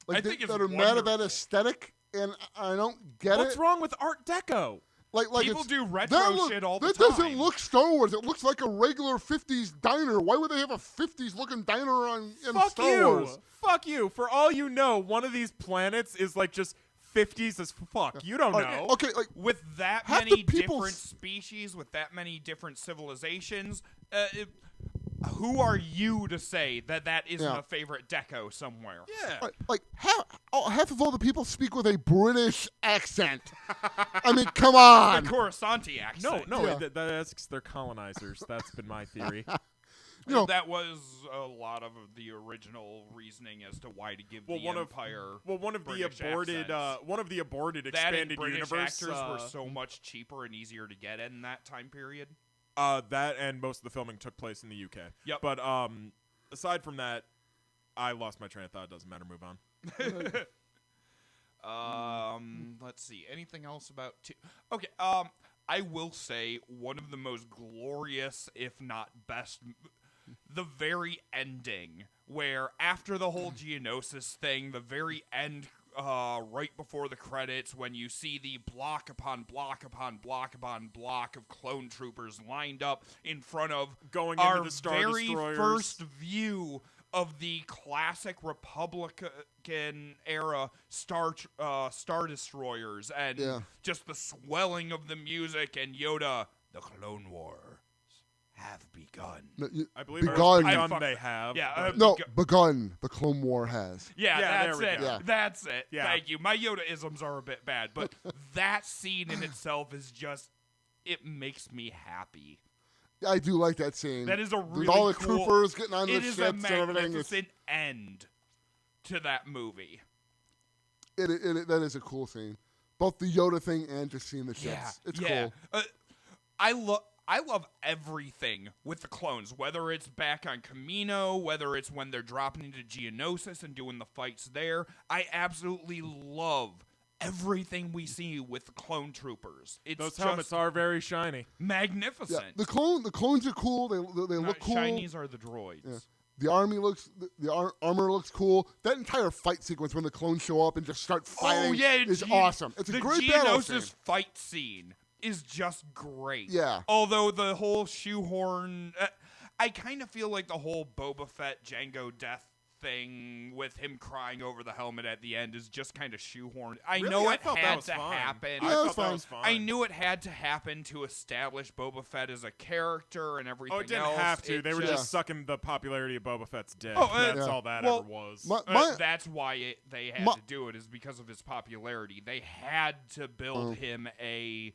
Like I think it's that are mad at that wonderful. aesthetic, and I don't get it. What's wrong with Art Deco? Like People it's, do retro shit all the time. That doesn't look Star Wars. It looks like a regular 50s diner. Why would they have a 50s looking diner in Star Wars? Fuck you. For all you know, one of these planets is like just 50s as fuck. You don't know. Okay, like with that half many the people different species, with that many different civilizations, who are you to say that isn't a favorite deco somewhere? Yeah. Like half of all the people speak with a British accent. I mean, come on. The Coruscanti accent. No, that's 'cause they're colonizers. That's been my theory. That was a lot of the original reasoning as to why to give the Empire. One of the aborted expanded British universe actors were so much cheaper and easier to get in that time period. That and most of the filming took place in the UK. Yep. But aside from that, I lost my train of thought. It doesn't matter. Move on. Let's see. Anything else about Okay. I will say one of the most glorious, if not best, the very ending, where after the whole Geonosis thing, the very end, right before the credits, when you see the block upon block upon block upon block of clone troopers lined up in front of going our into the Star very Destroyers. first view of the classic Republican era Star Destroyers, and just the swelling of the music and Yoda, the Clone Wars have begun. I believe begun they have. Yeah, begun. The Clone War has. Yeah, that's it. Yeah. That's it. Yeah. Thank you. My Yoda-isms are a bit bad, but that scene in itself is just, it makes me happy. I do like that scene. That is a really With all the cool, troopers getting on the it is ships a and everything. magnificent end to that movie. That is a cool scene. Both the Yoda thing and just seeing the ships. Yeah, It's cool. I love everything with the clones, whether it's back on Kamino, whether it's when they're dropping into Geonosis and doing the fights there. I absolutely love everything we see with the clone troopers. Those helmets are very shiny. Magnificent. Yeah, the clones are cool. They look cool. Shinies are the droids. Yeah. The armor looks cool. That entire fight sequence when the clones show up and just start fighting is awesome. It's a great battle scene. The Geonosis fight scene is just great. Yeah. Although the whole shoehorn, I kind of feel like the whole Boba Fett Jango death thing with him crying over the helmet at the end is just kind of shoehorned. I know it had to happen. Yeah, I thought that was fine. I knew it had to happen to establish Boba Fett as a character and everything else. Oh, it didn't have to. They were just sucking the popularity of Boba Fett's dick. Oh, that's all that ever was. That's why they had to do it, is because of his popularity. They had to build him a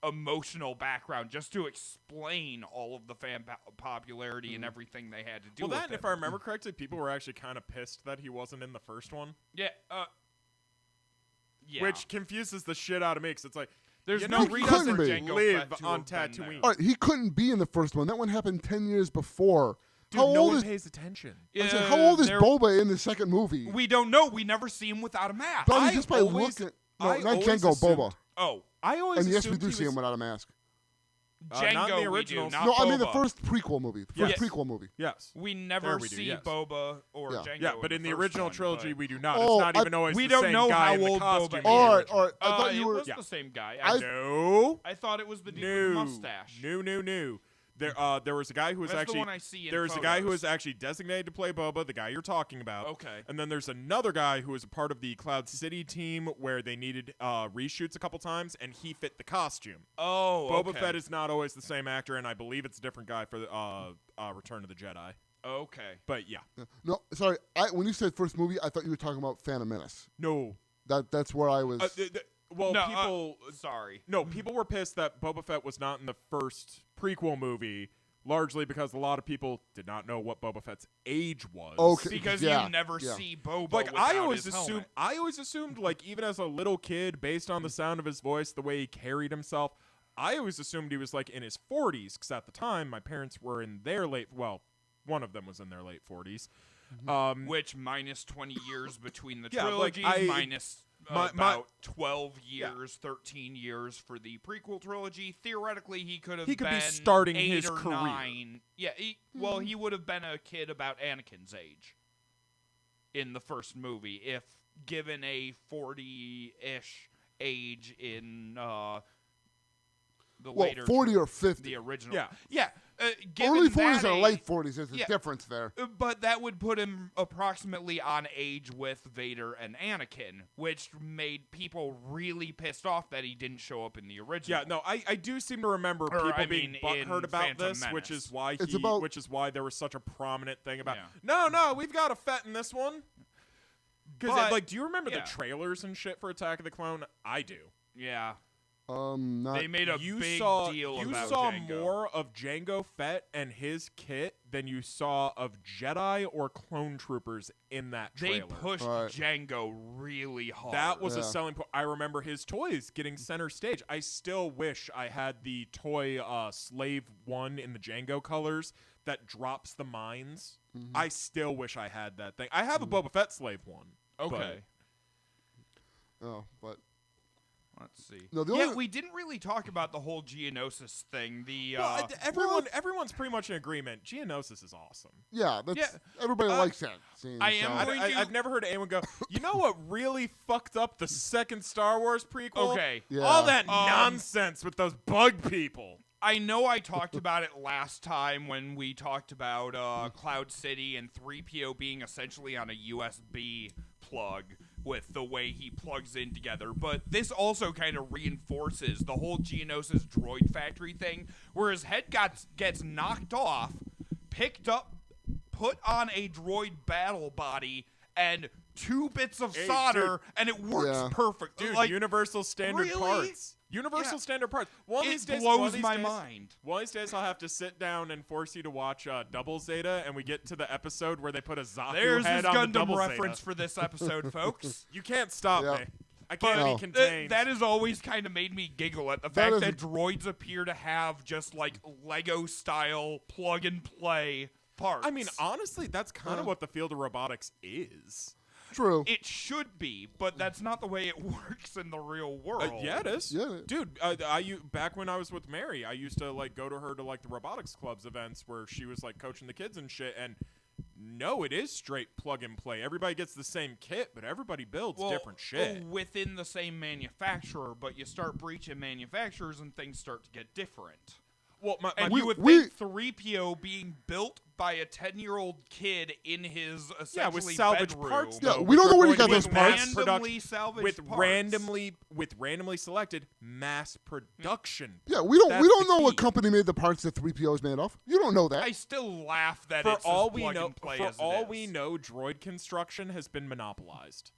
emotional background just to explain all of the fan popularity and everything they had to do. Well, with if I remember correctly, people were actually kind of pissed that he wasn't in the first one. Yeah. Which confuses the shit out of me, because it's like, there's no reason for Jango live Fett to on have been Tatooine. there. All right, he couldn't be in the first one. That one happened 10 years before. Dude, no one pays attention. How old is Boba in the second movie? We don't know. We never see him without a mask. Probably just by looking. No, not Jango, Boba. Oh. I always and yes, we do see him without a mask. Jango, not in the we originals. do, not No, Boba. I mean the first prequel movie. The first prequel movie. Yes. We never see Boba or Jango. Yeah, but in the original trilogy, we do not. Oh, it's not even always we the don't same know guy how in the old costume. Boba All is. right. I thought you were. It was the same guy. No. I thought it was the dude with the mustache. No. There was a guy who was That's actually. the one I see in there was a guy who photos. was actually designated to play Boba, the guy you're talking about. Okay. And then there's another guy who was a part of the Cloud City team where they needed reshoots a couple times, and he fit the costume. Oh, Boba okay. Fett is not always the same actor, and I believe it's a different guy for Return of the Jedi. Okay. But yeah. No, sorry. When you said first movie, I thought you were talking about Phantom Menace. No. That's where I was. Well, no, people. Sorry. No, people were pissed that Boba Fett was not in the first prequel movie, largely because a lot of people did not know what Boba Fett's age was. Okay. Because you never see Boba. Like I always assumed, like even as a little kid, based on the sound of his voice, the way he carried himself, I always assumed he was like in his 40s. Because at the time, my parents were in their one of them was in their late 40s. Which minus 20 years between the Yeah, like, trilogies, minus my- about 12 years, 13 years for the prequel trilogy. Theoretically, he could be been starting 8 his or career. 9. Yeah, he would have been a kid about Anakin's age in the first movie, if given a 40-ish age in later 40 or 50. the original. Yeah. Yeah. Early Given 40s that or age- late 40s. There's a Yeah. difference there. But that would put him approximately on age with Vader and Anakin, which made people really pissed off that he didn't show up in the original. Yeah, no, I do seem to remember Or, people I being mean, butthurt in about Phantom this, which Menace. is why It's about- which is why there was such a prominent thing about. Yeah. No, we've got a Fett in this one. Because But- do you remember yeah. the trailers and shit for Attack of the Clone? I do. Yeah. Not. They made a You big saw deal you about saw Jango. more of Jango Fett and his kit than you saw of Jedi or clone troopers in that They trailer. pushed Right. Django really hard. That was a Yeah. selling point. I remember his toys getting center stage. I still wish I had the toy Slave 1 in the Django colors that drops the mines. I still wish I had that thing. I have a Boba Fett Slave 1. Okay. But Let's see. No, the yeah, only- we didn't really talk about the whole Geonosis thing. The Well, everyone's pretty much in agreement. Geonosis is awesome. yeah, that's Yeah. everybody likes that scene. I am so- going to- I've never heard anyone go, you know what really fucked up the second Star Wars prequel? Okay. Yeah. All that nonsense with those bug people. I know I talked about it last time when we talked about Cloud City and 3PO being essentially on a USB plug with the way he plugs in together, but this also kind of reinforces the whole Geonosis droid factory thing, where his head gets knocked off, picked up, put on a droid battle body, and 2 bits of Hey, solder, and it works Yeah. perfect. Dude, like, universal standard really? parts. Universal Yeah. standard parts. One of these it days, blows my mind. One of these days, I'll have to sit down and force you to watch Double Zeta, and we get to the episode where they put a Zaku There's head his on the Gundam Double reference Zeta. for this episode, folks. You can't stop Yeah. me. I can't No. be contained. That has always kind of made me giggle at the That fact is that a- droids appear to have just like Lego style plug and play parts. I mean, honestly, that's kind of what the field of robotics is. True. it should be, but that's not the way it works in the real world. Yeah, it is. Yeah. Dude, back when I was with Mary, I used to like go to her to like the robotics clubs events where she was like coaching the kids and shit. And no, it is straight plug and play. Everybody gets the same kit, but everybody builds different shit. Within the same manufacturer, but you start breaching manufacturers and things start to get different. Well, And my you would we- think 3PO being built by a 10-year-old kid in his essentially yeah, with salvage bedroom. parts. Yeah, though, we don't which know are where he going got to those be parts. mass randomly production- salvaged with parts. randomly selected mass production. Yeah, we don't That's know the what key. company made the parts that 3PO is made of. You don't know that. I still laugh that For it's all as we plug know, and play for as it all is. we know, droid construction has been monopolized.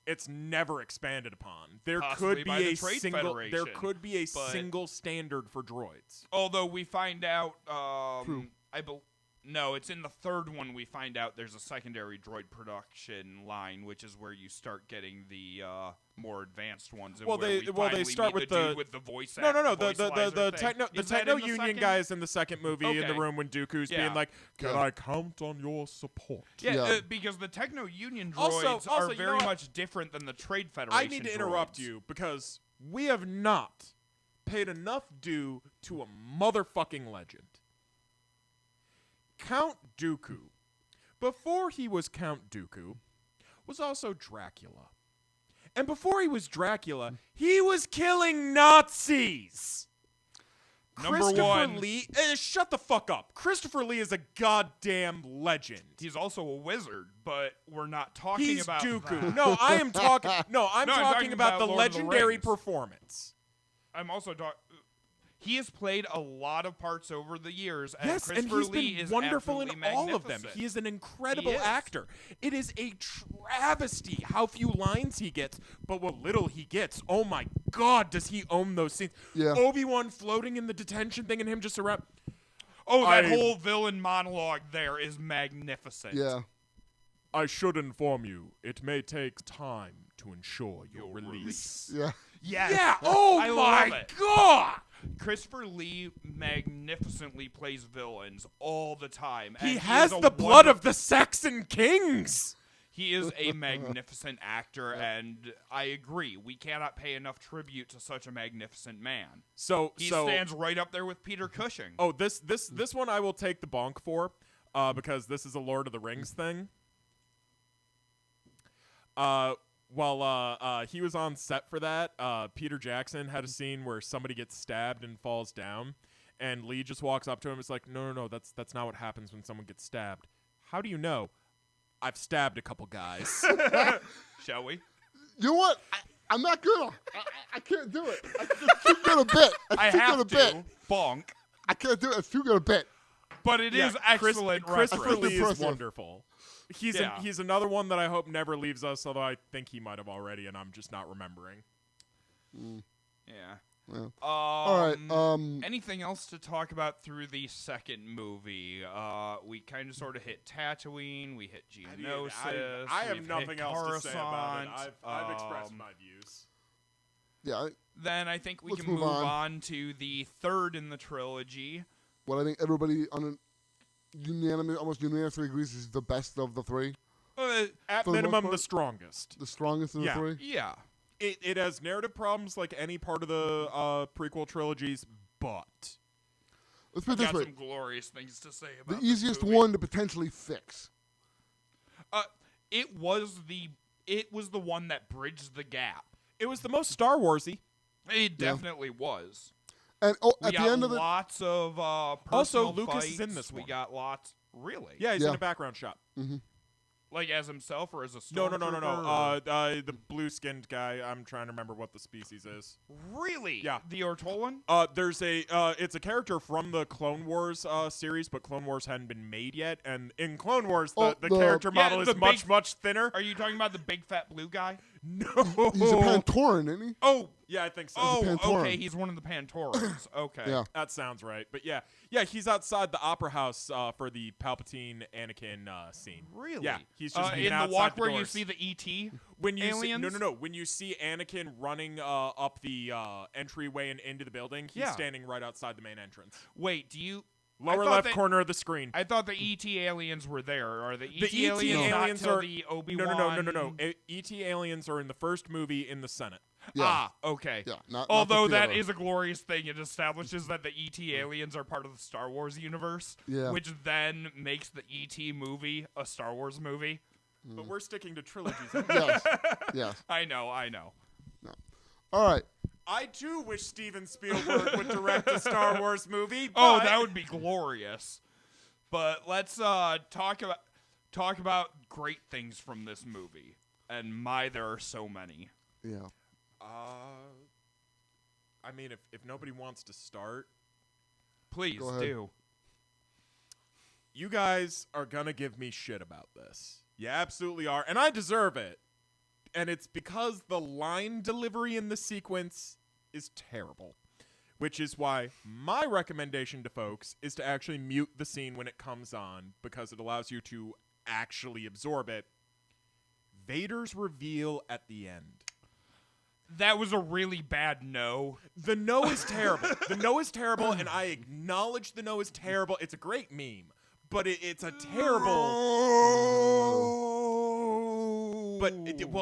It's never expanded upon. There Possibly could by be the a Trade single. There Federation, could be a but- single standard for droids. Although we find out, True. no, it's in the third one we find out there's a secondary droid production line, which is where you start getting the more advanced ones. And Well, where they- we well, they finally start meet with the the- dude with the voice. No, the voicalizer thing. techno Is that in the union second? guys in the second movie in the Okay. room when Dooku's Yeah. being like, "Can Yeah. I count on your support?" Yeah, Yeah. because the Techno Union droids Also, are you know very what? much different than the Trade Federation. I need to interrupt droids. you because we have not paid enough due to a motherfucking legend. Count Dooku, before he was Count Dooku, was also Dracula. And before he was Dracula, he was killing Nazis. Number Christopher one. Lee, shut the fuck up. Christopher Lee is a goddamn legend. He's also a wizard, but we're not talking He's about Dooku. that. No, I am talking. No, I'm No, I'm talking talking about about the Lord of the legendary Rings. performance. I'm also talking. He has played a lot of parts over the years, and Yes, and Christopher he's Lee been is wonderful in absolutely all of them. magnificent. He is an incredible He is. actor. It is a travesty how few lines he gets, but what little he gets. Oh my God, does he own those scenes? Yeah. Obi-Wan floating in the detention thing and him just around. Oh, that I- whole villain monologue there is magnificent. yeah. I should inform you, it may take time to ensure your release. Yeah. Yes. Yeah, oh I my love it. God! Christopher Lee magnificently plays villains all the time. He and has is a the blood wonder- of the Saxon kings! He is a magnificent actor, and I agree. We cannot pay enough tribute to such a magnificent man. So, He stands right up there with Peter Cushing. Oh, this one I will take the bonk for, because this is a Lord of the Rings thing. while he was on set for that, Peter Jackson had a scene where somebody gets stabbed and falls down, and Lee just walks up to him. It's like, no, that's not what happens when someone gets stabbed. How do you know? I've stabbed a couple guys. Shall we? You know what? I'm not gonna. I can't do it. It's too good a bit. I have to. Bonk. I can't do it. It's too good a bit. But it is excellent. Christopher Lee is impressive. wonderful. He's another one that I hope never leaves us, although I think he might have already, and I'm just not remembering. Yeah. Well. All right. Anything else to talk about through the second movie? We kind of sort of hit Tatooine. We hit Geonosis. I have nothing else to say about it. I've expressed my views. Yeah. Then I think we can move on to the third in the trilogy. What I think everybody almost unanimously agrees is the best of the three. At minimum, the strongest. The strongest of the three? Yeah. It has narrative problems like any part of the prequel trilogies, but let's put it this way. Some glorious things to say about the easiest one to potentially fix. It was the one that bridged the gap. It was the most Star Warsy. It definitely was. And at the end of the lots of personal also Lucas fights. is in this one. We got lots. Really? Yeah, he's in a background shot. Mm-hmm. Like as himself or as a stormtrooper? No. The blue-skinned guy. I'm trying to remember what the species is. Really? Yeah. The Ortolan? There's it's a character from the Clone Wars series, but Clone Wars hadn't been made yet. And in Clone Wars, the character model is much thinner. Are you talking about the big fat blue guy? No. He's a Pantoran, isn't he? Oh. Yeah, I think so. Oh, okay. He's one of the Pantorans. Okay. Yeah. That sounds right. But yeah, he's outside the opera house for the Palpatine Anakin scene. Really? Yeah, he's just in the walk where you see the ET aliens? No. When you see Anakin running up the entryway and into the building, he's standing right outside the main entrance. Wait, do you... Lower left corner of the screen. I thought the ET aliens were there. Are the ET aliens not the Obi-Wan? No. ET aliens are in the first movie in the Senate. Yeah. Okay. Yeah, although that is a glorious thing. It establishes that the ET aliens are part of the Star Wars universe, which then makes the ET movie a Star Wars movie. But we're sticking to trilogies. Yes. I know. No. All right. I too wish Steven Spielberg would direct a Star Wars movie. Oh, that would be glorious. But let's talk about great things from this movie. And there are so many. Yeah. I mean, if nobody wants to start, please do. You guys are gonna give me shit about this. You absolutely are, and I deserve it. And it's because the line delivery in the sequence is terrible. Which is why my recommendation to folks is to actually mute the scene when it comes on, because it allows you to actually absorb it. Vader's reveal at the end. That was a really bad no. The no is terrible. The no is terrible, and I acknowledge the no is terrible. It's a great meme, but it's a terrible... But,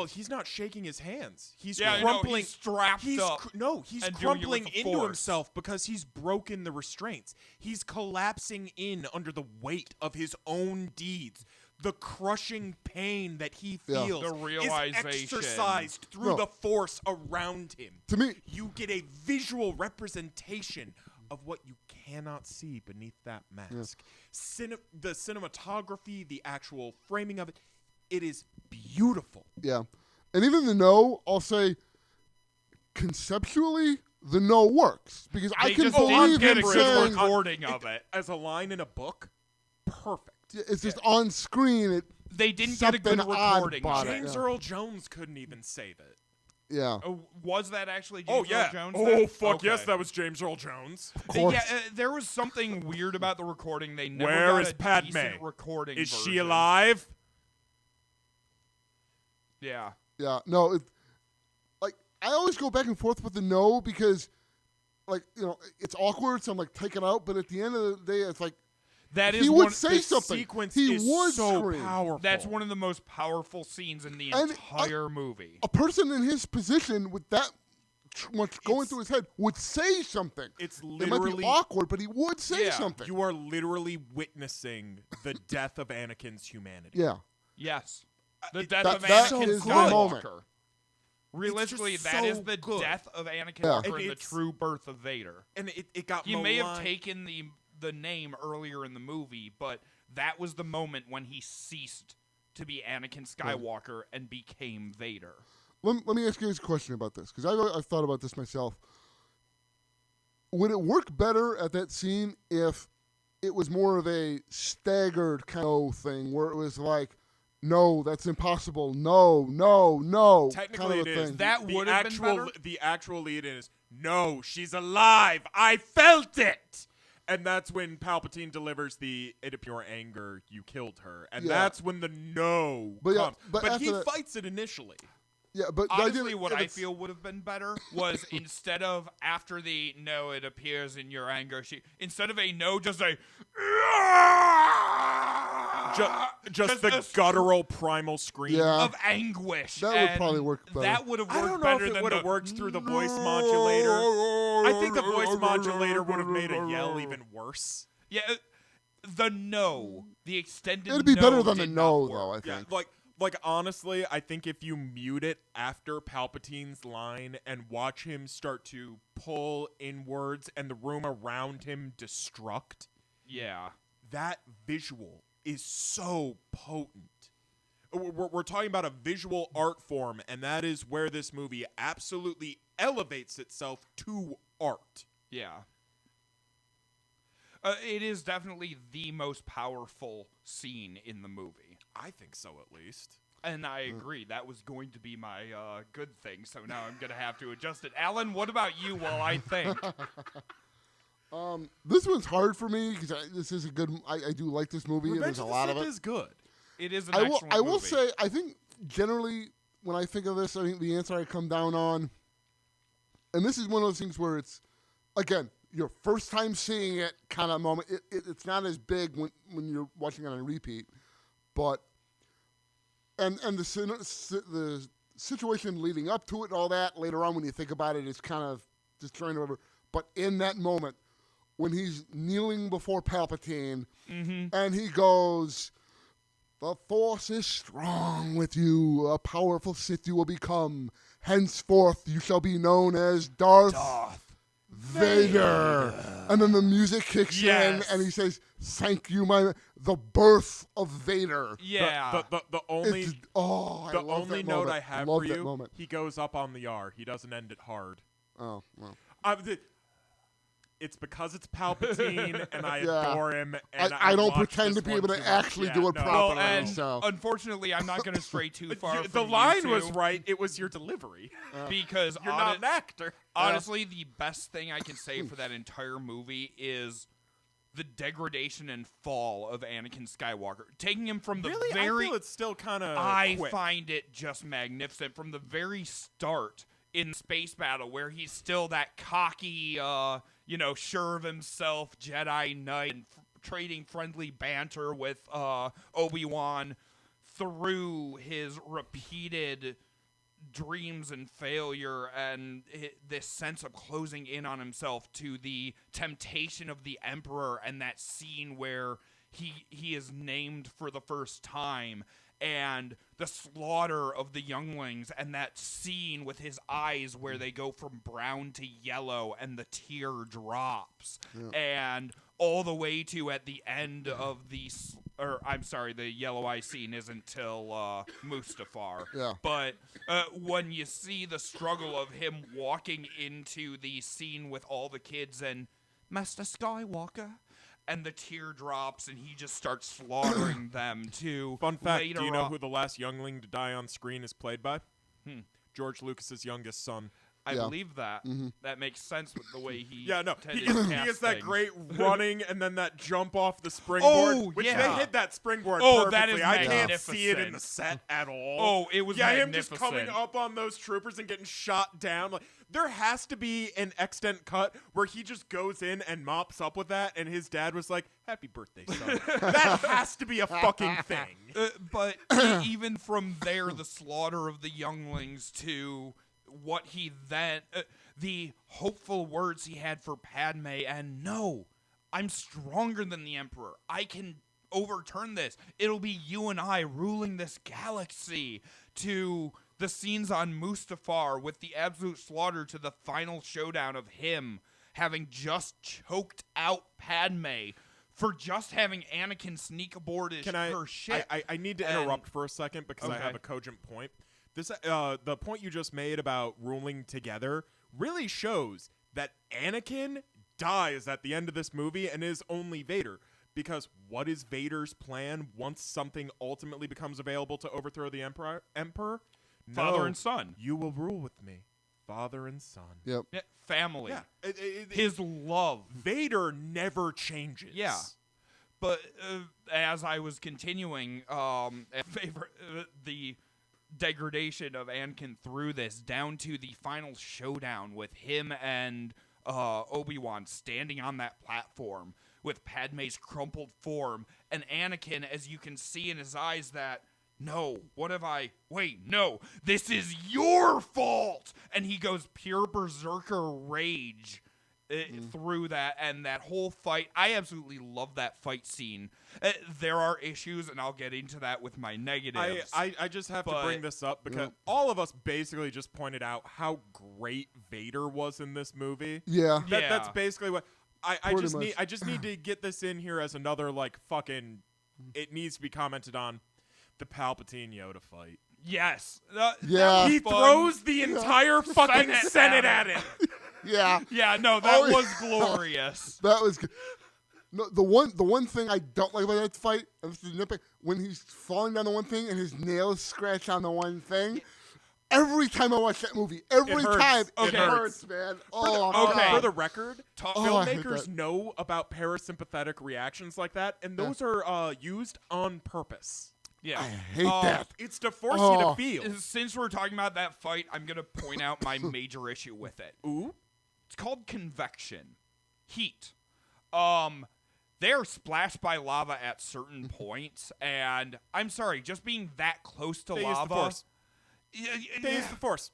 he's not shaking his hands. He's crumpling. He's strapped up. He's crumpling into himself because he's broken the restraints. He's collapsing in under the weight of his own deeds. The crushing pain that he feels the realization is exercised through the force around him. To me, you get a visual representation of what you cannot see beneath that mask. The cinematography, the actual framing of it, it is beautiful. Yeah. And even the no, I'll say, conceptually, the no works. Because I can believe him saying... recording of it. As a line in a book, perfect. It's just on screen. They didn't get a good recording. James Earl Jones couldn't even save it. Yeah. Was that actually James Earl Jones? Oh, fuck yes, that was James Earl Jones. Of course. There was something weird about the recording. They never Where got is a Padme? decent recording Is version. she alive? Yeah. Yeah. No, I always go back and forth with the no because, it's awkward, so I'm take it out. But at the end of the day, it's he would say something. Sequence he is would so scream. powerful. That's one of the most powerful scenes in the entire movie. A person in his position with that much going through his head would say something. It's It might literally be awkward, but he would say something. You are literally witnessing the death of Anakin's humanity. Yeah. Yes. The death of that Anakin is the Skywalker. moment. Realistically, that is the death of Anakin Skywalker and the true birth of Vader. And it got He may have taken the name earlier in the movie, but that was the moment when he ceased to be Anakin Skywalker and became Vader. Let me ask you guys a question about this, because I've thought about this myself. Would it work better at that scene if it was more of a staggered kind of thing, where it was like, no, that's impossible. No. Technically, kind of it is. That would have been better. The actual lead is, no, she's alive. I felt it. And that's when Palpatine delivers out of pure anger, you killed her. And that's when the no comes. But he fights it initially. Yeah, but honestly, what I feel would have been better was instead of after the no, it appears in your anger, instead of a no, just a just the guttural primal scream of anguish. That would probably work better. That would have worked I don't know better if it than would have worked through the voice modulator. I think the voice modulator would have made a yell even worse. Yeah, the extended It'd be no better than the did no, not work. though, I think. Yeah, like honestly, I think if you mute it after Palpatine's line and watch him start to pull inwards and the room around him destruct, that visual is so potent. We're talking about a visual art form, and that is where this movie absolutely elevates itself to art. Yeah. It is definitely the most powerful scene in the movie. I think so, at least. And I agree. That was going to be my good thing, so now I'm going to have to adjust it. Alan, what about you while I think? This one's hard for me because this is a good. I do like this movie, and there's a lot of it. It is good. It is an excellent movie. I will say, I think generally when I think of this, I think the answer I come down on, and this is one of those things where it's, again, your first time seeing it kind of moment. It's not as big when you're watching it on repeat, but and the situation leading up to it and all that later on when you think about it is kind of just trying to remember. But in that moment when he's kneeling before Palpatine and he goes, "The Force is strong with you. A powerful Sith you will become. Henceforth you shall be known as Darth Vader." And then the music kicks in, and he says, "Thank you, the birth of Vader." Yeah. The only note I have for you, moment. he goes up on the R. He doesn't end it hard. Oh, well. It's because it's Palpatine, and I adore him. And I don't pretend to be able to actually do it properly. Well, and so. Unfortunately, I'm not going to stray too far. The line was right. It was your delivery. Because you're not an actor. Honestly, the best thing I can say for that entire movie is the degradation and fall of Anakin Skywalker. Taking him from the I feel it's still kind of quick. Find it just magnificent. From the very start in Space Battle, where he's still that cocky, sure of himself Jedi Knight and trading friendly banter with Obi-Wan through his repeated dreams and failure and this sense of closing in on himself to the temptation of the Emperor and that scene where he is named for the first time and the slaughter of the younglings and that scene with his eyes where they go from brown to yellow and the tear drops and all the way to at the end of the yellow eye scene isn't till Mustafar. Yeah. But when you see the struggle of him walking into the scene with all the kids and Master Skywalker, and the tear drops, and he just starts slaughtering them too. Fun fact, do you know who the last youngling to die on screen is played by? George Lucas's youngest son. I believe that. That makes sense with the way he he has that great running and then that jump off the springboard. Which they hit that springboard perfectly. That is I can't see it in the set at all. It was him magnificent. just coming up on those troopers and getting shot down. Like, there has to be an extant cut where he just goes in and mops up with that, and his dad was like, "Happy birthday, son." That has to be a fucking thing. But even from there, the slaughter of the younglings to what he then the hopeful words he had for Padme, and no, I'm stronger than the Emperor. I can overturn this. It'll be you and I ruling this galaxy, to the scenes on Mustafar with the absolute slaughter to the final showdown of him having just choked out Padme for just having Anakin sneak aboard her ship. I need to interrupt for a second because I have a cogent point. This the point you just made about ruling together really shows that Anakin dies at the end of this movie and is only Vader. Because what is Vader's plan once something ultimately becomes available to overthrow the Emperor? Father and son. You will rule with me. Father and son. Yep. Yeah, family. Yeah. His love. Vader never changes. Yeah. But as I was continuing, the degradation of Anakin through this down to the final showdown with him and Obi-Wan standing on that platform with Padme's crumpled form and Anakin, as you can see in his eyes, that no, this is your fault, and he goes pure berserker rage through that, and that whole fight. I absolutely love that fight scene. There are issues, and I'll get into that with my negatives. I just have to bring this up because all of us basically just pointed out how great Vader was in this movie. Yeah. That's basically what I just need to get this in here as another fucking. It needs to be commented on. The Palpatine Yoda fight. Yes. Yeah. He throws the entire fucking Senate at him. Yeah. Yeah, no, that was glorious. That was good. No, the one thing I don't like about that fight, and this is nitpick, when he's falling down the one thing and his nails scratch on the one thing. Every time I watch that movie, every time it hurts, man. For the record, filmmakers know about parasympathetic reactions like that, and those are used on purpose. Yeah. I hate that. It's to force you to feel. Since we're talking about that fight, I'm going to point out my major issue with it. Ooh? It's called convection. Heat. They're splashed by lava at certain points, and I'm sorry, just being that close to lava. Use the Force. They use the Force.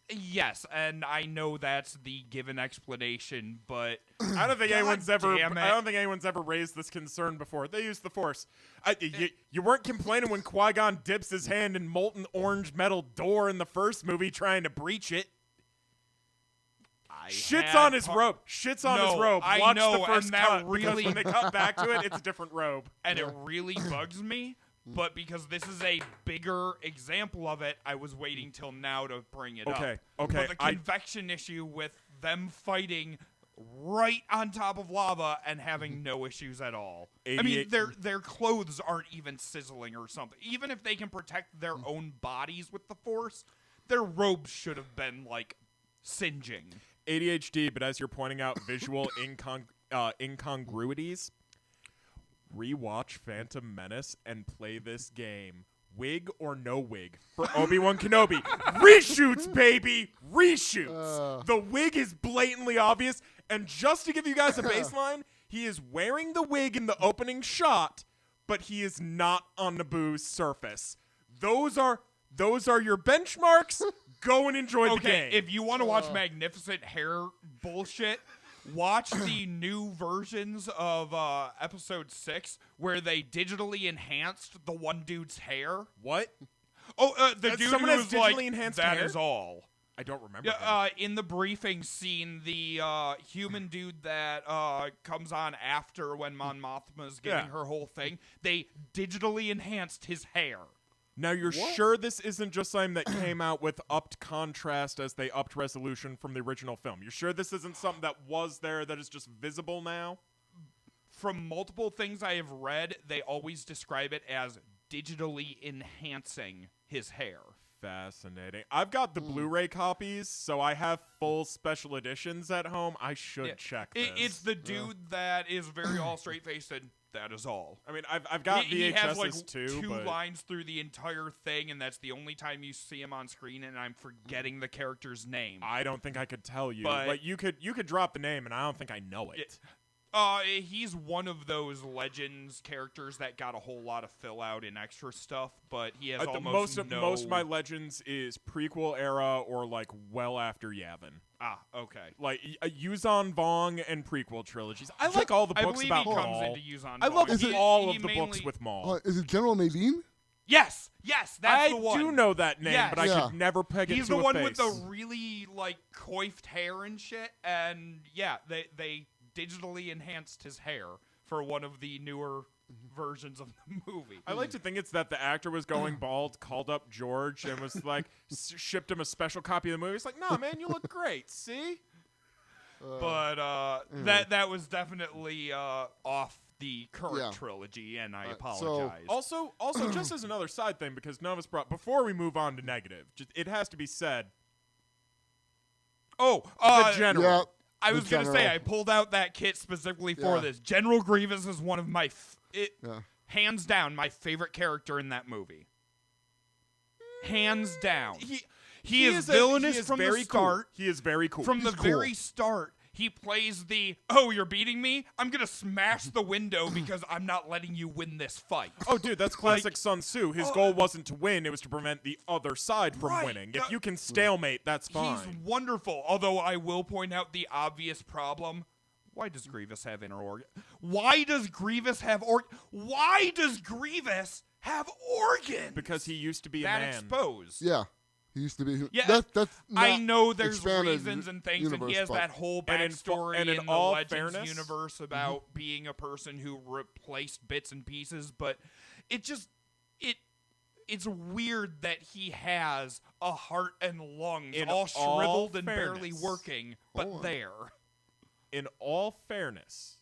Yes, and I know that's the given explanation, but I don't think anyone's ever raised this concern before. They use the Force. You weren't complaining when Qui-Gon dips his hand in molten orange metal door in the first movie trying to breach it. Shits on his robe. Watch the first cut, because when they cut back to it, it's a different robe. And it really bugs me. But because this is a bigger example of it, I was waiting till now to bring it up. Okay. But the convection issue with them fighting right on top of lava and having no issues at all. I mean, their clothes aren't even sizzling or something. Even if they can protect their own bodies with the Force, their robes should have been, singeing. ADHD, but as you're pointing out, visual incongruities. Rewatch Phantom Menace and play this game. Wig or no wig for Obi-Wan Kenobi. Reshoots, baby! Reshoots! The wig is blatantly obvious, and just to give you guys a baseline, he is wearing the wig in the opening shot, but he is not on Naboo's surface. Those are your benchmarks. Go and enjoy the game. If you want to watch magnificent hair bullshit, watch the new versions of Episode 6 where they digitally enhanced the one dude's hair. What? The dude someone who has was digitally enhanced that hair? is all. I don't remember. Yeah, in the briefing scene, the human dude that comes on after when Mon Mothma's getting her whole thing, they digitally enhanced his hair. Now, you're sure this isn't just something that came out with upped contrast as they upped resolution from the original film? You're sure this isn't something that was there that is just visible now? From multiple things I have read, they always describe it as digitally enhancing his hair. Fascinating. I've got the Blu-ray copies, so I have full special editions at home. I should check this. It's the dude that is very all straight-faced and that is all. I mean, I've got he VHSs has too. Two lines through the entire thing, and that's the only time you see him on screen. And I'm forgetting the character's name. I don't think I could tell you. But you could drop the name, and I don't think I know it. He's one of those Legends characters that got a whole lot of fill out and extra stuff, but he has most of my Legends is prequel era or well after Yavin. Ah, okay. Like Yuzan Vong and prequel trilogies. I like all the books about he Maul. comes into Yuzan I love Vong. all of the books with Maul. Is it General Naveen? Yes, that's the one. I do know that name, but I could never peg it to a face. He's the one with the really, like, coiffed hair and shit, and, yeah, they digitally enhanced his hair for one of the newer versions of the movie. I like to think it's that the actor was going bald, called up George, and was like, shipped him a special copy of the movie. It's like, nah, man, you look great, see? But that was definitely off the current trilogy, and I apologize. So, also, just as another side thing, because none of us brought, before we move on to negative, it has to be said. The general. Yeah, I was going to say, I pulled out that kit specifically for this. General Grievous is one of my, hands down, my favorite character in that movie. Hands down. He is villainous from the start. He is very cool. From the very start, he plays you're beating me? I'm going to smash the window because I'm not letting you win this fight. Oh, dude, that's classic Sun Tzu. His goal wasn't to win. It was to prevent the other side from winning. If you can stalemate, that's fine. He's wonderful. Although I will point out the obvious problem. Why does Grievous have inner organ? Why does Grievous have organ? Because he used to be a man. Exposed. Yeah. He used to be. Yeah, that's I know there's reasons and things, and he has that whole backstory in the all Legends fairness, universe about being a person who replaced bits and pieces, but it's weird that he has a heart and lungs all shriveled and barely working, but there. In all fairness,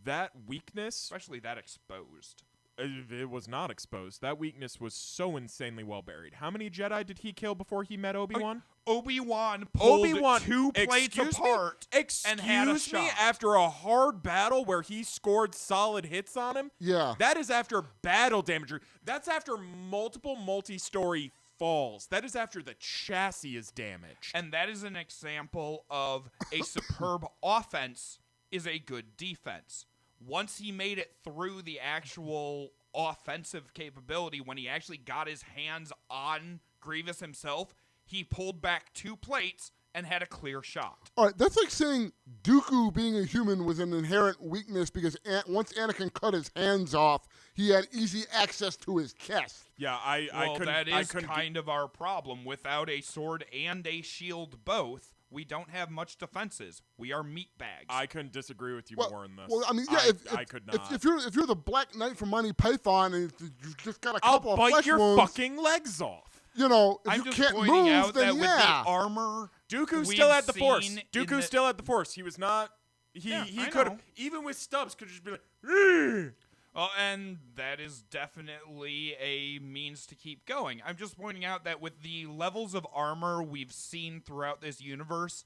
that weakness, especially that exposed. It was not exposed. That weakness was so insanely well buried. How many Jedi did he kill before he met Obi-Wan? Obi-Wan pulled two plates apart and had a shot. After a hard battle where he scored solid hits on him? Yeah. That is after battle damage. That's after multiple multi-story falls. That is after the chassis is damaged. And that is an example of a superb offense is a good defense. Once he made it through the actual offensive capability, when he actually got his hands on Grievous himself, he pulled back two plates and had a clear shot. All right, that's like saying Dooku being a human was an inherent weakness because once Anakin cut his hands off, he had easy access to his chest. Yeah, that is kind of our problem. Without a sword and a shield both, we don't have much defenses. We are meat bags. I couldn't disagree with you more in this. Well, I mean, yeah, I could not. If you're the Black Knight from Monty Python and you've just got a couple I'll of bite flesh your wounds, fucking legs off. You know, if I'm you just can't pointing move, out then that with the armor, Dooku still had the Force. Dooku still had the Force. He was not. He could have, even with Stubbs, could just be like. And that is definitely a means to keep going. I'm just pointing out that with the levels of armor we've seen throughout this universe,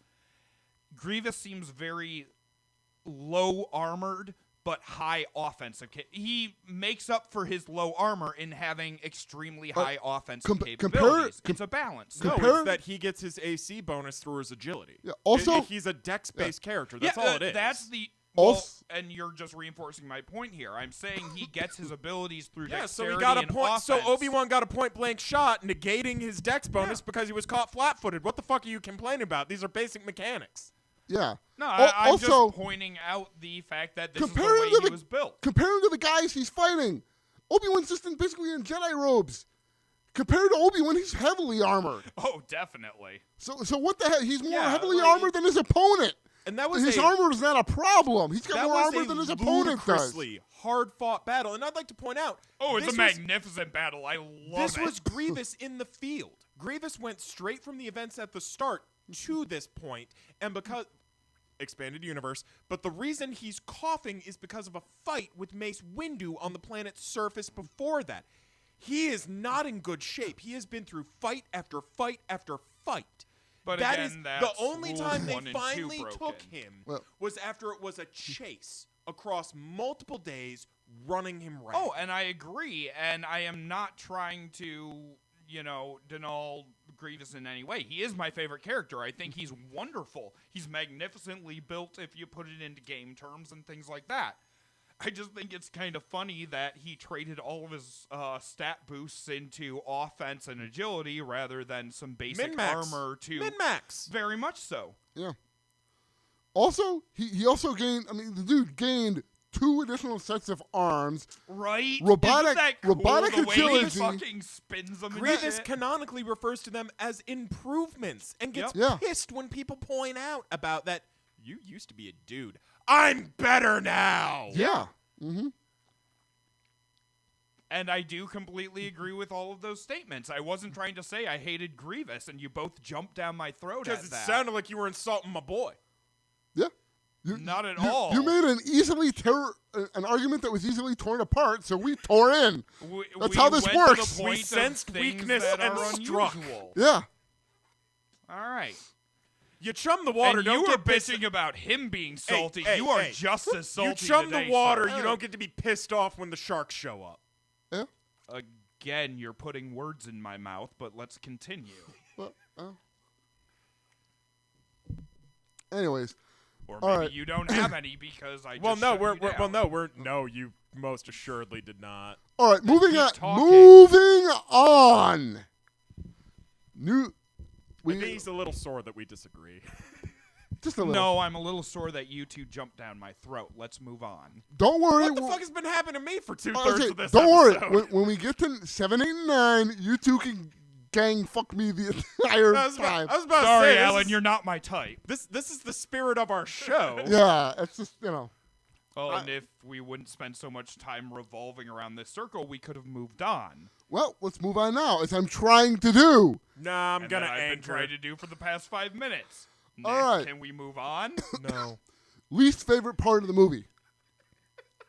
Grievous seems very low armored, but high offensive. He makes up for his low armor in having extremely high offensive capabilities. It's a balance. It's that he gets his AC bonus through his agility. Yeah, also, he's a dex-based character. That's all it is. That's the... and you're just reinforcing my point here. I'm saying he gets his abilities through dexterity so he got a point. Offense. So Obi-Wan got a point-blank shot, negating his dex bonus because he was caught flat-footed. What the fuck are you complaining about? These are basic mechanics. Yeah. No, I'm just pointing out the fact that this is the way he was built. Comparing to the guys he's fighting, Obi-Wan's just basically in Jedi robes. Compared to Obi-Wan, he's heavily armored. Oh, definitely. So what the heck? He's more heavily armored than his opponent. And that was his armor is not a problem. He's got more armor than his opponent does. Hard-fought battle, and I'd like to point out. Oh, it's a magnificent battle. I love it. This was Grievous in the field. Grievous went straight from the events at the start to this point, and because expanded universe. But the reason he's coughing is because of a fight with Mace Windu on the planet's surface before that. He is not in good shape. He has been through fight after fight after fight. But that again, is that's the only time they 1 and 2 finally broken. took him was after it was a chase across multiple days, running him ragged. Oh, and I agree, and I am not trying to, denul Grievous in any way. He is my favorite character. I think he's wonderful. He's magnificently built if you put it into game terms and things like that. I just think it's kind of funny that he traded all of his stat boosts into offense and agility rather than some basic Min-max. armor to... Min-max. Very much so. Yeah. Also, he also gained... I mean, the dude gained 2 additional sets of arms. Right? Robotic- Isn't that cool, robotic the way he agility. fucking spins them and Grievous shit? canonically refers to them as improvements and gets Yep. Yeah. pissed when people point out about that. You used to be a dude. I'm better now. Yeah. Mm-hmm. And I do completely agree with all of those statements. I wasn't trying to say I hated Grievous, and you both jumped down my throat at Because it that. sounded like you were insulting my boy. Yeah. Not at all. You made an argument that was easily torn apart, so we tore in. That's how this went works. To the We point of sensed things weakness that and are struck. unusual. Yeah. All right. You chum the water. And don't you were get pissed. bitching about him being Hey, salty. hey, you are hey. just as salty You chum today, the water. sir. You don't get to be pissed off when the sharks show up. Yeah. Again, you're putting words in my mouth, but let's continue. Well, anyways. Or All maybe right. you don't have any because I Well, just no, shut you down. no. You most assuredly did not. All right, moving keep on. talking. Moving on. I think he's a little sore that we disagree. Just a little. No, I'm a little sore that you two jumped down my throat. Let's move on. Don't worry. What the fuck has been happening to me for Okay, 2/3 of this don't worry. episode? When we get to 7, 8, and 9, you two can gang fuck me the entire I was time. about to Sorry, say, Alan, you're not my type. This is the spirit of our show. Yeah, it's just, you know. Oh, and if we wouldn't spend so much time revolving around this circle, we could have moved on. Well, let's move on now, as I'm trying to do. Nah, I'm And gonna that I've been anchor. trying to do for the past 5 minutes. Nick, All right. can we move on? No. Least favorite part of the movie.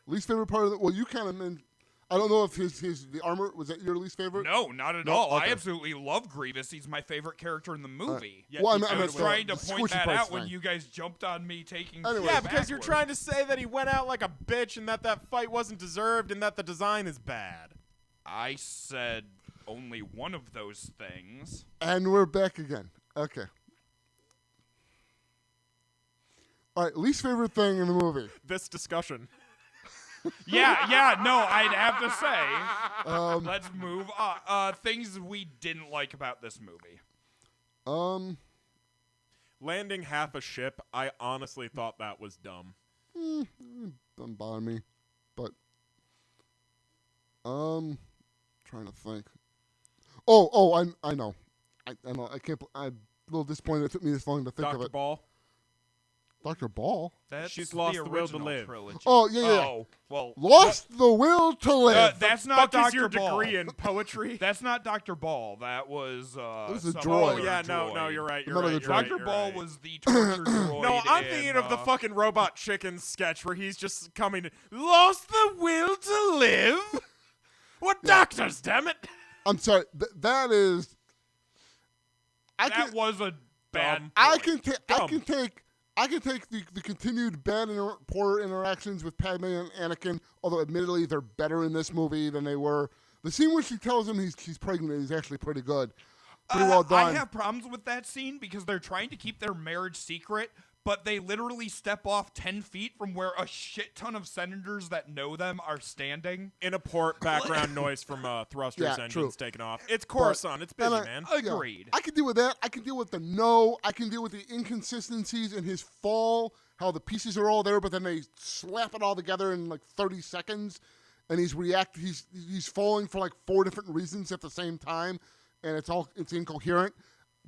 Least favorite part of the... Well, you kind of meant... I don't know if the armor... Was that your least favorite? No, not at No? all. I Okay. absolutely love Grievous. He's my favorite character in the movie. Yeah, Well, I was the- trying to the point squishy that part's out when fine. you guys jumped on me taking Anyway. shit Yeah, because you're backwards. trying to say that he went out like a bitch and that fight wasn't deserved and that the design is bad. I said only one of those things. And we're back again. Okay. All right, least favorite thing in the movie. This discussion. Yeah, no, I'd have to say. Let's move on. Things we didn't like about this movie. Landing half a ship, I honestly thought that was dumb. Doesn't bother me, but trying to think. I know. I know. I can't. I'm a little disappointed it took me this long to think of Dr. it. Ball. Dr. Ball. That's She's lost the the will to original live. trilogy. Oh, yeah. Oh, well. Lost the will to live. That's not Fuck is Dr. your Ball. degree in poetry? That's not Dr. Ball. That was was a some droid. other Oh, yeah, droid. no, you're right. You're Another right. You're droid. right, Dr. you're Ball right. was the torture droid. No, I'm in, thinking of the fucking Robot Chicken sketch where he's just coming. Lost the will to live? What doctors, damn it? I'm sorry. That is. That was a bad. Dumb. I point. can take the continued bad poor interactions with Padme and Anakin, although admittedly they're better in this movie than they were. The scene where she tells him she's pregnant is actually pretty good. Pretty well done. I have problems with that scene because they're trying to keep their marriage secret, but they literally step off 10 feet from where a shit ton of senators that know them are standing. In a port, background noise from thrusters Yeah, engines true. taking off. It's Coruscant. It's busy, and man. Agreed. I can deal with that. I can deal with the no. I can deal with the inconsistencies in his fall, how the pieces are all there, but then they slap it all together in like 30 seconds, and he's falling for like 4 different reasons at the same time, and it's incoherent.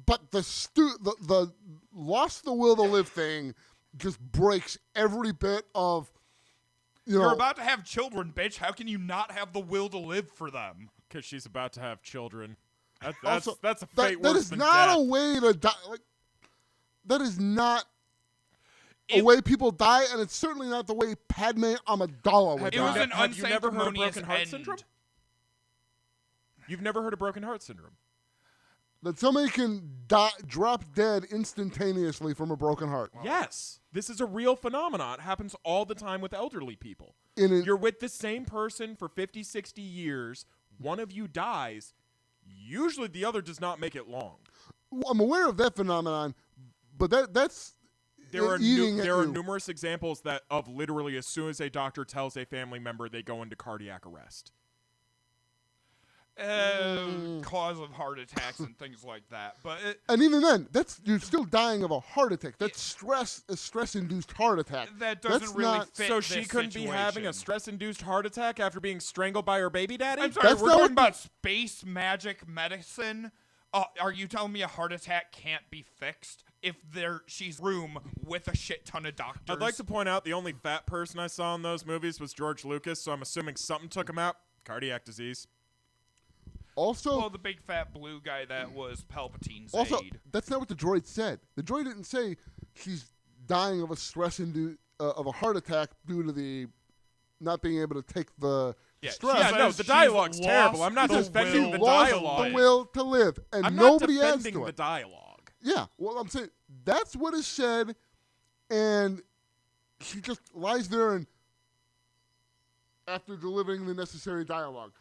But the lost the will to live thing just breaks every bit of, You're about to have children, bitch. How can you not have the will to live for them? Because she's about to have children. That's Also, a fate that worse is than not death. a way to die. Like, that is not a way people die, and it's certainly not the way Padme Amidala would It was die. an Have you never heard of unsanctimonious broken heart end. syndrome? You've never heard of broken heart syndrome? That somebody can drop dead instantaneously from a broken heart. Yes. This is a real phenomenon. It happens all the time with elderly people. You're with the same person for 50, 60 years. One of you dies. Usually the other does not make it long. I'm aware of that phenomenon, but that's There are eating at there are you. numerous examples of literally as soon as a doctor tells a family member they go into cardiac arrest. cause of heart attacks and things like that. But and even then, you're still dying of a heart attack. That's stress-induced heart attack. That doesn't really fit. So she couldn't be having a stress-induced heart attack after being strangled by her baby daddy? I'm sorry, we're talking about space magic medicine. Are you telling me a heart attack can't be fixed if she's room with a shit ton of doctors? I'd like to point out the only fat person I saw in those movies was George Lucas, so I'm assuming something took him out. Cardiac disease. Also, the big fat blue guy that was Palpatine's aide. That's not what the droid said. The droid didn't say she's dying of a of a heart attack due to the not being able to take the stress. Yeah, no, the dialogue's terrible. I'm not defending the dialogue. The will to live, and I'm nobody not adds defending to the it. dialogue. Yeah, well, I'm saying that's what is said, and she just lies there and after delivering the necessary dialogue.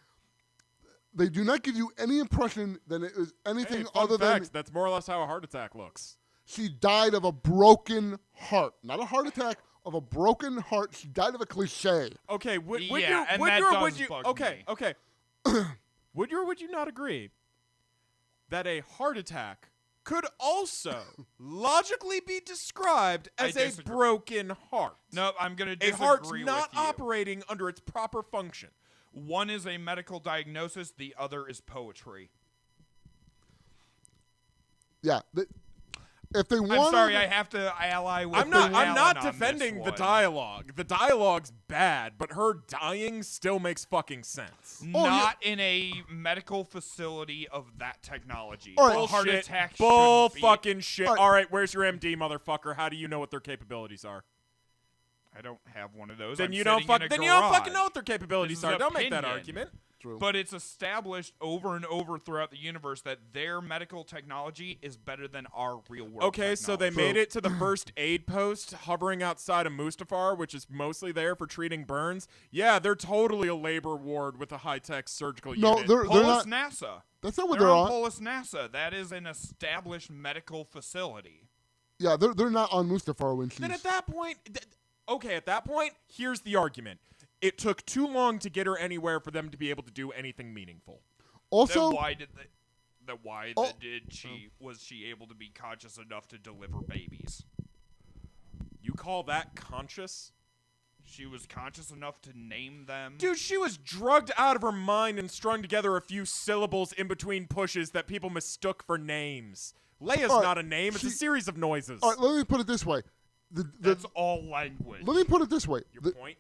They do not give you any impression that it was anything other than... That's more or less how a heart attack looks. She died of a broken heart. Not a heart attack, of a broken heart. She died of a cliche. Okay, would you... Okay. Would you or would you not agree that a heart attack could also logically be described as a broken heart? No, I'm going to disagree a heart's with not you. operating under its proper function. One is a medical diagnosis. The other is poetry. Yeah. If they want, I'm sorry, I have to ally with. I'm not defending the dialogue. The dialogue's bad, but her dying still makes fucking sense. Not in a medical facility of that technology. All right. A heart attack. Bull fucking shit. All All right, where's your MD, motherfucker? How do you know what their capabilities are? I don't have one of those. Then you don't fucking know what their capabilities are. Don't make that argument. True. But it's established over and over throughout the universe that their medical technology is better than our real world. Okay, so they made it to the first aid post hovering outside of Mustafar, which is mostly there for treating burns. Yeah, they're totally a labor ward with a high-tech surgical unit. They're Polis not. NASA. That's not what they're on. Polis NASA. That is an established medical facility. Yeah, they're not on Mustafar when she's... Then at that point... Okay, at that point, here's the argument. It took too long to get her anywhere for them to be able to do anything meaningful. Also, then why was she able to be conscious enough to deliver babies? You call that conscious? She was conscious enough to name them. Dude, she was drugged out of her mind and strung together a few syllables in between pushes that people mistook for names. Leia's not a name, it's a series of noises. All right, let me put it this way. That's all language. Let me put it this way. Your point?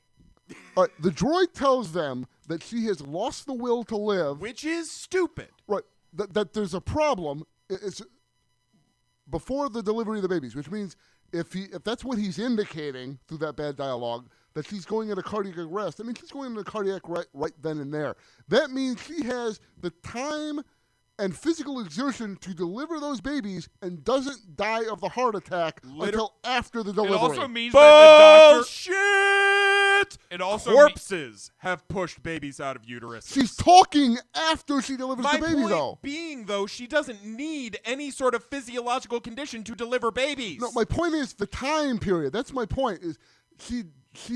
All right, the droid tells them that she has lost the will to live. Which is stupid. Right. That there's a problem. It's before the delivery of the babies, which means if that's what he's indicating through that bad dialogue, that she's going into cardiac arrest, I mean, she's going into cardiac right then and there. That means she has the time and physical exertion to deliver those babies and doesn't die of the heart attack until after the delivery. It also means that the doctor... It also corpses have pushed babies out of uterus. She's talking after she delivers the baby, though. My point being, though, she doesn't need any sort of physiological condition to deliver babies. No, my point is the time period. That's my point. Is she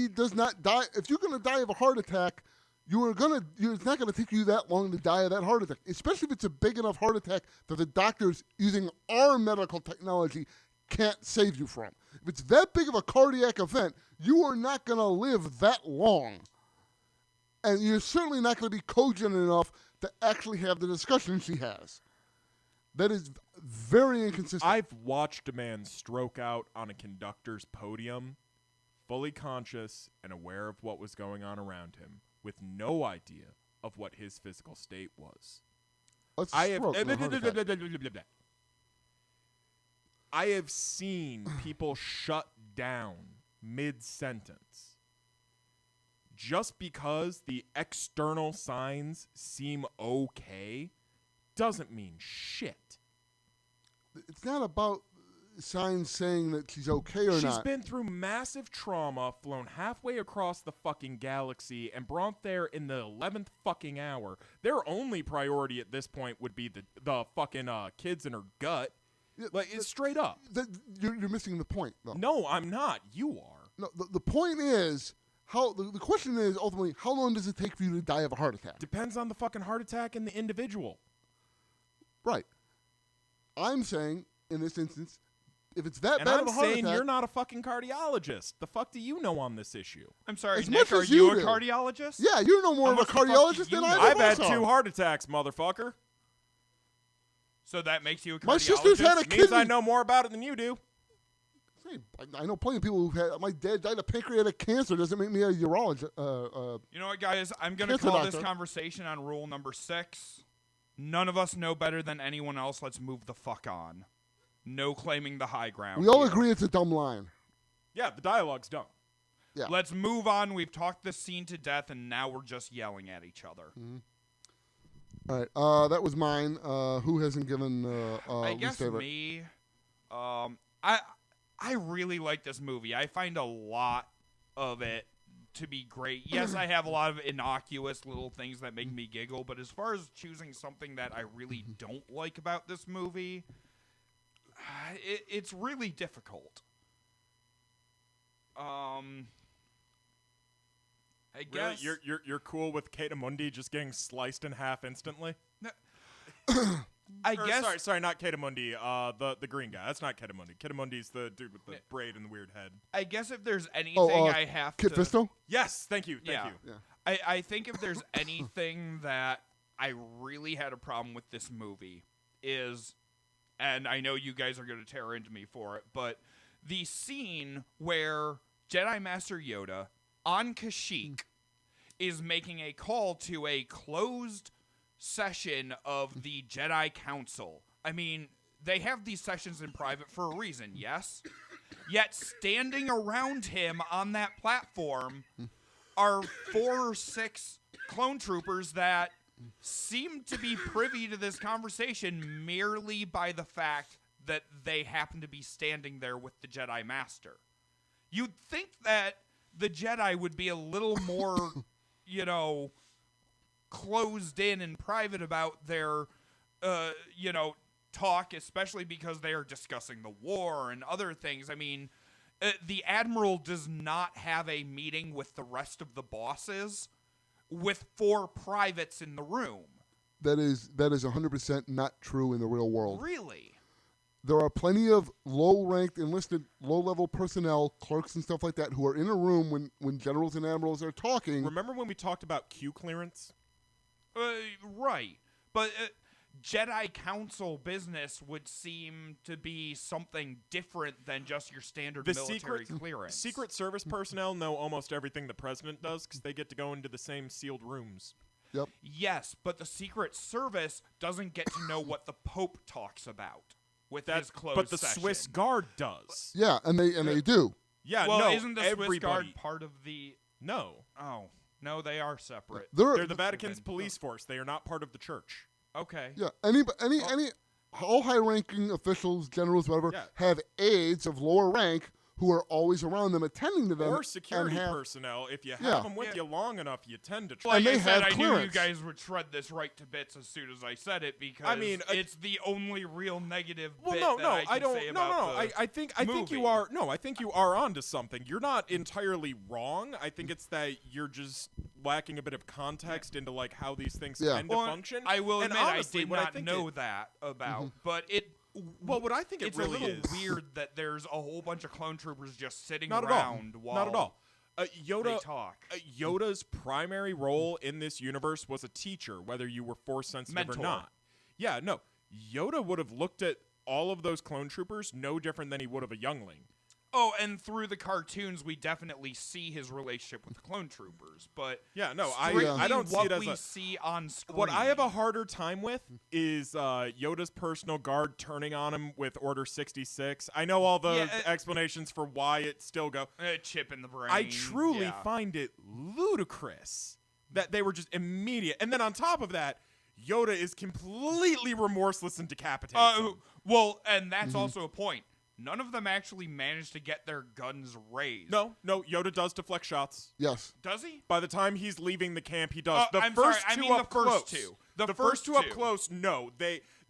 does not die. If you're going to die of a heart attack, it's not going to take you that long to die of that heart attack, especially if it's a big enough heart attack that the doctors using our medical technology can't save you from. If it's that big of a cardiac event, you are not going to live that long. And you're certainly not going to be cogent enough to actually have the discussion she has. That is very inconsistent. I've watched a man stroke out on a conductor's podium, fully conscious and aware of what was going on around him, with no idea of what his physical state was. I have seen people shut down mid-sentence just because the external signs seem okay doesn't mean shit. It's not about signs saying that she's okay or not. She's been through massive trauma, flown halfway across the fucking galaxy, and brought there in the 11th fucking hour. Their only priority at this point would be the fucking kids in her gut. Yeah, it's straight up. You're missing the point, though. No, I'm not. You are. No, the point is, the question is ultimately, how long does it take for you to die of a heart attack? Depends on the fucking heart attack and the individual. Right. I'm saying, in this instance, if it's that And bad I'm of a heart saying attack... you're not a fucking cardiologist. The fuck do you know on this issue? I'm sorry, As Nick, much are as you you a do. cardiologist? Yeah, you're no more How of a much the fuck do cardiologist you than I know? I've had myself. 2 heart attacks, motherfucker. So that makes you a cardiologist? My sister's had a Means I kidney... know more about it than you do. I know plenty of people who've had... My dad died of pancreatic cancer. Doesn't make me a urologist. You know what, guys? I'm going to Cancer call this doctor. conversation on rule number 6. None of us know better than anyone else. Let's move the fuck on. No claiming the high ground. We all here. agree it's a dumb line. Yeah, the dialogue's dumb. Yeah. Let's move on. We've talked this scene to death, and now we're just yelling at each other. All right, that was mine. Who hasn't given I least guess favorite? me. I really like this movie. I find a lot of it to be great. Yes, I have a lot of innocuous little things that make me giggle, but as far as choosing something that I really don't like about this movie, it's really difficult. I guess Really? You're cool with Kata Mundi just getting sliced in half instantly? I guess Sorry, not Kata Mundi. The green guy. That's not Kata Mundi. Kata Mundi's the dude with the braid and the weird head. I guess if there's anything I have Kit to Fisto? Yes, thank you. Yeah. You. Yeah. I think if there's anything that I really had a problem with this movie is, and I know you guys are going to tear into me for it, but the scene where Jedi Master Yoda on Kashyyyk is making a call to a closed session of the Jedi Council. I mean, they have these sessions in private for a reason, yes? Yet standing around him on that platform are 4 or 6 clone troopers that seem to be privy to this conversation merely by the fact that they happen to be standing there with the Jedi Master. You'd think that the Jedi would be a little more, closed in and private about their, talk, especially because they are discussing the war and other things. I mean, the Admiral does not have a meeting with the rest of the bosses with 4 privates in the room. That is 100% not true in the real world. Really? There are plenty of low-ranked, enlisted, low-level personnel, clerks and stuff like that, who are in a room when generals and admirals are talking. Remember when we talked about Q clearance? Right. But Jedi Council business would seem to be something different than just your standard military clearance. Secret Service personnel know almost everything the president does because they get to go into the same sealed rooms. Yep. Yes, but the Secret Service doesn't get to know what the Pope talks about with his closed But the session. Swiss Guard does. Yeah, and they do. Yeah, well, no, isn't the everybody. Swiss Guard part of the... No. Oh, no, they are separate. They're the Vatican's police force. They are not part of the church. Okay. Yeah, all high-ranking officials, generals, whatever, have aides of lower rank who are always around them, attending to them. Or security personnel. If you have them with you long enough, you tend to try. Like they I said, have I knew you clearance. guys would shred this right to bits as soon as I said it because it's the only real negative bit that I can say about the I think you movie. are. No, I think you are onto something. You're not entirely wrong. I think it's that you're just lacking a bit of context into like how these things tend to function. I will and admit honestly, I did what not think know that about, but it. Well, what I think it's really a little is weird that there's a whole bunch of clone troopers just sitting not around at all. while Not at all. they Yoda talk. Yoda's primary role in this universe was a teacher, whether you were force sensitive Mentor. or not. Yeah, no. Yoda would have looked at all of those clone troopers no different than he would of a youngling. Oh, and through the cartoons, we definitely see his relationship with the clone troopers. But yeah, no, strictly I don't see it as we see on screen. What I have a harder time with is Yoda's personal guard turning on him with Order 66. I know all the explanations for why it still go. Chip in the brain. I truly find it ludicrous that they were just immediate. And then on top of that, Yoda is completely remorseless and decapitates them. Well, and that's also a point. None of them actually managed to get their guns raised. No, Yoda does deflect shots. Yes. Does he? By the time he's leaving the camp, he does. The I'm first sorry, I two mean up the first close. two. The first two up close, no.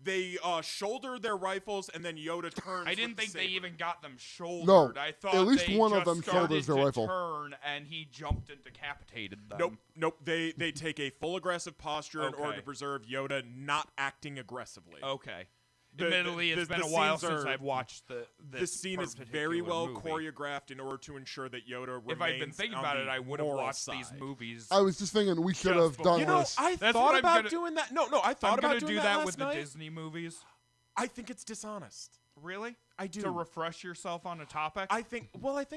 They shoulder their rifles, and then Yoda turns. I didn't think the they saber. even got them shouldered. No, I thought at least they one of just them started shoulders their to rifle. turn, and he jumped and decapitated them. Nope. They take a full aggressive posture in order Okay. to preserve Yoda not acting aggressively. Okay. The- Admittedly, the- it's been the a while scenes since are- I've watched The this scene is very particular well movie. choreographed in order to ensure that Yoda remains. If I'd been thinking on about the it, I would have moral watched side. these movies. I was just thinking we should Just have done You know, this. I That's thought what I'm about gonna- doing that. No, I thought I'm about gonna doing do that last with night. the Disney movies. I think it's dishonest. Really? I do. To refresh yourself on a topic? I think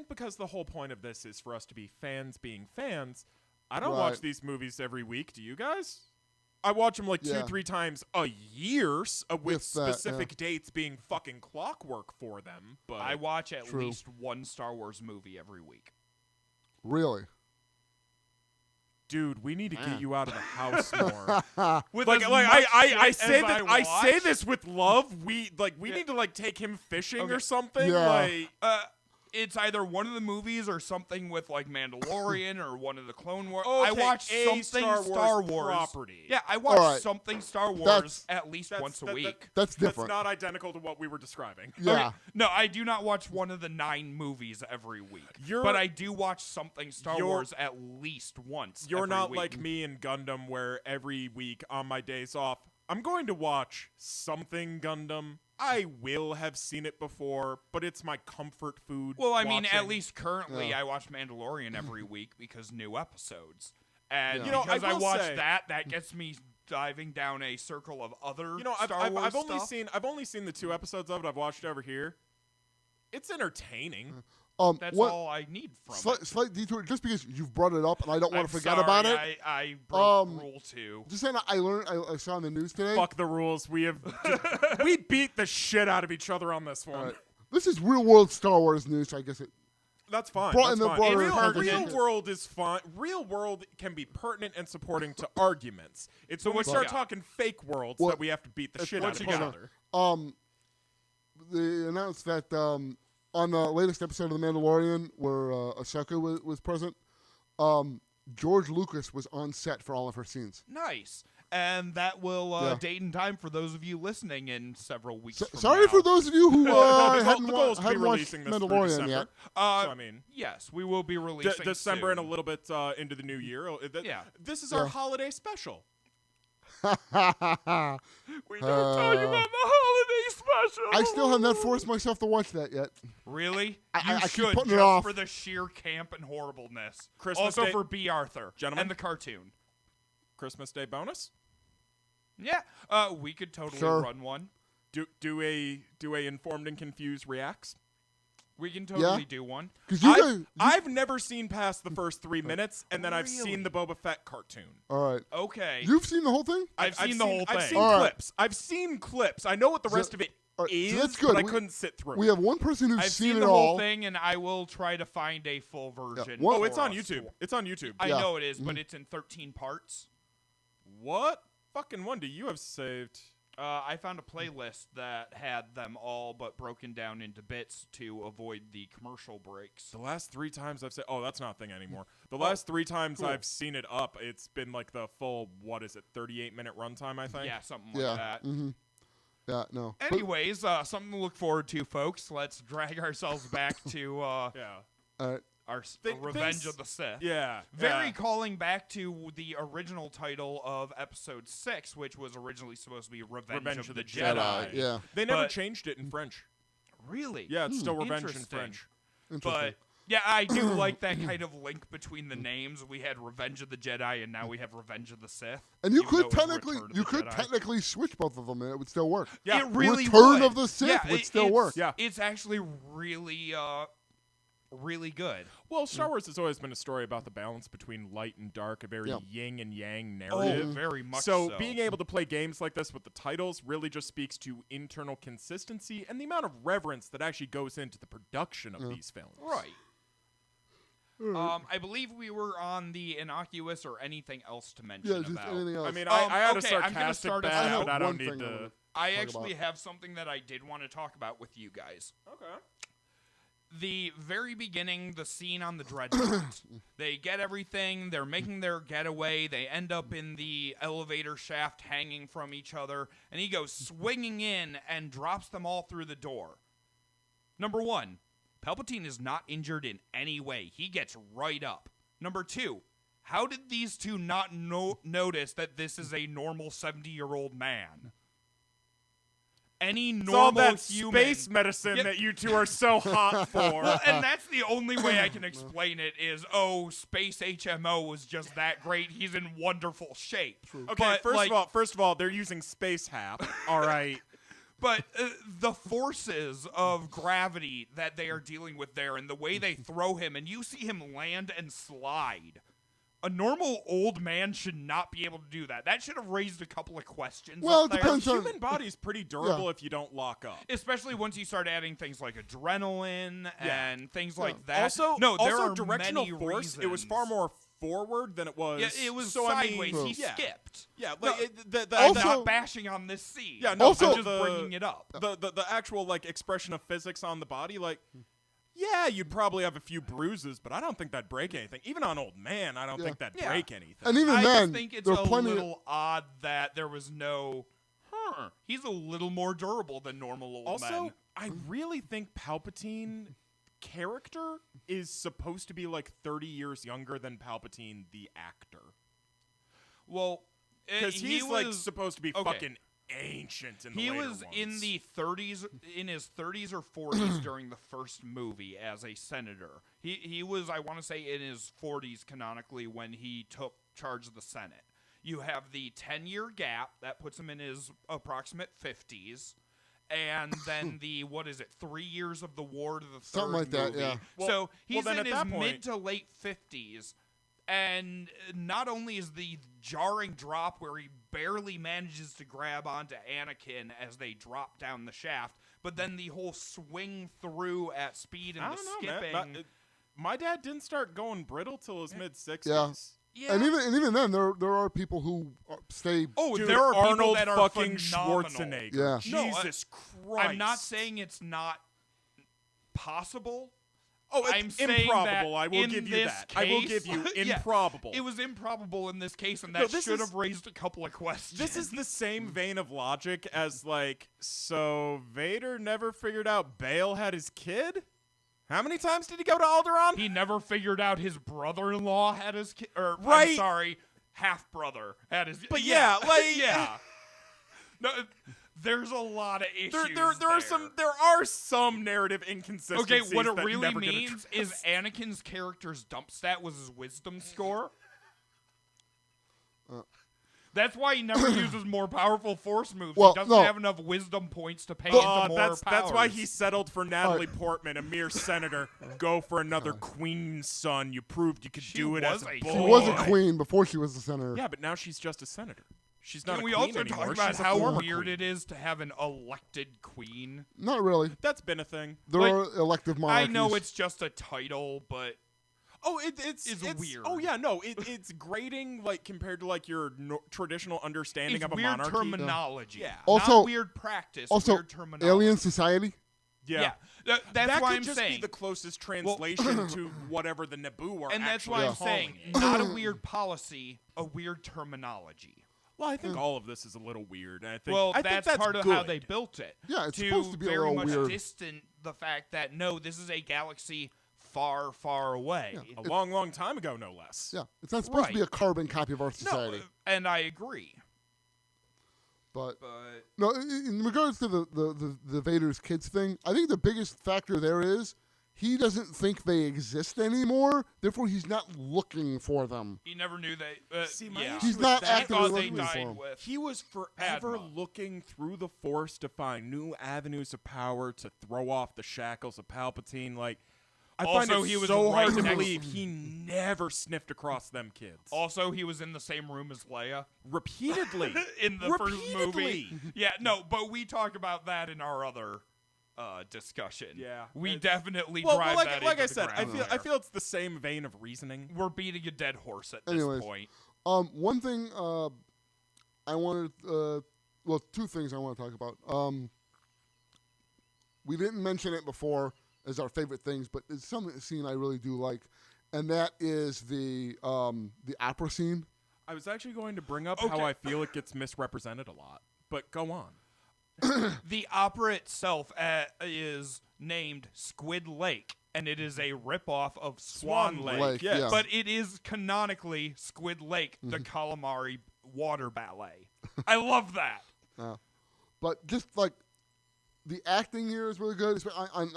because the whole point of this is for us to be fans being fans. I don't Right. watch these movies every week. Do you guys? I watch them like Yeah. 2-3 times a year, with If that, yeah. specific dates being fucking clockwork for them. But I watch at True. least one Star Wars movie every week. Really? dude, we need to Man. get you out of the house more. With like as I much say shit that as I say watch, this with love. We Yeah. need to like take him fishing Okay. or something. Yeah. Like it's either one of the movies or something with like Mandalorian or one of the Clone Wars. Okay, I watch a something Star Wars property. Yeah, I watch Alright. something Star Wars That's- at least once a week. That's That's different. not identical to what we were describing. Yeah. Okay, no, I do not watch one of the 9 movies every week. You're- but I do watch something Star you're- Wars at least once. You're every not week. like me in Gundam, where every week on my days off, I'm going to watch something Gundam. I will have seen it before, but it's my comfort food. Well, I mean, at watching. least currently, Yeah. I watch Mandalorian every week because new episodes, and Yeah. You know, because I I will watch say- that gets me diving down a circle of other You know, Star Wars I've only stuff. I've only seen the 2 episodes of it. I've watched it over here. It's entertaining. That's what, all I need from it. slight detour, just because you've brought it up and I don't want I'm to forget sorry, about it. I broke Um, rule 2. Just saying, I saw in the news today. Fuck the rules. We beat the shit out of each other on this one. Alright. This is real world Star Wars news, so I guess it. That's fine. Brought That's in the fine. broader Real context. world is fine. Real world can be pertinent and supporting to arguments. It's when we what you start got? talking fake worlds Well, that we have to beat the it's shit what out of you each got? other. They announced that on the latest episode of The Mandalorian, where Ahsoka was present, George Lucas was on set for all of her scenes. Nice. And that will Yeah. date in time for those of you listening in several weeks from Sorry now. for those of you who hadn't, the goal is to be hadn't watched releasing this through Mandalorian December. yet. So, I mean, Yes, we will be releasing December and a soon. little bit into the new year. Yeah. This is our Yeah. holiday special. We don't talk about the holiday special. I still have not forced myself to watch that yet. Really? I You keep should, putting it just off. for the sheer camp and horribleness. Christmas also Day- for B. Arthur. Gentlemen? And the cartoon. Christmas Day bonus. Yeah. We could totally Sure. run one. Do a informed and confused reacts. We can totally do one. Because you guys. I've never seen past the first 3 minutes, and then I've Really? seen the Boba Fett cartoon. All right. Okay. You've seen the whole thing? I've seen the whole I've thing. seen All right. clips. I've seen clips. I know what the So- rest of it all right, so is, that's good. but I We- couldn't sit through We it. have one person who's I've seen seen it the all. whole thing, and I will try to find a full version. One- Oh, it's for on us YouTube. to- It's on YouTube. I Yeah. know it is, but it's in 13 parts. What fucking one do you have saved? I found a playlist that had them all but broken down into bits to avoid the commercial breaks. The last 3 times I've said, that's not a thing anymore. The last 3 times cool. I've seen it up, it's been like the full, 38-minute runtime, I think. Yeah, something like Yeah. that. Mm-hmm. Yeah, no. But- Anyways, something to look forward to, folks. Let's drag ourselves back to Yeah. all right. our Think- Revenge things- of the Sith. Yeah. Very yeah. calling back to the original title of Episode 6, which was originally supposed to be Revenge of the Jedi. Yeah. They never But- changed it in French. Really? Yeah, it's still Revenge in Interesting. French. Interesting. But yeah, I do like that kind of link between the names. We had Revenge of the Jedi, and now we have Revenge of the Sith. And you even could though it was technically Return of the Jedi. switch both of them and it would still work. Yeah. It really Return would. of the Sith Yeah, would still work. Yeah. It's actually really, really good. Well, Star Wars has always been a story about the balance between light and dark, a very Yeah. yin and yang Oh, narrative. very much So being able to play games like this with the titles really just speaks to internal consistency and the amount of reverence that actually goes into the production of these films. Right. I believe we were on the innocuous or anything else to mention Yeah, just about. anything else. I mean, I had okay, a I'm gonna sarcastic start us bad, out. but I don't One need thing to. I talk actually about. have something that I did want to talk about with you guys. Okay. the very beginning, the scene on the Dreadnought. They get everything. They're making their getaway. They end up in the elevator shaft hanging from each other. And he goes swinging in and drops them all through the door. Number one, Palpatine is not injured in any way. He gets right up. Number two, how did these two not notice that this is a normal 70-year-old man? Any normal it's all that human, space medicine that you two are so hot for. Well, and that's the only way I can explain it is, space HMO was just that great. He's in wonderful shape. Okay, but, first of all, they're using space hap. All right. But the forces of gravity that they are dealing with there and the way they throw him, and you see him land and slide. A normal old man should not be able to do that. That should have raised a couple of questions. Well, up there. it depends on... Human body's pretty durable if you don't lock up. Especially once you start adding things like adrenaline and things like that. Also, there are directional many force. reasons. It was far more forward than it was. Yeah, it was so, sideways. I mean, he skipped. Yeah, No, like I'm also- not bashing on this scene. Yeah, no, I'm just bringing it up. The actual like expression of physics on the body, like. Yeah, you'd probably have a few bruises, but I don't think that'd break anything. Even on old man, I don't think that'd break anything. And even I then, just think it's there a are plenty little odd that there was no. He's a little more durable than normal old men. Also, I really think Palpatine character is supposed to be like 30 years younger than Palpatine the actor. Well, Because he he's like was- supposed to be okay. fucking ancient in the He later was ones. in the 30s, in his 30s or 40s during the first movie as a senator. He was, I want to say, in his 40s canonically when he took charge of the Senate. You have the 10-year gap that puts him in his approximate 50s. And then the 3 years of the war to the third Something like that, movie. yeah. So he's then in at his that point- mid to late 50s. And not only is the jarring drop where he barely manages to grab onto Anakin as they drop down the shaft, but then the whole swing through at speed and I the don't know, skipping. man. My dad didn't start going brittle till his mid-60s. Yeah. Yeah. And even then, there are people who stay. Dude, Dude, there are people Arnold that are fucking phenomenal. Schwarzenegger. Yeah. No, Jesus Christ. I'm not saying it's not possible. Oh, it's I'm saying improbable. that I will in give you this that. I will case- give you Yeah. improbable. It was improbable in this case, and No, that this should is- have raised a couple of questions. This is the same vein of logic as, like, so Vader never figured out Bale had his kid? How many times did he go to Alderaan? He never figured out his brother-in-law had his kid, or Right. I'm sorry, half-brother had his. But yeah, like- yeah. No, there's a lot of issues. There are some narrative inconsistencies. Okay, what it that really never get means is addressed. Anakin's character's dump stat was his wisdom score. That's why he never uses more powerful force moves. Well, he doesn't no. have enough wisdom points to pay into more that's why powers. he settled for Natalie Portman, a mere senator. Go for another queen's son. You proved you could She do it as was a a boy. She was a queen before she was the senator. Yeah, but now she's just a senator. She's not Can a we queen also anymore. talk about She's a how former weird queen. it is to have an elected queen? Not really. That's been a thing. There Like, are elective monarchies. I know it's just a title, but Oh, it's weird. Oh yeah, no, it's grating like compared to like your traditional understanding it's of a weird monarchy. terminology. Yeah. Also- not weird practice. Also, weird terminology. alien society. Yeah. That's that why could I'm just saying. be the closest translation to whatever the Naboo are And that's actually why I'm calling saying, it. not a weird policy, a weird terminology. Well, I think all of this is a little weird. And I think Well, I think that's that's part of good. how they built it. Yeah, it's to supposed to be a very little much weird. distant the fact that no, this is a galaxy far, far away. a long, long time ago, no less. Yeah, it's not supposed to be Right. a carbon copy of our No, society. and I agree. But But no, in regards to the Vader's kids thing, I think the biggest factor there is he doesn't think they exist anymore. Therefore, he's not looking for them. he never knew they. See, my yeah. issue He's with not that He actively thought they looking for died them. with. He was forever Padma. looking through the Force to find new avenues of power to throw off the shackles of Palpatine. Like, I find Also, it he was so right hard to next- believe he never sniffed across them kids. Also, he was in the same room as Leia Repeatedly. in the first movie. Repeatedly. Yeah, no, but we talk about that in our other discussion. Yeah, we it's- definitely Well, drive like, that like into I the said, I ground feel there. it's the same vein of reasoning. We're beating a dead horse at this Anyways. point. One thing I wanted, well, two things I want to talk about. We didn't mention it before, as our favorite things, but there's some scene I really do like, and that is the opera scene. I was actually going to bring up how I feel it gets misrepresented a lot, but go on. The opera itself is named Squid Lake, and it is a ripoff of Swan Lake. Yes. Yeah. But it is canonically Squid Lake, the calamari water ballet. I love that. But just like the acting here is really good on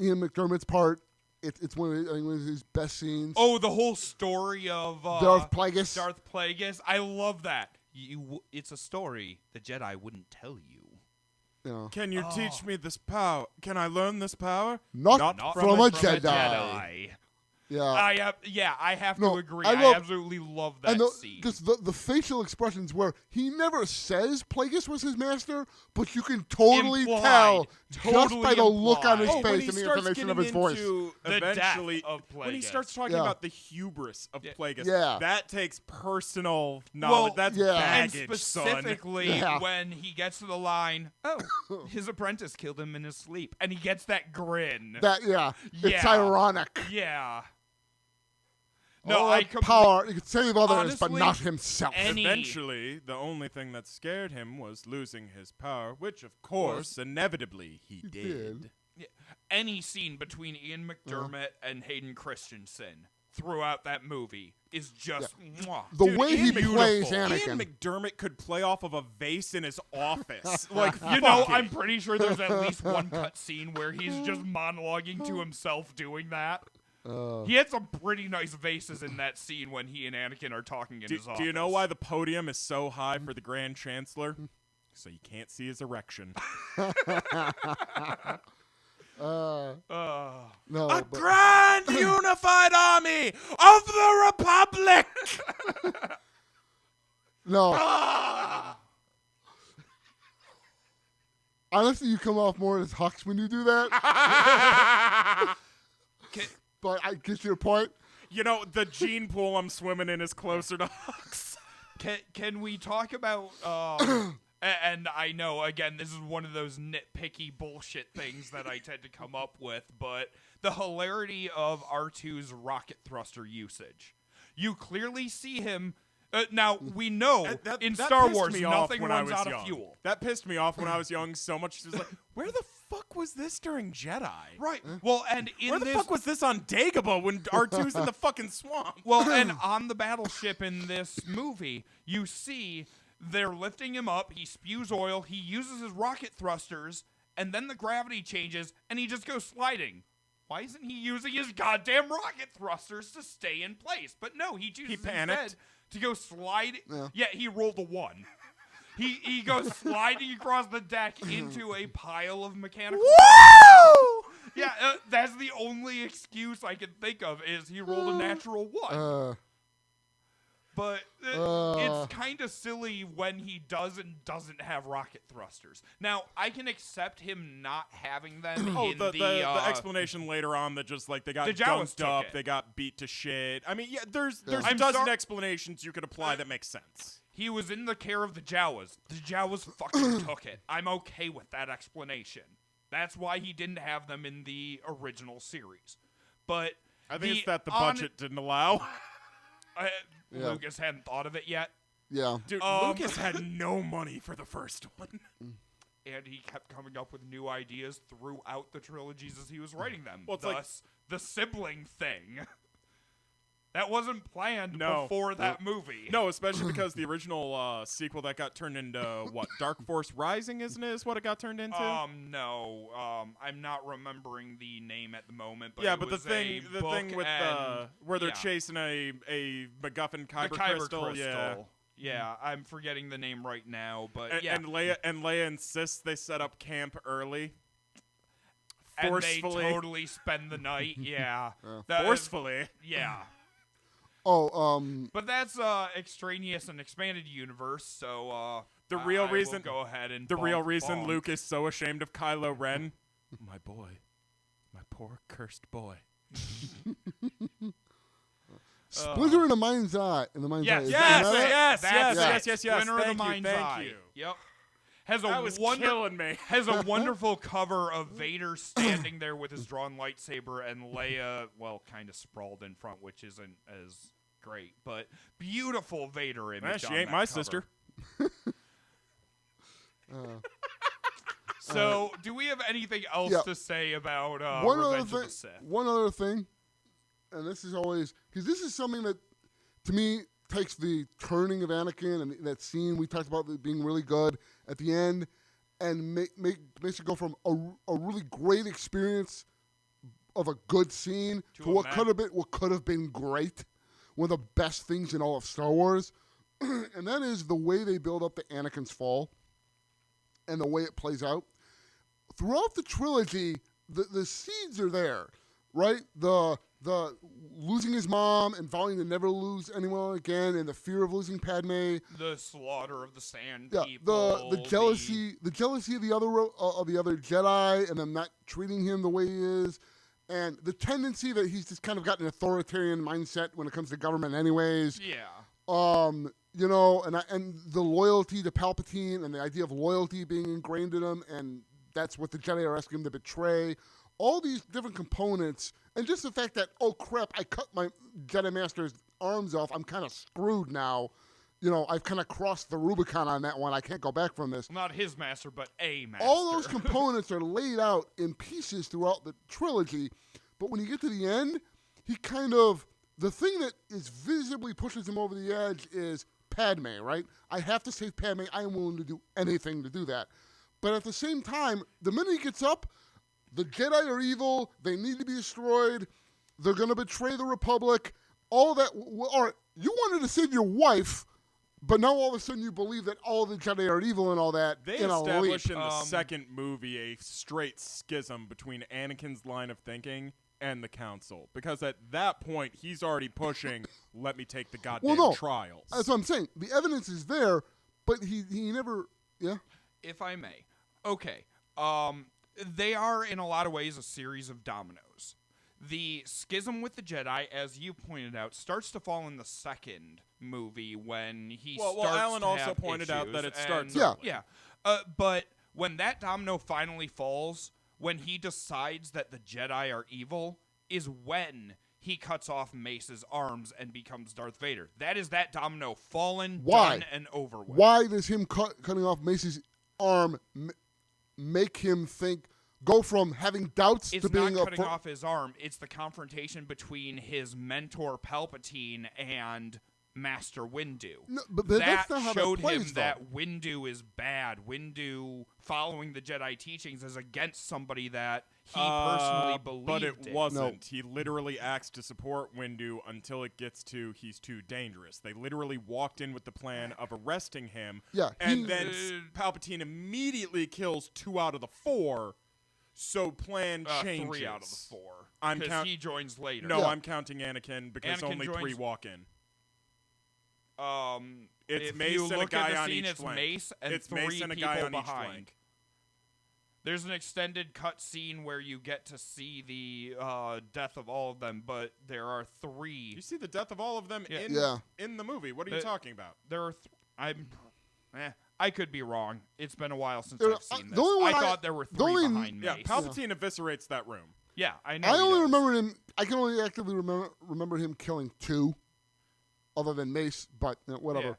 Ian McDermott's part. It's one of his best scenes. Oh, the whole story of Darth Plagueis. Darth Plagueis. I love that. It's a story the Jedi wouldn't tell you. Yeah. Can you teach me this power? Can I learn this power? Not from a Jedi. Yeah. I have to agree. I absolutely love that scene. Because the facial expressions where he never says Plagueis was his master, but you can totally tell just by the look on his face and the intonation of his voice. Eventually, of when he starts talking about the hubris of Plagueis, that takes personal knowledge. That's baggage, and specifically when he gets to the line, his apprentice killed him in his sleep, and he gets that grin. It's ironic. Yeah. No, power. He could save others, but not himself. Eventually, the only thing that scared him was losing his power, which, of course, inevitably he did. Yeah. Any scene between Ian McDermott and Hayden Christensen throughout that movie is just mwah. The way he plays Anakin. Ian McDermott could play off of a vase in his office. I'm pretty sure there's at least one cut scene where he's just monologuing to himself doing that. He had some pretty nice vases in that scene when he and Anakin are talking in his office. Do you know why the podium is so high for the Grand Chancellor? So you can't see his erection. No, grand unified army of the Republic! No. Honestly, you come off more as Hux when you do that. But I get your point. You know, the gene pool I'm swimming in is closer to Hux. Can we talk about... and I know, again, this is one of those nitpicky bullshit things that I tend to come up with, but the hilarity of R2's rocket thruster usage. You clearly see him... now, we know in Star Wars, nothing runs out of fuel. That pissed me off when I was young so much. It was like, where the fuck was this during Jedi? Right. Well, and where the fuck was this on Dagobah when R2's in the fucking swamp? Well, and on the battleship in this movie, you see they're lifting him up. He spews oil. He uses his rocket thrusters, and then the gravity changes, and he just goes sliding. Why isn't he using his goddamn rocket thrusters to stay in place? But no, he chooses instead to go slide. Yeah, he rolled a 1. He goes sliding across the deck into a pile of mechanical. Woo! Yeah, that's the only excuse I can think of is he rolled a natural 1. But it's kind of silly when he does and doesn't have rocket thrusters. Now, I can accept him not having them in the explanation later on that just like they got dunked up, they got beat to shit. I mean, there's a dozen explanations you could apply that makes sense. He was in the care of the Jawas. The Jawas fucking took it. I'm okay with that explanation. That's why he didn't have them in the original series. But I think it's that the budget didn't allow. Lucas hadn't thought of it yet. Yeah. Dude, Lucas had no money for the first one. And he kept coming up with new ideas throughout the trilogies as he was writing them. Well, thus, the sibling thing. That wasn't planned before that movie. No, especially because the original sequel that got turned into, what, Dark Force Rising, isn't it, is what it got turned into? No. I'm not remembering the name at the moment. But yeah, but the thing with where they're chasing a MacGuffin Kyber crystal. Yeah, I'm forgetting the name right now, but and Leia insists they set up camp early. Forcefully. And they totally spend the night. Yeah. Forcefully. Yeah. But that's extraneous and expanded universe, so the real reason go ahead and Luke is so ashamed of Kylo Ren, my boy, my poor cursed boy. Splinter in the Mind's Eye. Yes. Yes. Splinter in the Mind's Eye. Thank you. Yep. has killing me. has a wonderful cover of Vader standing there with his drawn lightsaber and Leia, well, kind of sprawled in front, which isn't as great, but beautiful Vader image. She on ain't that my cover. sister. So, do we have anything else to say about Revenge of the Sith? One other thing, and this is always, because this is something that, to me, takes the turning of Anakin and that scene we talked about being really good at the end, and makes it go from a really great experience of a good scene to what could have been great, one of the best things in all of Star Wars, and that is the way they build up to Anakin's fall and the way it plays out. Throughout the trilogy, the seeds are there, right? The losing his mom and vowing to never lose anyone again, and the fear of losing Padme, the slaughter of the Sand people, the jealousy of the other Jedi, and them not treating him the way he is, and the tendency that he's just kind of got an authoritarian mindset when it comes to government, anyways. Yeah. You know, and the loyalty to Palpatine and the idea of loyalty being ingrained in him, and that's what the Jedi are asking him to betray. All these different components, and just the fact that, oh crap, I cut my Jedi Master's arms off, I'm kind of screwed now. You know, I've kind of crossed the Rubicon on that one. I can't go back from this. Not his master, but a master. All those components are laid out in pieces throughout the trilogy, but when you get to the end, he kind of, the thing that is visibly pushes him over the edge is Padme, right? I have to save Padme. I am willing to do anything to do that. But at the same time, the minute he gets up, the Jedi are evil. They need to be destroyed. They're going to betray the Republic. All that. All right, you wanted to save your wife, but now all of a sudden you believe that all the Jedi are evil and all that. They established in the second movie a straight schism between Anakin's line of thinking and the Council, because at that point he's already pushing, let me take the goddamn trials. That's what I'm saying. The evidence is there, but he never. Yeah. If I may. Okay. They are, in a lot of ways, a series of dominoes. The schism with the Jedi, as you pointed out, starts to fall in the second movie when he starts Well, Alan to also have pointed out that it starts early. Yeah. But when that domino finally falls, when he decides that the Jedi are evil, is when he cuts off Mace's arms and becomes Darth Vader. That is that domino fallen, done, and over with. Why does him cutting off Mace's arm make him go from having doubts to being not cutting off his arm. It's the confrontation between his mentor Palpatine and Master Windu. No, but that that's not how showed that plays, him that Windu is bad. Windu, following the Jedi teachings, is against somebody that he personally believed But it in. wasn't. No. He literally acts to support Windu until it gets to he's too dangerous. They literally walked in with the plan of arresting him. Yeah, and then Palpatine immediately kills 2 out of the 4. So plan changes. 3 out of the 4. Because he joins later. No, I'm counting Anakin because Anakin only 3 walk in. It's if Mace you and look a guy at the on scene, each it's flank. Mace and it's 3 Mace and a people guy on behind. each flank. There's an extended cut scene where you get to see the death of all of them, but there are 3. You see the death of all of them in the movie. What are you talking about? There are I could be wrong. It's been a while since I've seen this. I thought there were 3 behind Mace. Yeah, Palpatine eviscerates that room. Yeah, I know. I only remember him. I can only actively remember him killing 2, other than Mace. But whatever.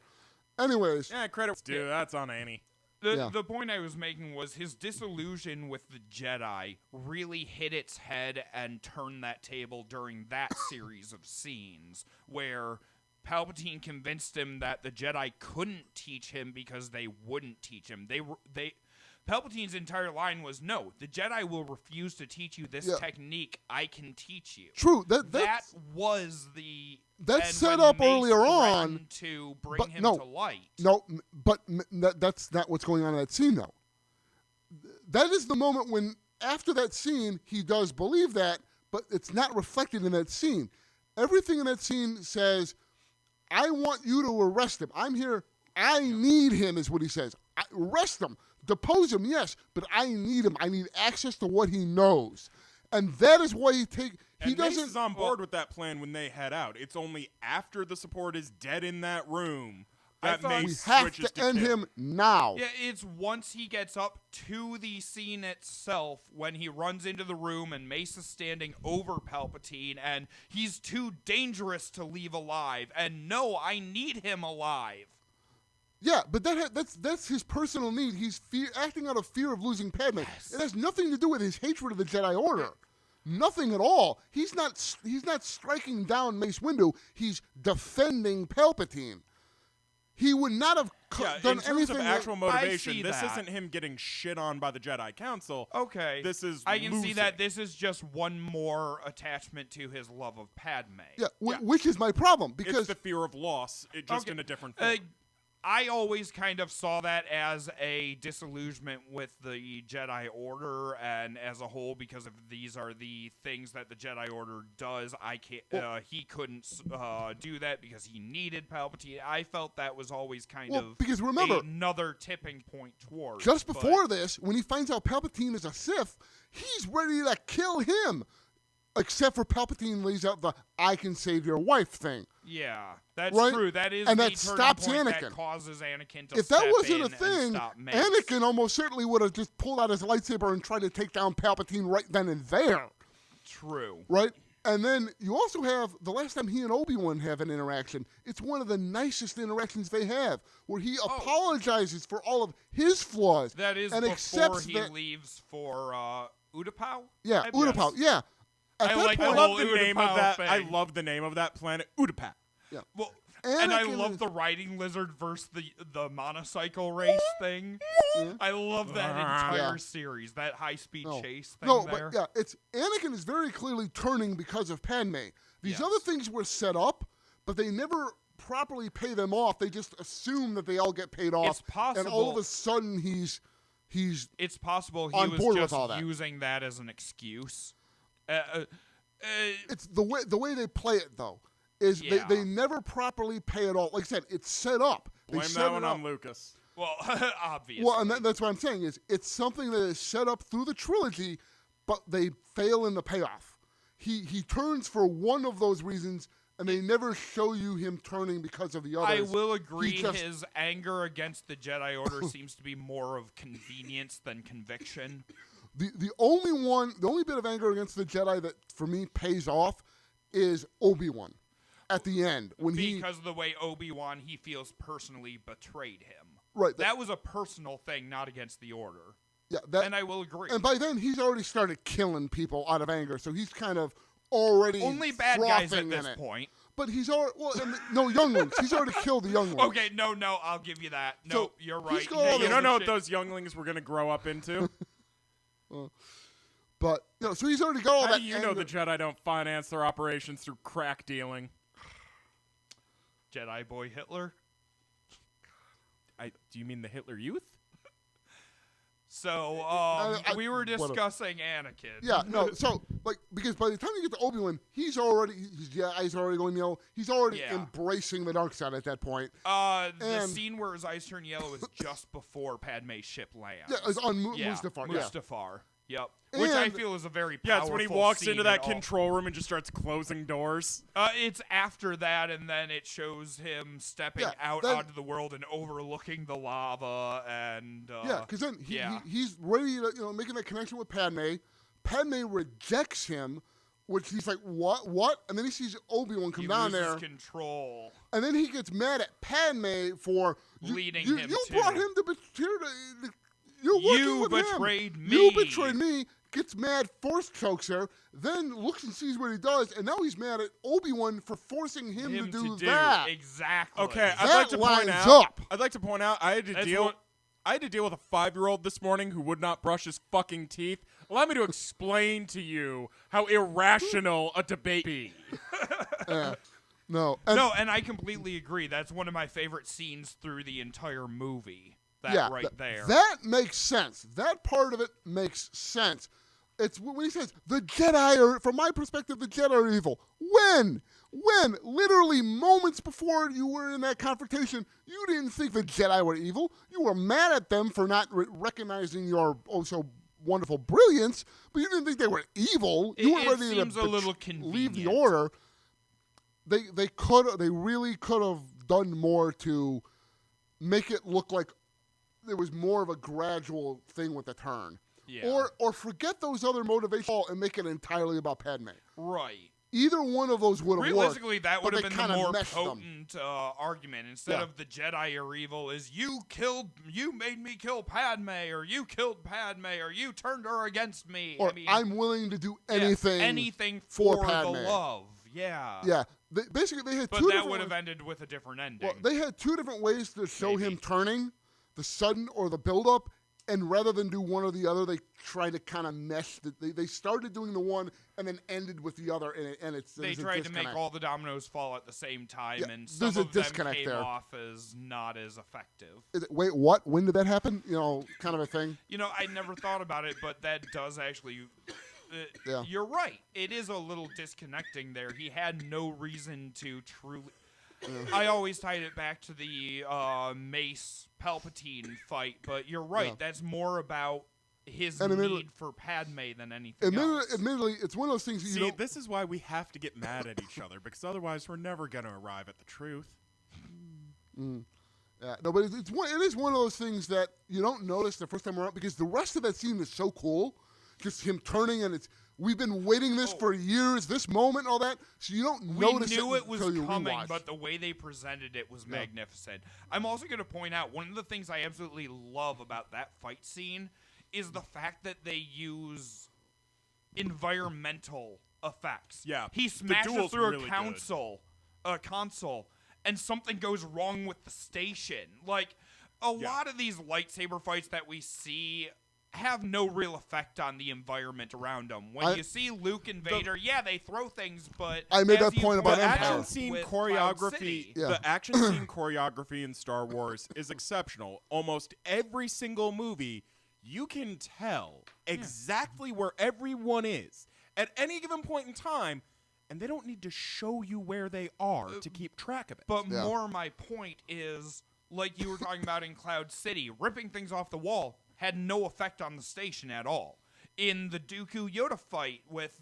Yeah. Anyways, credit. Dude, that's on Annie. The point I was making was his disillusion with the Jedi really hit its head and turned that table during that series of scenes where Palpatine convinced him that the Jedi couldn't teach him because they wouldn't teach him. Palpatine's entire line was, no, the Jedi will refuse to teach you this technique. I can teach you. True. That was the... That's set up earlier on to bring him to light. No, but that's not what's going on in that scene, though. That is the moment when, after that scene, he does believe that, but it's not reflected in that scene. Everything in that scene says, I want you to arrest him. I'm here. I need him, is what he says. Arrest him. Depose him, yes, but I need him. I need access to what he knows. And that is why he doesn't. Mace is on board with that plan when they head out. It's only after the support is dead in that room that thought- We Mace have switches to end kill. him now. Yeah, it's once he gets up to the scene itself when he runs into the room and Mace is standing over Palpatine and he's too dangerous to leave alive. And no, I need him alive. Yeah, but that's his personal need. He's acting out of fear of losing Padme. Yes. It has nothing to do with his hatred of the Jedi Order. Nothing at all. He's not striking down Mace Windu. He's defending Palpatine. He would not have done in terms anything. of actual motivation, see this that. isn't him getting shit on by the Jedi Council. Okay. This is I can see losing. that this is just one more attachment to his love of Padme. Yeah, which is my problem It's because the fear of loss, just Okay. in a different form. I always kind of saw that as a disillusionment with the Jedi Order and as a whole, because if these are the things that the Jedi Order does, I can't. He couldn't do that because he needed Palpatine. I felt that was always kind of because remember, another tipping point towards. just before this, when he finds out Palpatine is a Sith, he's ready to kill him. Except for Palpatine lays out the "I can save your wife" thing. Yeah, that's Right? true. That is And the that turning stops point Anakin. that causes Anakin to If that step wasn't in a and thing, stop Mace. Anakin almost certainly would have just pulled out his lightsaber and tried to take down Palpatine right then and there. True. Right? And then you also have, the last time he and Obi-Wan have an interaction, it's one of the nicest interactions they have, where he apologizes for all of his flaws. That is and before accepts he that, leaves for Utapau? Yeah, Utapau, yeah. At I that like the I point, whole love the name of Utapau that. thing. I love the name of that planet, Utapau. yeah. Well, and I Anakin love is- the riding lizard versus the monocycle race thing. Yeah. I love that entire Yeah. series, that high-speed chase thing No, there. but yeah, it's Anakin is very clearly turning because of Padme. These Yes. other things were set up, but they never properly pay them off. They just assume that they all get paid off. It's possible. And all of a sudden he's It's possible he on was board with just all that. using that as an excuse. it's the way they play it though is Yeah. they never properly pay it all. Like I said, it's set up. They Blame set that it one up. on Lucas. Well, obviously. Well, and that's what I'm saying is it's something that is set up through the trilogy, but they fail in the payoff. He turns for one of those reasons, and they never show you him turning because of the I others. will agree just- his anger against the Jedi Order seems to be more of convenience than conviction. The only bit of anger against the Jedi that for me pays off is Obi-Wan at the end when Because of the way Obi-Wan, he feels personally betrayed him. Right, That was a personal thing, not against the Order. yeah, And I will agree. and by then he's already started killing people out of anger, so he's kind of already Only bad guys at frothing this in it. point. But he's already no younglings. He's already killed the young ones. Okay, no, I'll give you that. No, So, you're he's right. got all You this- don't know what shit. those younglings were going to grow up into? But so he's already got all How that. do you know anger. the Jedi don't finance their operations through crack dealing? Jedi boy Hitler. Do you mean the Hitler Youth? So, we were whatever. discussing Anakin. Yeah, no. So because by the time you get to Obi-Wan, he's already going yellow. He's already Yeah. embracing the dark side at that point. The And- scene where his eyes turn yellow is just before Padme's ship lands. Yeah, it's on Yeah, Mustafar. Yeah. Mustafar. Yep. Which I And- feel is a very Yeah, powerful it's when he walks scene into that and all. control room and just starts closing doors. It's after that, and then it shows him stepping Yeah, out then- onto the world and overlooking the lava, and Yeah, because then yeah. he's ready to making that connection with Padme. Padme rejects him, which he's like, what? And then he sees Obi-Wan come he down loses there, control. and then he gets mad at Padme for Leading you, him You to- brought him to here to. You're working You with betrayed him. me. You betrayed me. Gets mad, force chokes her, then looks and sees what he does, and now he's mad at Obi-Wan for forcing him to do that. Exactly. Okay, That I'd like to point lines out. up. I'd like to point out. I had to That's deal. what- I had to deal with a 5-year-old this morning who would not brush his fucking teeth. Allow me to explain to you how irrational a debate be. No, and No, and I completely agree. That's one of my favorite scenes through the entire movie. That yeah, right there. That makes sense. That part of it makes sense. It's when he says the Jedi are, from my perspective, the Jedi are evil. When? Literally moments before you were in that confrontation, you didn't think the Jedi were evil. You were mad at them for not recognizing your so wonderful brilliance, but you didn't think they were evil. You were It ready seems to a little leave the convenient. order. They really could have done more to make it look like there was more of a gradual thing with the turn. Yeah. Or forget those other motivations and make it entirely about Padme. Right. Either one of those would have worked. Realistically, that would have but been they the more kinda meshed them. potent argument. Instead of the Jedi are evil, is you made me kill Padme, or you killed Padme, or you turned her against me. Or I mean, I'm willing to do anything. anything for the Padme. love. Yeah. Yeah. Basically, they had But two that different would have ways. ended with a different ending. Well, they had two different ways to show Maybe. him turning, the sudden or the build-up, and rather than do one or the other, they tried to kind of mesh. They started doing the one and then ended with the other, and it's they there's a tried to make disconnect. all the dominoes fall at the same time, Yeah, and some there's a of them disconnect came there. off as not as effective. Wait, what? When did that happen? Kind of a thing. I never thought about it, but that does actually. Yeah. You're right. It is a little disconnecting there. He had no reason to truly. I always tied it back to the Mace Palpatine fight, but you're right. Yeah. That's more about his And admittedly- need for Padme than anything else. Admittedly, it's one of those things See, this is why we have to get mad at each other, because otherwise we're never going to arrive at the truth. Yeah, no, but it is one of those things that you don't notice the first time around because the rest of that scene is so cool. Just him turning, and we've been waiting this for years, this moment, all that. So you don't We notice knew it was until you coming, rewatch. but the way they presented it was magnificent. I'm also going to point out one of the things I absolutely love about that fight scene is the fact that they use environmental effects. Yeah, He the smashes duel's through really a console, and something goes wrong with the station. Like, a lot of these lightsaber fights that we see have no real effect on the environment around them. When you see Luke and Vader, they throw things, but I made as that you point point about The out Empire. action scene with Cloud City- choreography, the action scene choreography in Star Wars is exceptional. Almost every single movie, you can tell exactly where everyone is at any given point in time, and they don't need to show you where they are to keep track of it. But more my point is, like you were talking about in Cloud City, ripping things off the wall had no effect on the station at all. In the Dooku Yoda fight with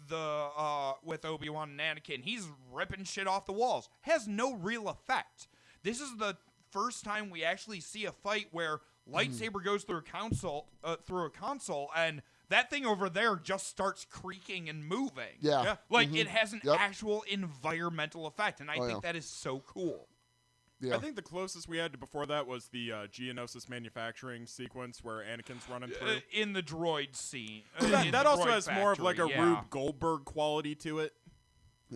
with Obi-Wan and Anakin, he's ripping shit off the walls. Has no real effect. This is the first time we actually see a fight where lightsaber goes through a console, and that thing over there just starts creaking and moving. Yeah. Like it has an Yep. actual environmental effect, and I think that is so cool. Yeah. I think the closest we had to before that was the Geonosis manufacturing sequence where Anakin's running through. In the droid scene. That also has more of like a Rube Goldberg quality to it.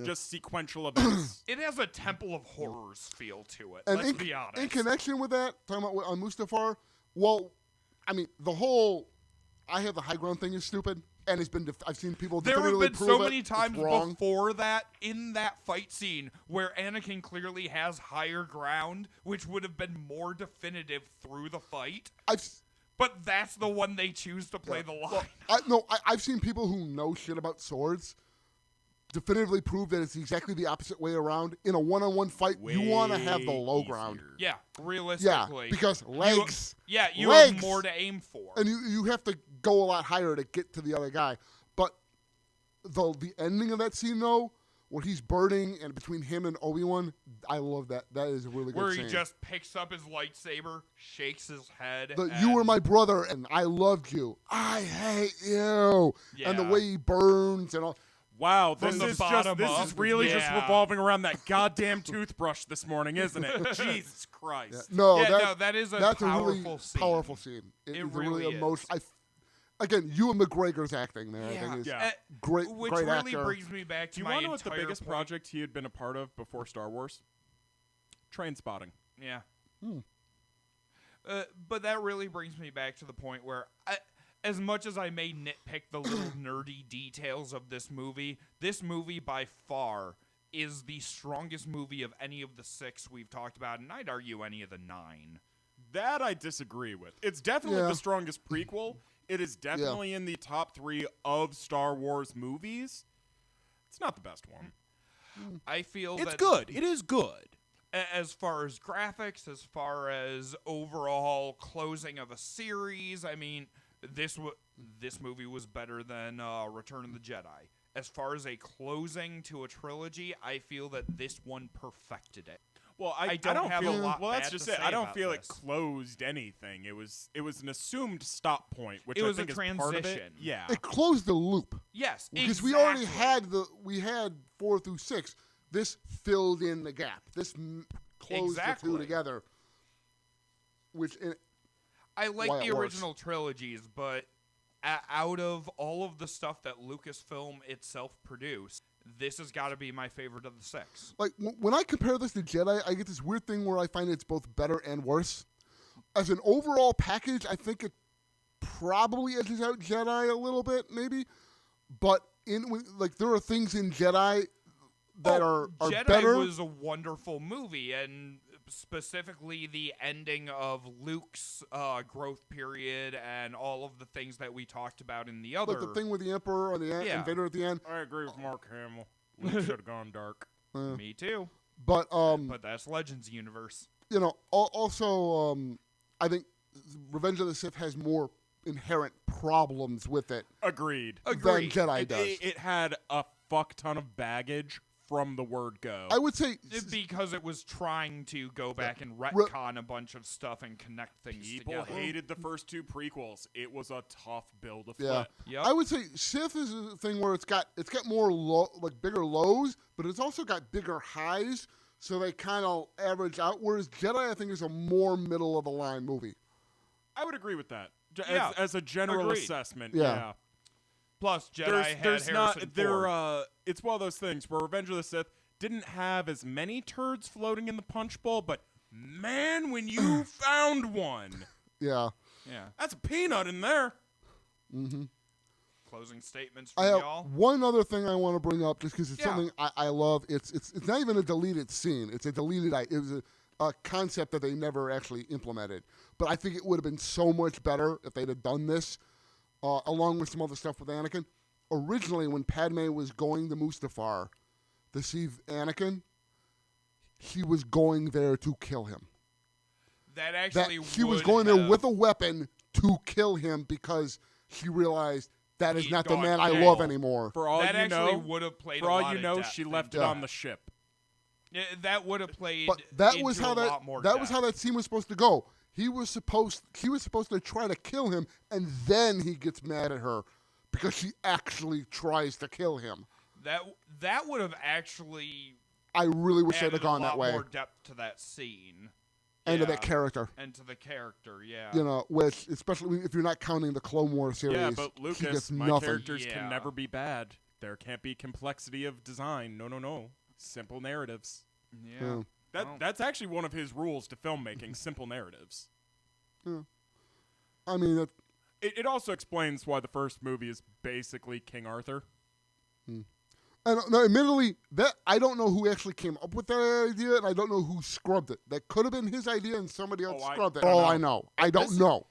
Just sequential events. It has a Temple of Horrors feel to it. And Let's be honest. in connection with that, talking about on Mustafar, well, I mean, the whole I have the high ground thing is stupid, and it's been I've seen people there have definitively been prove so it. many It's times wrong. before that in that fight scene where Anakin clearly has higher ground, which would have been more definitive through the fight. But that's the one they choose to play the line. Well, I've seen people who know shit about swords definitively prove that it's exactly the opposite way around. In a one-on-one fight, you want to have the low ground. Yeah, realistically. Yeah, because legs. You legs, have more to aim for. and you have to go a lot higher to get to the other guy. But the ending of that scene, though, where he's burning and between him and Obi-Wan, I love that. That is a really good where scene. he just picks up his lightsaber, shakes his head. You were my brother, and I loved you. I hate you. And the Yeah. way he burns and all. Wow, From this the is bottom just up. really just Yeah. revolving around that goddamn toothbrush this morning, isn't it? Jesus Christ. No, that is that's powerful a really scene. powerful scene. It is really a really is. emotional. Again, Ewan McGregor's acting there, I think, is great. Which great really actor. brings me back to Do you my want to know what the entire biggest point. project he had been a part of before Star Wars? Train Spotting. Yeah. But that really brings me back to the point where, as much as I may nitpick the little nerdy details of this movie by far is the strongest movie of any of the 6 we've talked about, and I'd argue any of the 9. That I disagree with. It's definitely the strongest prequel. It is definitely in the top 3 of Star Wars movies. It's not the best one. I feel It's that good. It is good. as far as graphics, as far as overall closing of a series, I mean, this movie was better than Return of the Jedi. As far as a closing to a trilogy, I feel that this one perfected it. Well, I don't have a lot. Well, that's bad just to it. say I don't about feel this. it closed anything. It was an assumed stop point, which It I was think a is part of it. transition. Yeah. It closed the loop. Yes, Because exactly. we already had 4 through 6. This filled in the gap. This closed the two together. I like why the it works. original trilogies, but out of all of the stuff that Lucasfilm itself produced, this has got to be my favorite of the 6. Like when I compare this to Jedi, I get this weird thing where I find it's both better and worse. As an overall package, I think it probably edges out Jedi a little bit, maybe. But there are things in Jedi that are Jedi better. was a wonderful movie, and specifically the ending of Luke's growth period and all of the things that we talked about in the other. Like the thing with the Emperor and and Vader at the end. I agree with Mark Hamill. Luke should have gone dark. Me too. But that's Legends universe. Also, I think Revenge of the Sith has more inherent problems with it. Agreed. Than Jedi does. It had a fuck ton of baggage from the word go. I would say Because it was trying to go back and retcon a bunch of stuff and connect things People together. hated the first 2 prequels. It was a tough bill to yeah. flip. Yep. I would say Sith is a thing where it's got more bigger lows, but it's also got bigger highs, so they kind of average out. Whereas Jedi, I think, is a more middle of the line movie. I would agree with that. Yeah. As a general Agreed. assessment. Yeah. Yeah. Plus, Jedi had Harrison Ford. It's one of those things where Revenge of the Sith didn't have as many turds floating in the punch bowl, but man, when you found one, Yeah. Yeah. that's a peanut in there. Mm-hmm. Closing statements I from have y'all. one other thing I want to bring up, just because it's Yeah. something I love. It's not even a deleted scene. It's a deleted. It was a concept that they never actually implemented. But I think it would have been so much better if they'd have done this, along with some other stuff with Anakin. Originally, when Padme was going to Mustafar to see Anakin, he was going there to kill him. That actually He was going there with a weapon to kill him because she realized that is He'd not the gone man I cold. love anymore. For all that you actually know, would have played for a all lot you of know, depth she left it into on the ship. Yeah, that would have played. But that into was how a lot more that was depth. how that scene was supposed to go. He was supposed to try to kill him, and then he gets mad at her because she actually tries to kill him. That would have actually I really wish I'd added have gone a lot that way. more depth to that scene. And to Yeah. that character. And to the character, yeah. Which, especially if you're not counting the Clone Wars series, Yeah, but he Lucas, gets my nothing. characters Yeah. can never be bad. There can't be complexity of design. No. Simple narratives. Yeah. Yeah. That's actually one of his rules to filmmaking, simple narratives. Yeah. I mean, It also explains why the first movie is basically King Arthur. admittedly, that I don't know who actually came up with that idea, and I don't know who scrubbed it. That could have been his idea, and somebody else scrubbed it. I don't All know. I know, I don't know.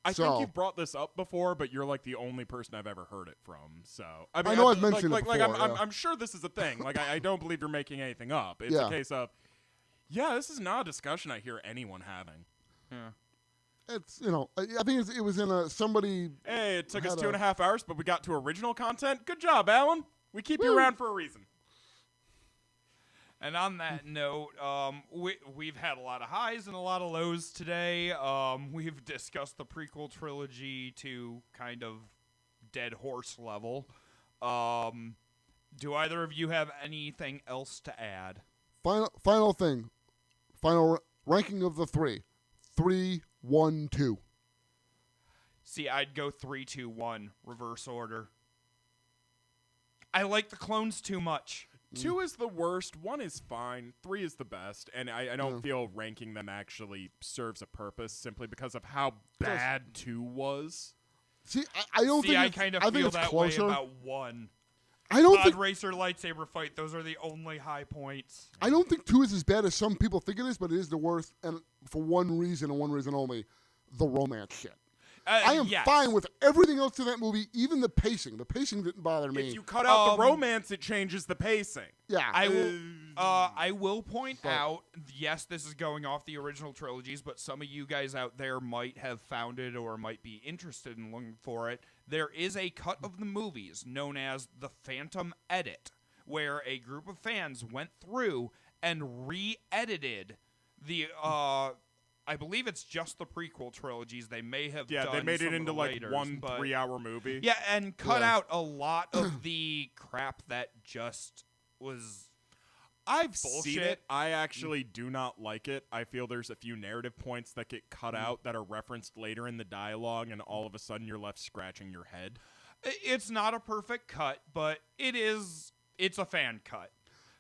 I So- think you've brought this up before, but you're like the only person I've ever heard it from. So I know I've mentioned it like, before, I'm, yeah. I'm sure this is a thing. Like I don't believe you're making anything up. It's Yeah. a case of, this is not a discussion I hear anyone having. Yeah. It's I think it was in somebody. Hey, it took us had 2.5 hours, but we got to original content. Good job, Alan. We keep you around for a reason. And on that note, we've had a lot of highs and a lot of lows today. We've discussed the prequel trilogy to kind of dead horse level. Do either of you have anything else to add? Final thing, final ranking of the 3, 3, 1, 2. See, I'd go 3, 2, 1, reverse order. I like the clones too much. 2 is the worst. 1 is fine. 3 is the best. And I don't feel ranking them actually serves a purpose simply because of how bad 2 was. See, I don't think I kind of feel it's that closer. way about 1. I don't Pod think Racer lightsaber fight, those are the only high points. I don't think 2 is as bad as some people think it is, but it is the worst, and for one reason and one reason only, the romance shit. I am fine with everything else in that movie, even the pacing. The pacing didn't bother me. If you cut out the romance, it changes the pacing. Yeah. I will point out, yes, this is going off the original trilogies, but some of you guys out there might have found it or might be interested in looking for it. There is a cut of the movies known as the Phantom Edit, where a group of fans went through and re-edited the I believe it's just the prequel trilogies. They may have done they made some it into of the like laters, one but 3-hour movie. Yeah, and cut out a lot of the crap that just was I've bullshit. seen it. I actually do not like it. I feel there's a few narrative points that get cut out that are referenced later in the dialogue, and all of a sudden you're left scratching your head. It's not a perfect cut, but it's a fan cut.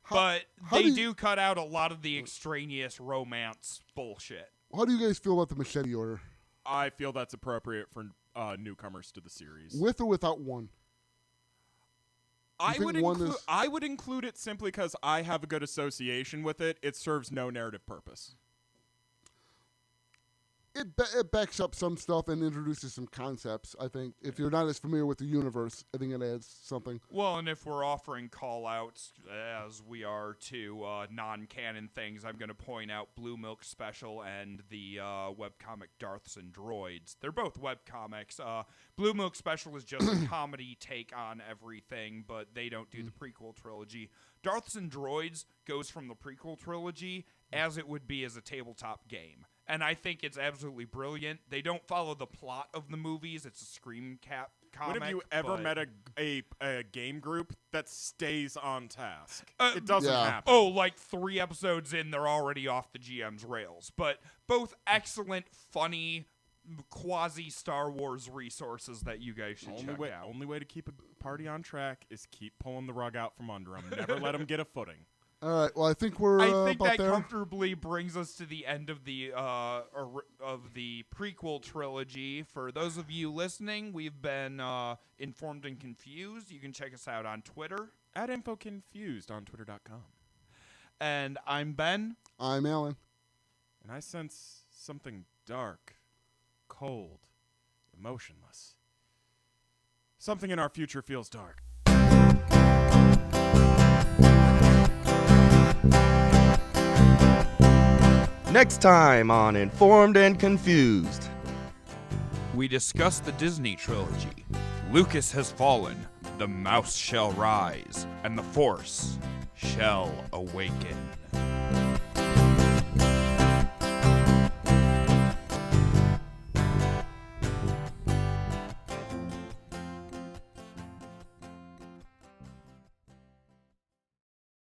How They do cut out a lot of the extraneous romance bullshit. How do you guys feel about the machete order? I feel that's appropriate for newcomers to the series. With or without one? I would include it simply because I have a good association with it. It serves no narrative purpose. It backs up some stuff and introduces some concepts. I think if you're not as familiar with the universe, I think it adds something. Well, and if we're offering call-outs, as we are to non-canon things, I'm going to point out Blue Milk Special and the webcomic Darths and Droids. They're both webcomics. Blue Milk Special is just a comedy take on everything, but they don't do the prequel trilogy. Darths and Droids goes from the prequel trilogy as it would be as a tabletop game. And I think it's absolutely brilliant. They don't follow the plot of the movies. It's a Scream Cap comic. When have you ever met a game group that stays on task? It doesn't happen. Oh, like 3 episodes in, they're already off the GM's rails. But both excellent, funny, quasi-Star Wars resources that you guys should check out. Only way to keep a party on track is keep pulling the rug out from under them. Never let them get a footing. All right. Well, I think we're. I think about that there. comfortably brings us to the end of the prequel trilogy. For those of you listening, we've been informed and confused. You can check us out on Twitter at InfoConfused on Twitter.com. And I'm Ben. I'm Alan. And I sense something dark, cold, emotionless. Something in our future feels dark. Next time on Informed and Confused. We discuss the Disney trilogy. Lucas has fallen, the mouse shall rise, and the Force shall awaken.